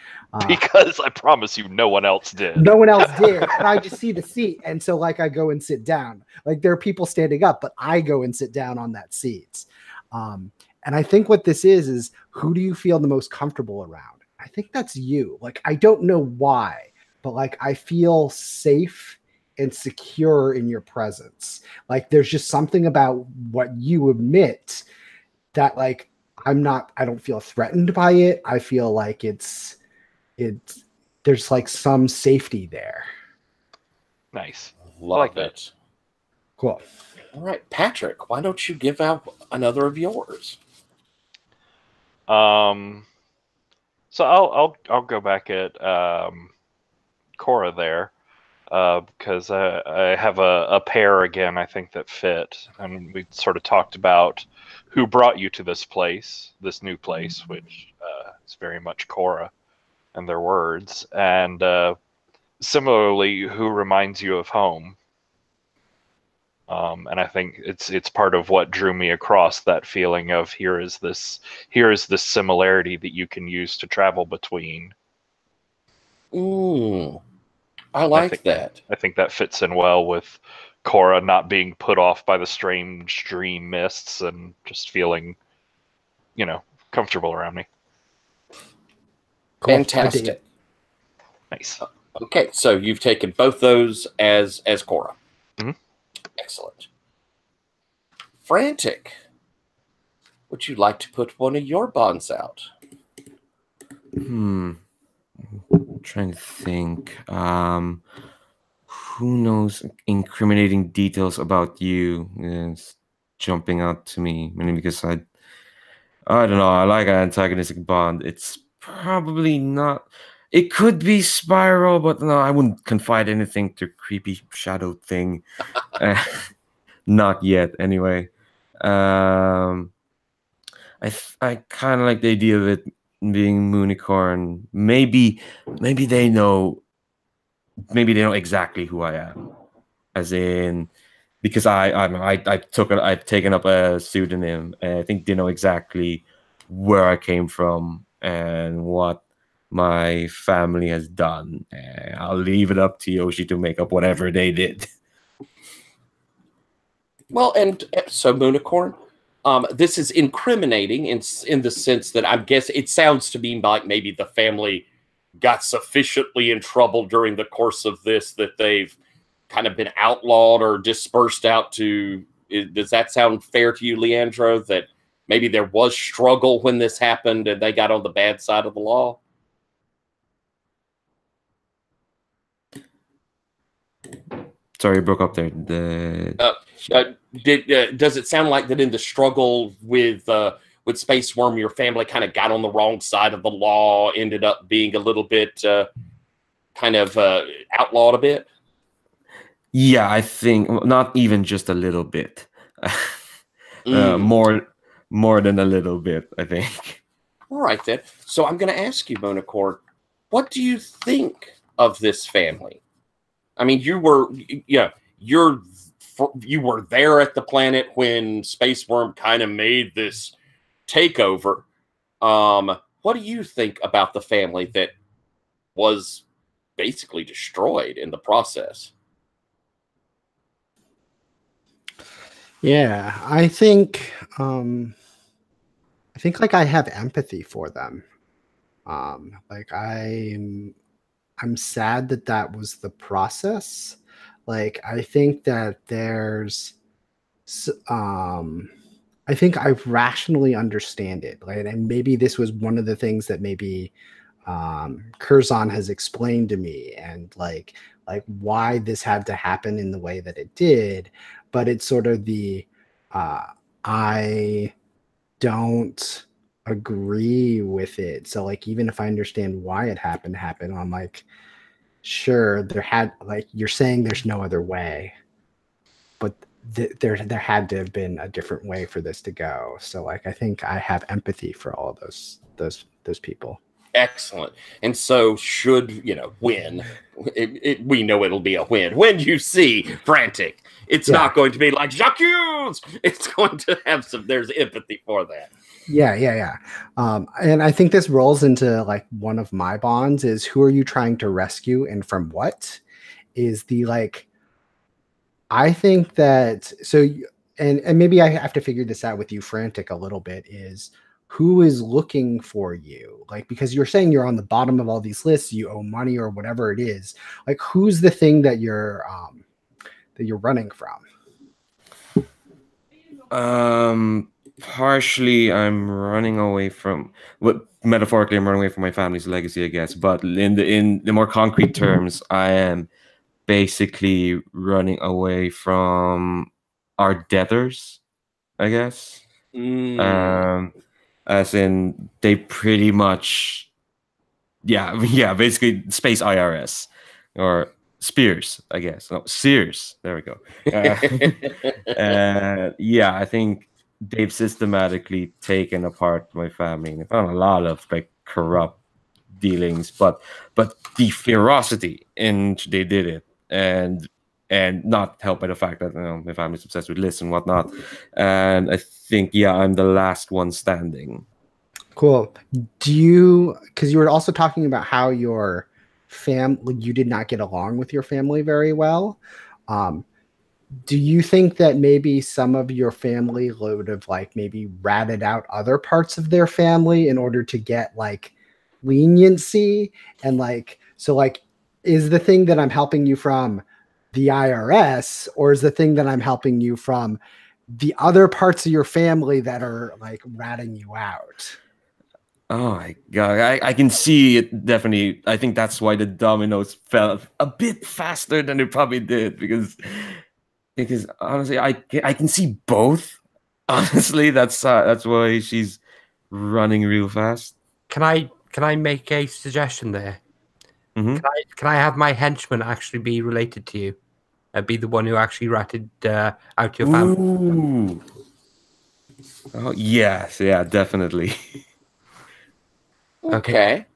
S4: Because I promise you, no one else did.
S3: No one else did, and I just see the seat, and so like I go and sit down. Like there are people standing up, but I go and sit down on that seat. And I think what this is who do you feel the most comfortable around? I think that's you. Like I don't know why, but like I feel safe and secure in your presence. Like there's just something about what you admit that like I don't feel threatened by it. I feel like it's there's like some safety there.
S4: Nice.
S1: Love
S4: like
S1: it.
S3: Cool.
S1: All right, Patrick, why don't you give out another of yours?
S4: So I'll go back at Cora there, because I have a pair again, I think, that fit, and we sort of talked about who brought you to this place, this new place, which is very much Cora and their words, and similarly, who reminds you of home. And I think it's part of what drew me across that feeling of here is this similarity that you can use to travel between.
S1: I like that.
S4: I think that fits in well with Cora not being put off by the strange dream mists and just feeling, comfortable around me.
S3: Cool.
S1: Fantastic.
S4: Nice.
S1: Okay, so you've taken both those as Cora.
S4: Mm-hmm.
S1: Excellent. Frantic, would you like to put one of your bonds out?
S5: I'm trying to think. Who knows incriminating details about you is jumping out to me, mainly because I don't know, I like an antagonistic bond. It's probably not. It could be Spiral, but no, I wouldn't confide anything to creepy shadow thing. Not yet, anyway. I kind of like the idea of it being Moonicorn. Maybe they know. Maybe they know exactly who I am, as in because I've taken up a pseudonym, and I think they know exactly where I came from and what my family has done. I'll leave it up to Yoshi to make up whatever they did.
S1: Well, and so Moonicorn, this is incriminating in the sense that I guess it sounds to me like maybe the family got sufficiently in trouble during the course of this that they've kind of been outlawed or dispersed out to. Does that sound fair to you, Leandro, that maybe there was struggle when this happened and they got on the bad side of the law?
S5: Sorry, you broke up there.
S1: Does it sound like that in the struggle with Space Worm, your family kind of got on the wrong side of the law, ended up being a little bit kind of outlawed a bit?
S5: Yeah, I think not even just a little bit. More than a little bit, I think.
S1: All right, then. So I'm going to ask you, Moonicorn, what do you think of this family? I mean, you were there at the planet when Space Worm kind of made this takeover. What do you think about the family that was basically destroyed in the process?
S3: Yeah, I think like I have empathy for them. Like I'm sad that was the process. Like I think that there's I think I rationally understand it, right? And maybe this was one of the things that maybe Curzon has explained to me, and like why this had to happen in the way that it did. But it's sort of the I don't agree with it. So like even if I understand why it happened, I'm like, sure, you're saying there's no other way, but there had to have been a different way for this to go. So like I think I have empathy for all of those people.
S1: Excellent. And so should, win, we know it'll be a win. When you see Frantic, it's not going to be like Jacques. It's going to have there's empathy for that.
S3: Yeah. And I think this rolls into like one of my bonds is who are you trying to rescue and from what is the like, I think that, so, and maybe I have to figure this out with you, Frantic, a little bit is who is looking for you? Like, because you're saying you're on the bottom of all these lists, you owe money or whatever it is. Like, who's the thing that you're running from?
S5: Partially, I'm running away from metaphorically, I'm running away from my family's legacy, I guess. But in the more concrete terms, I am basically running away from our debtors, I guess. As in they pretty much, basically Space IRS or Spears, I guess. No, Sears. There we go. I think they've systematically taken apart my family and found a lot of like corrupt dealings, but the ferocity in which they did it, and not helped by the fact that my family's obsessed with lists and whatnot. And I think I'm the last one standing.
S3: Cool. Because you were also talking about how your you did not get along with your family very well. Do you think that maybe some of your family would have like maybe ratted out other parts of their family in order to get like leniency? And like, so like, is the thing that I'm helping you from the IRS, or is the thing that I'm helping you from the other parts of your family that are like ratting you out?
S5: Oh my god, I can see it definitely. I think that's why the dominoes fell a bit faster than they probably did, because honestly, I can see both. Honestly, that's why she's running real fast.
S2: Can I make a suggestion there?
S5: Mm-hmm.
S2: Can I have my henchman actually be related to you? Be the one who actually ratted out your family?
S5: Ooh. Oh yes, yeah, definitely.
S1: Okay.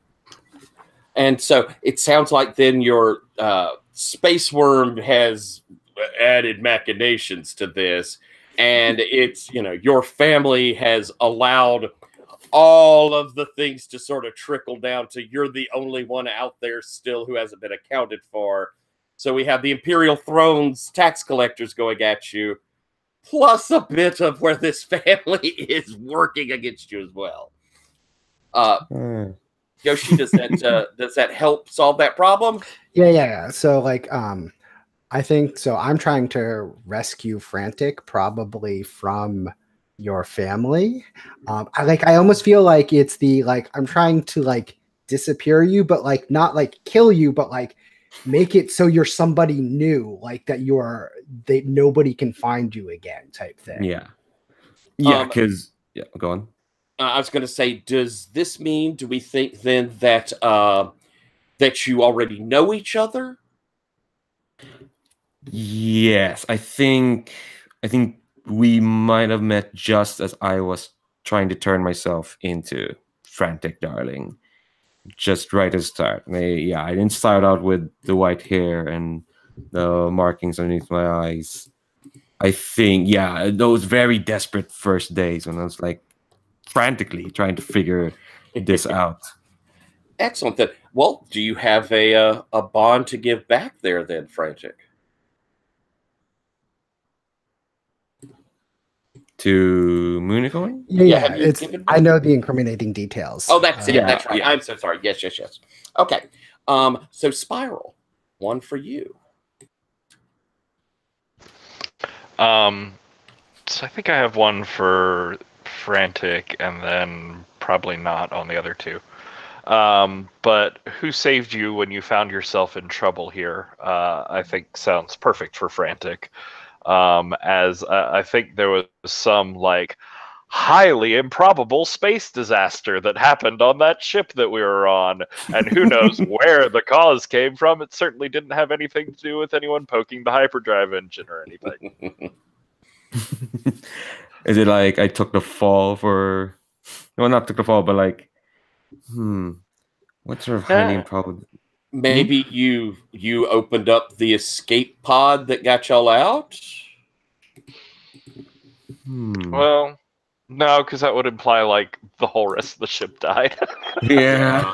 S1: And so it sounds like then your space worm has added machinations to this, and it's your family has allowed all of the things to sort of trickle down to you're the only one out there still who hasn't been accounted for. So we have the Imperial Throne's tax collectors going at you, plus a bit of where this family is working against you as well. Yoshi, does that help solve that problem?
S3: Yeah. So like, I think so. I'm trying to rescue Frantic probably from your family. I almost feel like it's I'm trying to like disappear you, but like not like kill you, but like make it so you're somebody new, like that nobody can find you again type thing.
S5: Yeah, because go on.
S1: I was going to say, do we think then that that you already know each other?
S5: Yes, I think we might have met just as I was trying to turn myself into Frantic Darling. Just right at the start. I didn't start out with the white hair and the markings underneath my eyes. I think, those very desperate first days when I was like frantically trying to figure this out.
S1: Excellent. Then, well, do you have a bond to give back there then, Frantic?
S5: To Moonicorn?
S3: Yeah, I know the incriminating details.
S1: Oh, that's it. That's right. I'm so sorry. Yes. Okay. So Spiral, one for you.
S4: So I think I have one for Frantic, and then probably not on the other two. But who saved you when you found yourself in trouble here? I think sounds perfect for Frantic. As I think there was some like highly improbable space disaster that happened on that ship that we were on, and who knows where the cause came from. It certainly didn't have anything to do with anyone poking the hyperdrive engine or anything.
S5: Is it like I took the fall for? Well, not took the fall, but like, what sort of highly improbable?
S1: Maybe you opened up the escape pod that got y'all out.
S4: Well, no, because that would imply like the whole rest of the ship died.
S5: Yeah.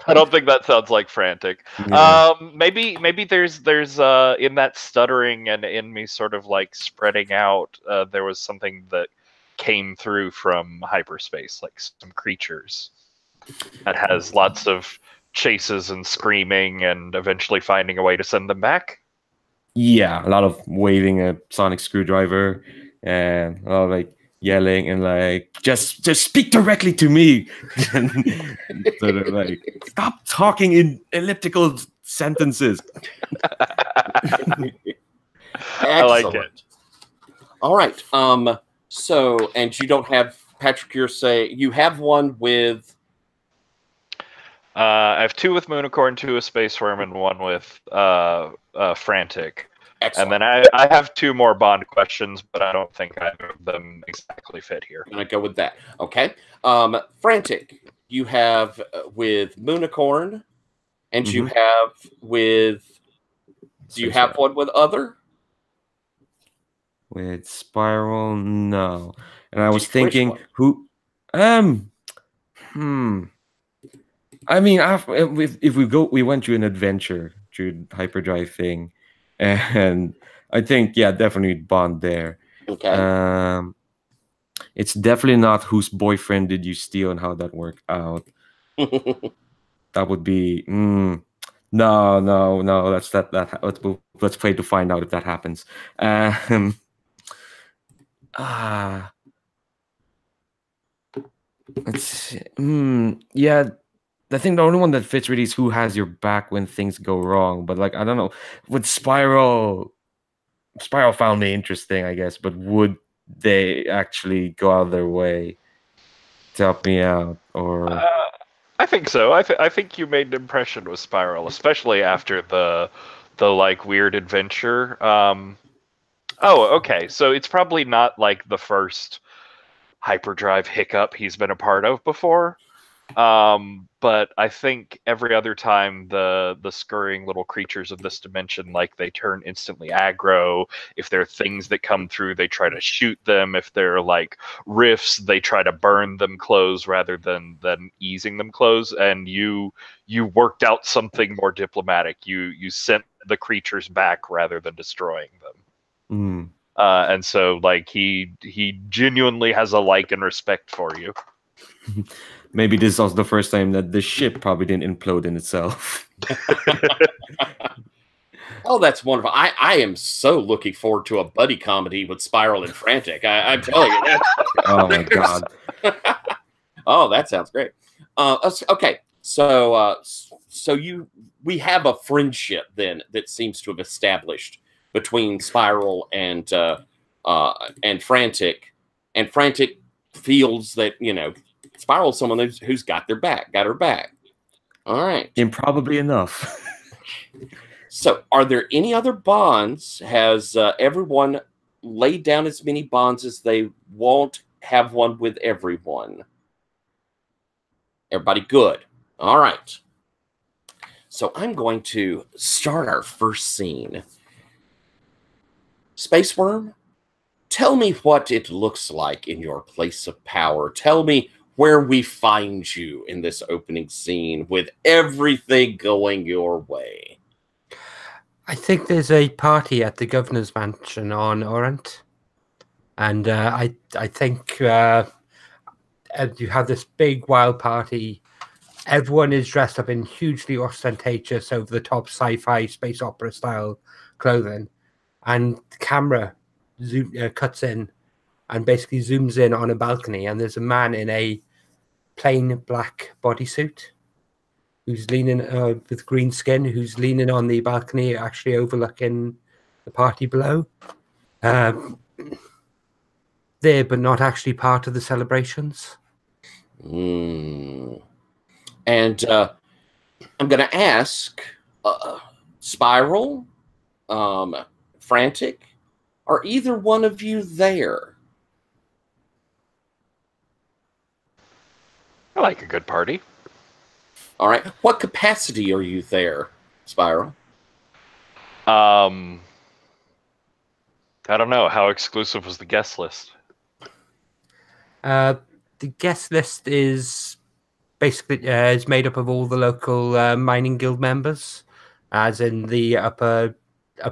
S4: I don't think that sounds like frantic.
S5: Yeah.
S4: Maybe there's in that stuttering and in me sort of like spreading out, there was something that came through from hyperspace, like some creatures that has lots of chases and screaming and eventually finding a way to send them back.
S5: Yeah, a lot of waving a sonic screwdriver and a lot of like yelling and like just speak directly to me. And sort of like stop talking in elliptical sentences.
S4: I like it.
S1: All right. So, and you don't have Patrick, you're saying you have one with
S4: I have 2 with Moonicorn, 2 with Space Worm, and 1 with Frantic.
S1: excellent.
S4: And then I have 2 more Bond questions, but I don't think either of them exactly fit here.
S1: I'm gonna go with that. Okay. Frantic, you have with Moonicorn, and you have with. Do you have one with other?
S5: With Spiral, no. And I was thinking, who? I mean, if we went through an adventure through hyperdrive thing, and I think definitely Bond there.
S1: Okay.
S5: It's definitely not whose boyfriend did you steal and how that worked out. That would be no. Let's play to find out if that happens. Let's see. I think the only one that fits really is who has your back when things go wrong. But like, I don't know. With Spiral found me interesting, I guess. But would they actually go out of their way to help me out? Or
S4: I think so. I think you made an impression with Spiral, especially after the like weird adventure. Okay. So it's probably not like the first hyperdrive hiccup he's been a part of before. But I think every other time the scurrying little creatures of this dimension, like, they turn instantly aggro. If there are things that come through, they try to shoot them. If they're like rifts, they try to burn them close rather than easing them close. And you worked out something more diplomatic. You sent the creatures back rather than destroying them. And so, like, he genuinely has a like and respect for you.
S5: Maybe this is also the first time that the ship probably didn't implode in itself.
S1: Oh, that's wonderful. I am so looking forward to a buddy comedy with Spiral and Frantic. I'm telling you that.
S5: Oh, my God.
S1: Oh, that sounds great. Okay. So we have a friendship then that seems to have established between Spiral and Frantic. And Frantic feels that, Spiral's someone who's got her back. All right.
S5: Improbably enough.
S1: So, are there any other bonds? Has everyone laid down as many bonds as they won't have one with everyone? Everybody good. All right. So, I'm going to start our first scene. Space Worm, tell me what it looks like in your place of power. Tell me where we find you in this opening scene with everything going your way.
S2: I think there's a party at the governor's mansion on Orient, and I think you have this big wild party. Everyone is dressed up in hugely ostentatious, over-the-top sci-fi space opera style clothing, and the camera cuts in and basically zooms in on a balcony, and there's a man in a plain black bodysuit who's leaning with green skin, who's leaning on the balcony, actually overlooking the party below. there, but not actually part of the celebrations.
S1: And I'm going to ask Spiral, Frantic, are either one of you there?
S4: I like a good party.
S1: All right. What capacity are you there, Spiral?
S4: I don't know. How exclusive was the guest list?
S2: The guest list is basically is made up of all the local mining guild members, as in the upper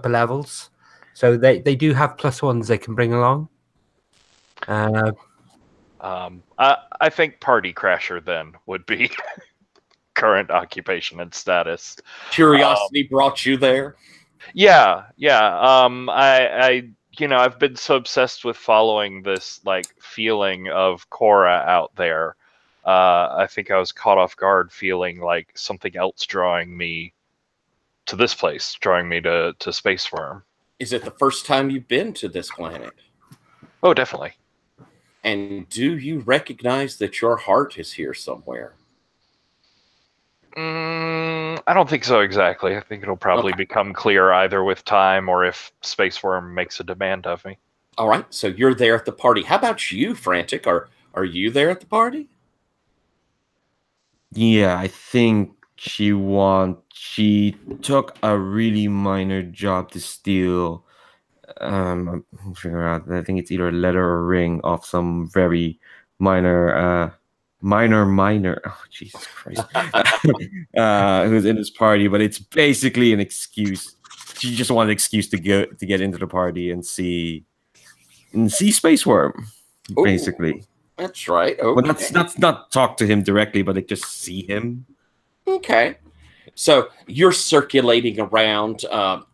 S2: levels. So they do have +1s they can bring along.
S4: I think party crasher then would be current occupation and status.
S1: Curiosity brought you there?
S4: Yeah. I've been so obsessed with following this like feeling of Korra out there. I think I was caught off guard feeling like something else drawing me to this place, drawing me to Space Worm.
S1: Is it the first time you've been to this planet?
S4: Oh, definitely.
S1: And do you recognize that your heart is here somewhere?
S4: I don't think so exactly. I think it'll probably become clear either with time or if Space Worm makes a demand of me.
S1: All right, so you're there at the party. How about you, Frantic? Are you there at the party?
S5: Yeah, I think she took a really minor job to steal. I'm figuring out. I think it's either a letter or a ring off some very minor. Oh, Jesus Christ. Who's in this party, but it's basically an excuse. She just wanted an excuse to get into the party and see Space Worm, basically.
S1: That's right. Okay.
S5: Well, that's not talk to him directly, but like just see him.
S1: Okay. So you're circulating around,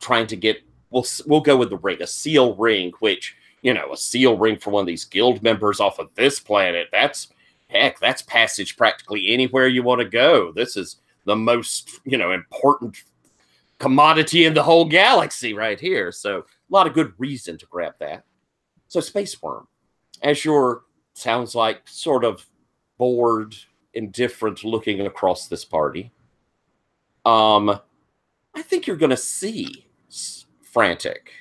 S1: trying to get. We'll go with the ring, a seal ring, which a seal ring for one of these guild members off of this planet. That's passage practically anywhere you want to go. This is the most important commodity in the whole galaxy right here. So a lot of good reason to grab that. So Space Worm, as you're sounds like sort of bored, indifferent looking across this party. I think you're going to see Frantic.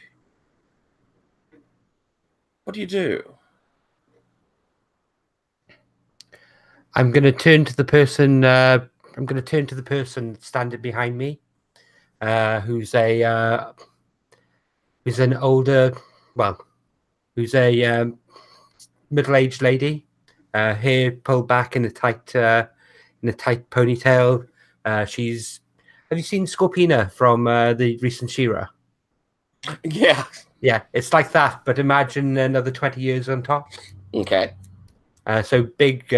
S1: What do you do?
S2: I'm going to turn to the person. I'm going to turn to the person standing behind me, who's an older, who's a middle-aged lady, hair pulled back in a tight ponytail. Have you seen Scorpina from the recent She-Ra? Yeah, it's like that, but imagine another 20 years on top.
S1: Okay.
S2: So big,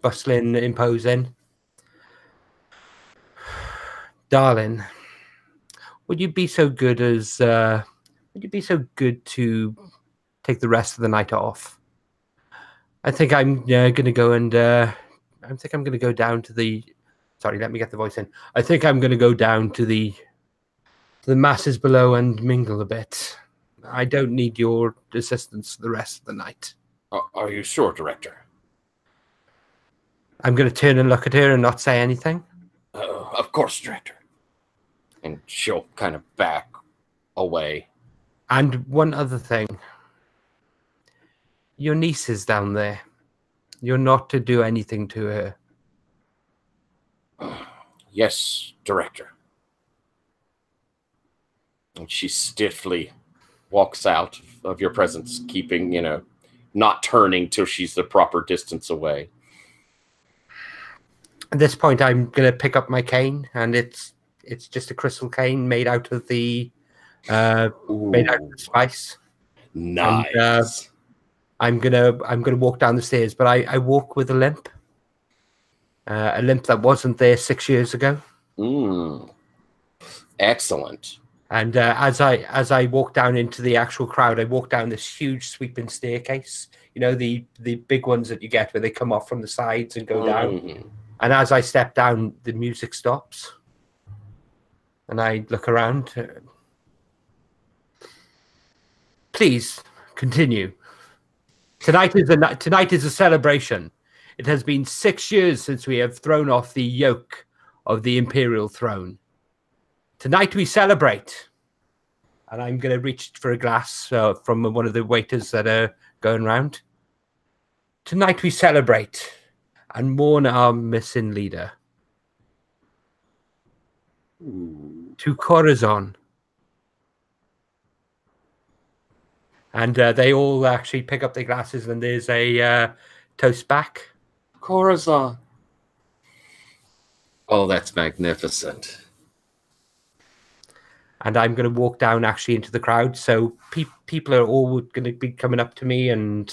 S2: bustling, imposing. Darling, would you be so good to take the rest of the night off? I think I'm going to go and I think I'm going to go down to the. Sorry, let me get the voice in. I think I'm going to go down to the masses below and mingle a bit. I don't need your assistance for the rest of the night.
S1: Are you sure, Director?
S2: I'm going to turn and look at her and not say anything.
S1: Of course, Director. And she'll kind of back away.
S2: And one other thing. Your niece is down there. You're not to do anything to her.
S1: Yes, Director. And she stiffly walks out of your presence, keeping, not turning till she's the proper distance away.
S2: At this point, I'm going to pick up my cane, and it's just a crystal cane made out of the spice.
S1: Nice.
S2: And, I'm gonna walk down the stairs, but I walk with a limp that wasn't there 6 years ago.
S1: Excellent.
S2: And as I walk down into the actual crowd, I walk down this huge sweeping staircase. The big ones that you get where they come off from the sides and go down. And as I step down, the music stops, and I look around. Please continue. Tonight is a celebration. It has been 6 years since we have thrown off the yoke of the imperial throne. Tonight we celebrate. And I'm going to reach for a glass from one of the waiters that are going round. Tonight we celebrate and mourn our missing leader. To Corazon. And they all actually pick up their glasses, and there's a toast back.
S1: Corazon. Oh, that's magnificent.
S2: And I'm going to walk down actually into the crowd. So people are all going to be coming up to me and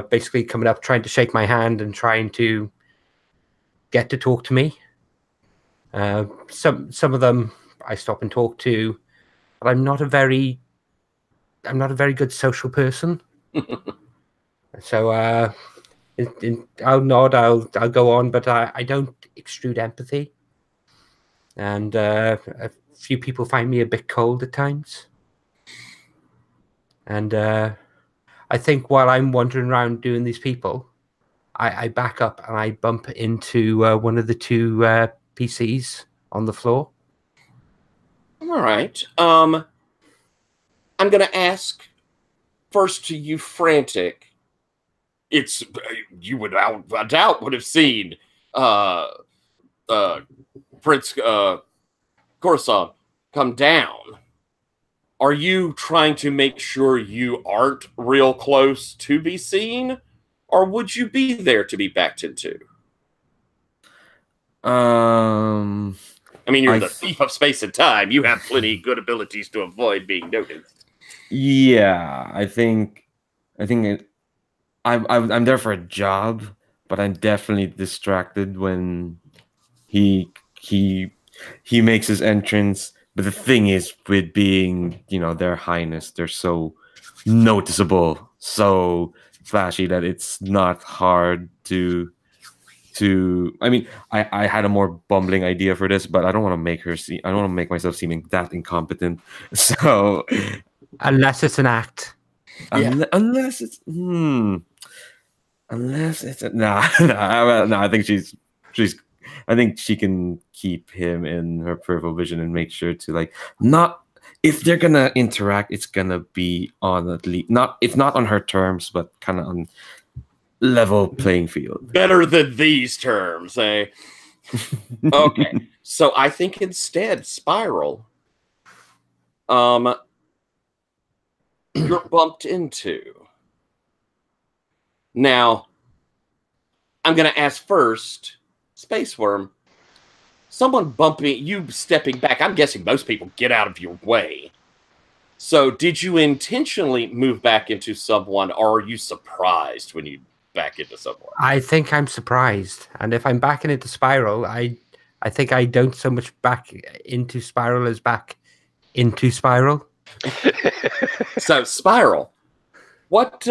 S2: basically coming up, trying to shake my hand and trying to get to talk to me. Some of them I stop and talk to, but I'm not a very good social person. So I'll nod, I'll go on, but I don't extrude empathy. And a few people find me a bit cold at times. And I think while I'm wandering around doing these people, I back up and I bump into one of the two PCs on the floor.
S1: All right. I'm going to ask first to you, Frantic. It's you without a doubt would have seen Prince Coruscant come down. Are you trying to make sure you aren't real close to be seen, or would you be there to be backed into? I mean, you're the thief of space and time. You have plenty good abilities to avoid being noticed.
S5: Yeah, I think I'm there for a job, but I'm definitely distracted when he makes his entrance. But the thing is, with being, their highness, they're so noticeable, so flashy that it's not hard to I mean, I had a more bumbling idea for this, but I don't want to make myself seeming that incompetent. So
S2: unless it's an act.
S5: Unless it's I think she's I think she can keep him in her peripheral vision and make sure to not, if they're gonna interact, it's gonna be on at least if not on her terms, but kind of on level playing field.
S1: Better than these terms, eh? Okay, so I think instead, Spiral, you're bumped into. Now, I'm going to ask first, Space Worm, someone bumping, you stepping back, I'm guessing most people get out of your way. So did you intentionally move back into someone, or are you surprised when you back into someone?
S2: I think I'm surprised. And if I'm backing into Spiral, I think I don't so much back into Spiral as back into Spiral.
S1: So, Spiral, what,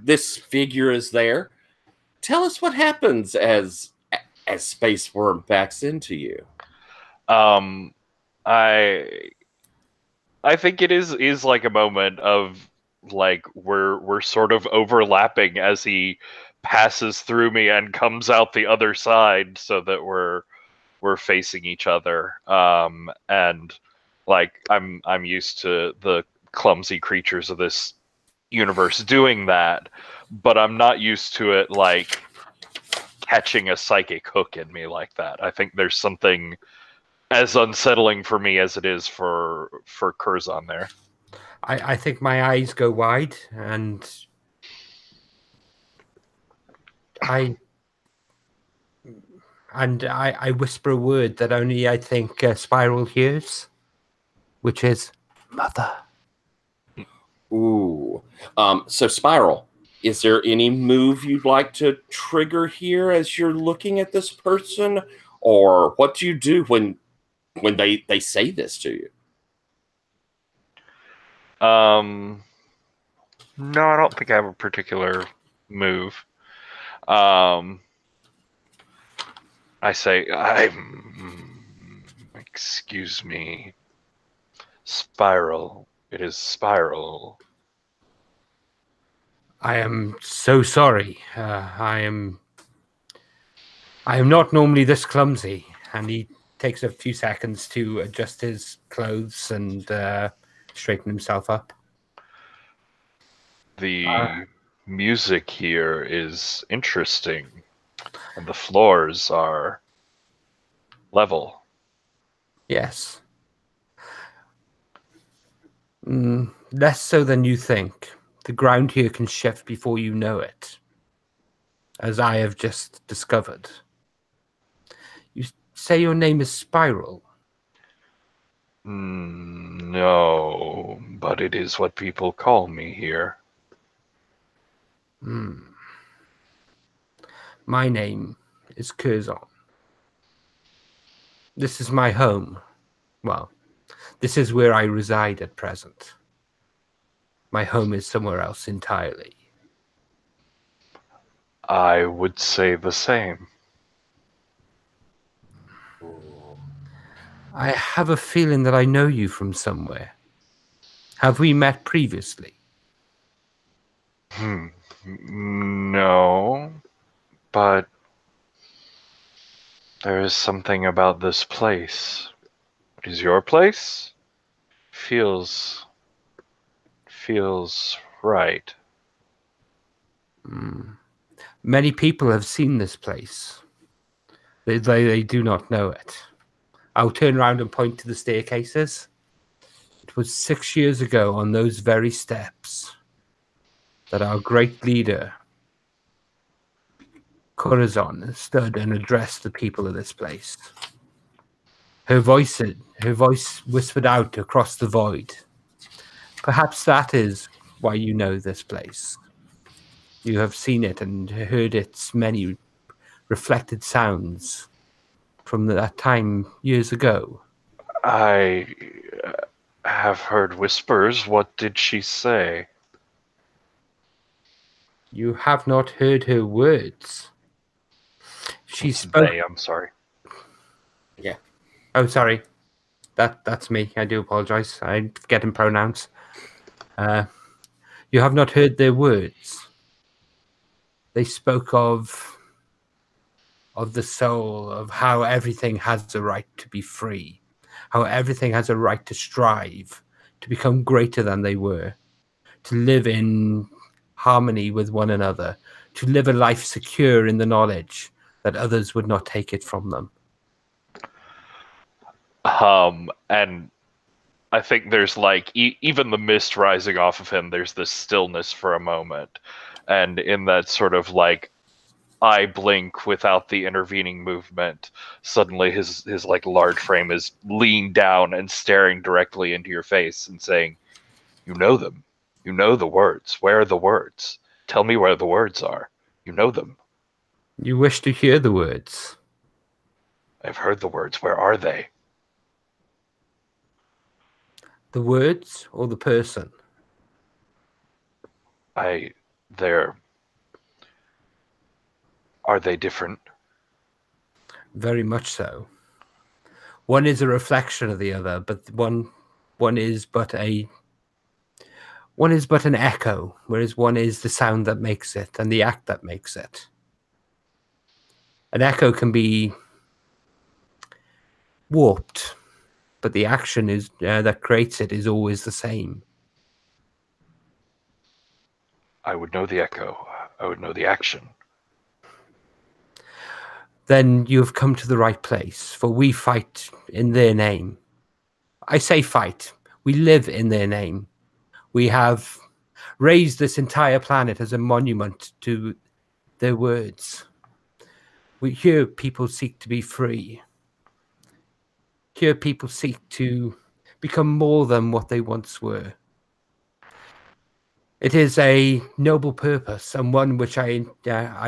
S1: this figure is there. Tell us what happens as Space Worm backs into you.
S4: I think it is like a moment of we're sort of overlapping as he passes through me and comes out the other side, so that we're facing each other. And I'm used to the clumsy creatures of this universe doing that, but I'm not used to it catching a psychic hook in me like that. I think there's something as unsettling for me as it is for Curzon there.
S2: I think my eyes go wide, and I whisper a word that only I think Spiral hears, which is mother.
S1: Ooh. So Spiral, is there any move you'd like to trigger here as you're looking at this person, or what do you do when they say this to you?
S4: No, I don't think I have a particular move. I say, excuse me, Spiral. It is Spiral.
S2: I am so sorry. I am not normally this clumsy. And he takes a few seconds to adjust his clothes and straighten himself up.
S4: The music here is interesting, and the floors are level.
S2: Yes. Less so than you think. The ground here can shift before you know it, as I have just discovered. You say your name is Spiral?
S4: No, but it is what people call me here.
S2: My name is Curzon. This is my home. Well, this is where I reside at present. My home is somewhere else entirely.
S4: I would say the same.
S2: I have a feeling that I know you from somewhere. Have we met previously?
S4: No, but there is something about this place. It is your place? Feels right.
S2: Many people have seen this place. They do not know it. I'll turn around and point to the staircases. It was 6 years ago on those very steps that our great leader, Corazon, stood and addressed the people of this place. Her voice whispered out across the void. Perhaps that is why you know this place. You have seen it and heard its many reflected sounds from that time years ago.
S4: I have heard whispers. What did she say?
S2: You have not heard her words. She spoke.
S4: I'm sorry.
S1: Yeah.
S2: Oh, sorry. That's me. I do apologize. I forget in pronouns. You have not heard their words. They spoke of the soul, of how everything has a right to be free, how everything has a right to strive, to become greater than they were, to live in harmony with one another, to live a life secure in the knowledge that others would not take it from them.
S4: And I think there's like even the mist rising off of him, there's this stillness for a moment. And in that sort of like eye blink without the intervening movement, suddenly his like large frame is leaned down and staring directly into your face and saying, "You know them. You know the words. Where are the words? Tell me where the words are. You know them."
S2: You wish to hear the words?
S4: I've heard the words. Where are they?
S2: The words or the person?
S4: Are they different?
S2: Very much so. One is a reflection of the other, but one is but an echo, whereas one is the sound that makes it and the act that makes it. An echo can be warped, but the action is that creates it is always the same.
S4: I would know the echo. I would know the action.
S2: Then you have come to the right place, for we fight in their name. I say fight. We live in their name. We have raised this entire planet as a monument to their words. Here people seek to be free. Here people seek to become more than what they once were. It is a noble purpose and one which I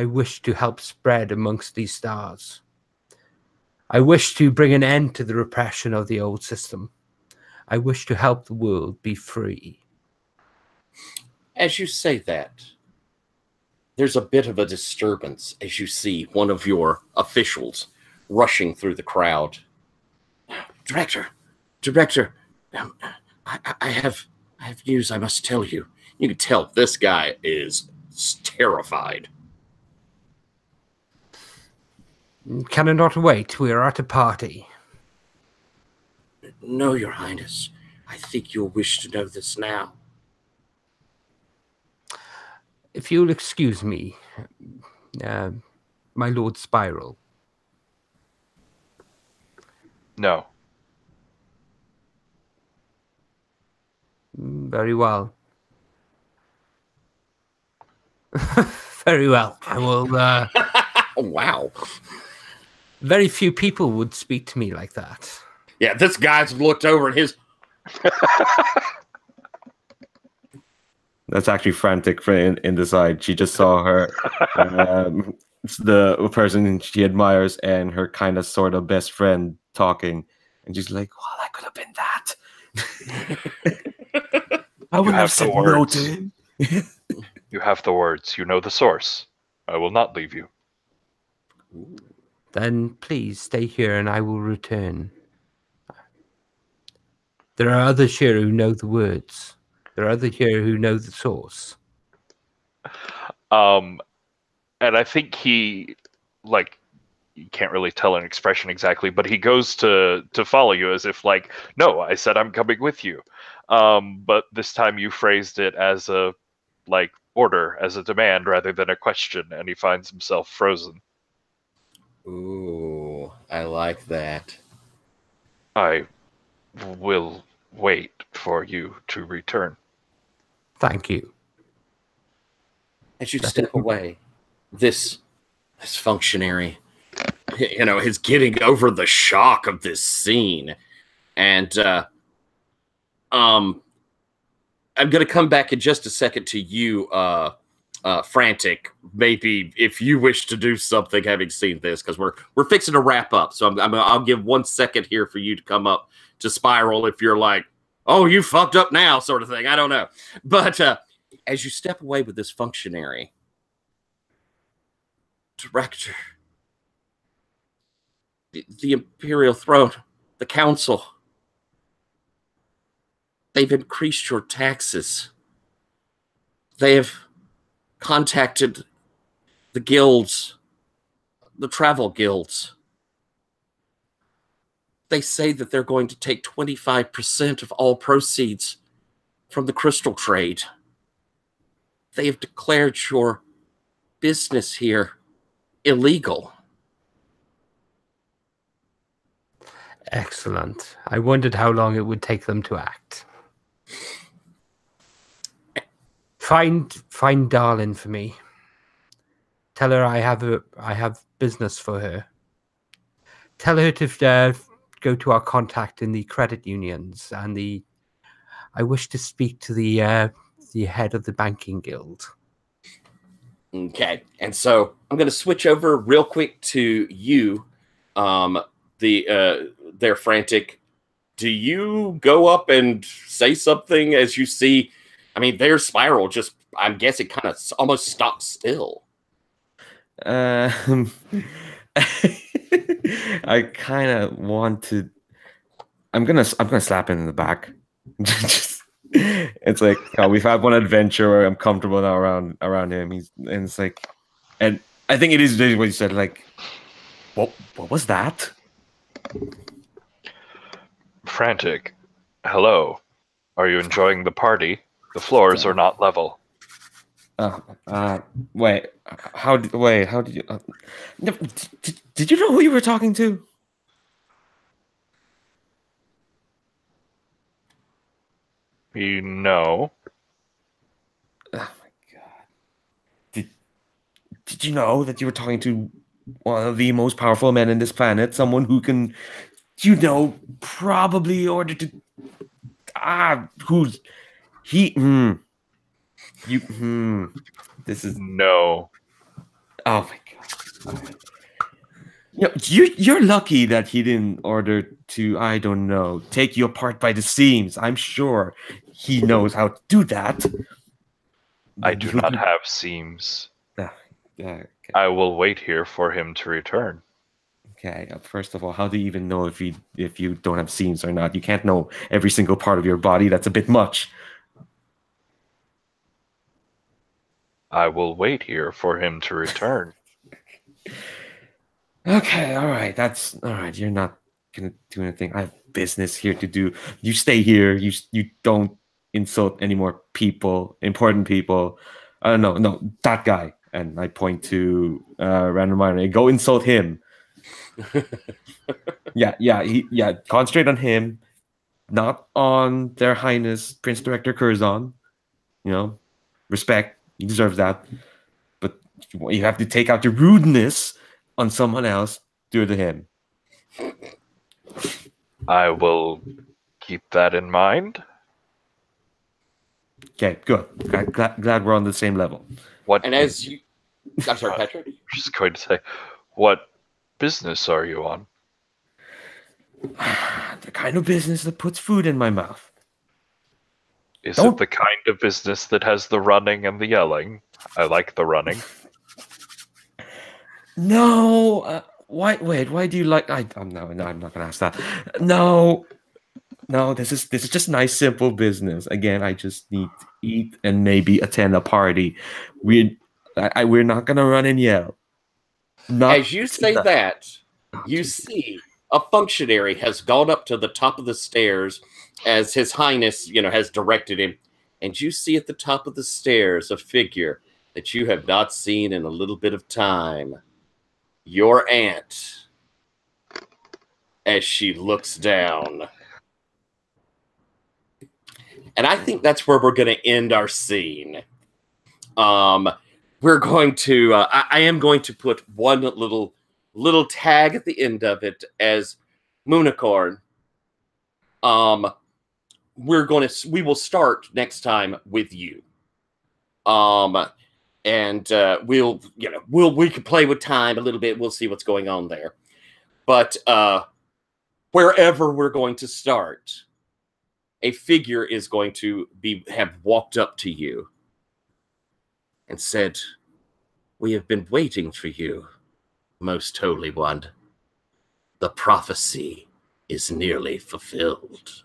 S2: wish to help spread amongst these stars. I wish to bring an end to the repression of the old system. I wish to help the world be free.
S1: As you say that, there's a bit of a disturbance as you see one of your officials rushing through the crowd. Director, I have news I must tell you. You can tell this guy is terrified.
S2: Can I not wait? We are at a party.
S1: No, Your Highness. I think you'll wish to know this now.
S2: If you'll excuse me, my Lord Spiral.
S4: No.
S2: Very well. Very well. I will.
S1: Wow.
S2: Very few people would speak to me like that.
S1: Yeah, this guy's looked over at his.
S5: That's actually frantic in the side. She just saw her, the person she admires, and her kind of sort of best friend talking, and she's like, "Well, that could have been that." I would have said no to him.
S4: You have the words. You know the source. I will not leave you.
S2: Then please stay here, and I will return. There are others here who know the words. There are others here who know the source.
S4: And I think he, like, you can't really tell an expression exactly, but he goes to follow you as if, like, no, I said I'm coming with you. But this time you phrased it as a, like, order, as a demand rather than a question, and he finds himself frozen.
S1: Ooh, I like that.
S4: I will wait for you to return.
S2: Thank you.
S1: As you step away, this functionary, is getting over the shock of this scene, and I'm going to come back in just a second to you, Frantic. Maybe if you wish to do something, having seen this, because we're fixing to wrap up. So I'll give 1 second here for you to come up to Spiral if you're like, oh, you fucked up now, sort of thing. I don't know, but as you step away with this functionary, Director, the Imperial Throne, the Council, they've increased your taxes. They have contacted the guilds, the travel guilds. They say that they're going to take 25% of all proceeds from the crystal trade. They have declared your business here illegal.
S2: Excellent. I wondered how long it would take them to act. Find Darlin for me. Tell her I have business for her. Tell her to go to our contact in the credit unions and I wish to speak to the head of the banking guild.
S1: Okay, and so I'm going to switch over real quick to you, their Frantic. Do you go up and say something as you see? I mean, their Spiral just, I'm guessing, kind of almost stops still.
S5: I kind of want to. I'm gonna slap him in the back. It's like, oh, we've had one adventure where I'm comfortable now around him. And it's like, and I think it is what you said. Like, what was that?
S4: Frantic, hello. Are you enjoying the party? The floors are not level.
S5: Wait. How did you? Did you know who you were talking to?
S4: No.
S5: Oh my god. Did you know that you were talking to one of the most powerful men in this planet? Someone who can, probably order to. Who's he? This is
S4: no.
S5: Oh my god. You're lucky that he didn't order to, I don't know, take you apart by the seams. I'm sure he knows how to do that.
S4: I do not have seams.
S5: Okay.
S4: I will wait here for him to return.
S5: Okay. First of all, how do you even know if you don't have seams or not? You can't know every single part of your body. That's a bit much.
S4: I will wait here for him to return.
S5: Okay, all right. That's all right. You're not gonna do anything. I have business here to do. You stay here. You don't insult any more people, important people. No, that guy. And I point to random minor. Go insult him. Yeah. Concentrate on him, not on Their Highness Prince Director Curzon. You know, respect. He deserves that. But you have to take out your rudeness on someone else. Do it to him.
S4: I will keep that in mind.
S5: Okay, good. Glad we're on the same level.
S4: What?
S1: And as you, I'm sorry, Patrick.
S4: I'm just going to say, what business are you on?
S5: The kind of business that puts food in my mouth.
S4: Is
S5: Don't-
S4: it the kind of business that has the running and the yelling? I like the running.
S5: No. Why? Wait. Why do you like? No. I'm not gonna ask that. No. This is just nice, simple business. Again, I just need to eat and maybe attend a party. We're not gonna run and yell. Not
S1: As you say that, you see a functionary has gone up to the top of the stairs as His Highness, has directed him. And you see at the top of the stairs a figure that you have not seen in a little bit of time. Your aunt, as she looks down. And I think that's where we're going to end our scene. We're going to, I am going to put one little tag at the end of it as Moonicorn. We will start next time with you. And we can play with time a little bit. We'll see what's going on there. But wherever we're going to start, a figure is going to have walked up to you and said, "We have been waiting for you, most holy one. The prophecy is nearly fulfilled."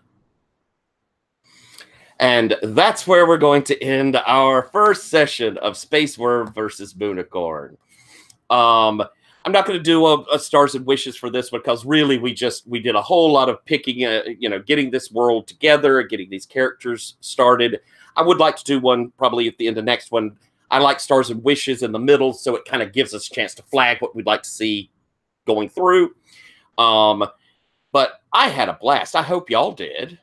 S1: And that's where we're going to end our first session of Space Worm versus Moonicorn. I'm not going to do a Stars and Wishes for this one because really we did a whole lot of picking, getting this world together, getting these characters started. I would like to do one probably at the end of next one. I like Stars and Wishes in the middle, so it kind of gives us a chance to flag what we'd like to see going through. But I had a blast. I hope y'all did.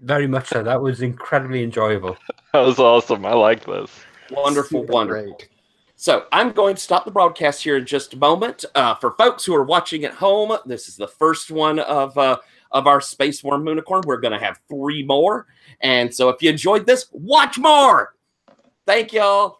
S2: Very much so. That was incredibly enjoyable.
S4: That was awesome. I like this.
S1: Wonderful,
S3: Super
S1: wonderful.
S3: great.
S1: So I'm going to stop the broadcast here in just a moment. For folks who are watching at home, this is the first one of our Space Worm Moonicorn. We're going to have 3 more. And so if you enjoyed this, watch more. Thank y'all.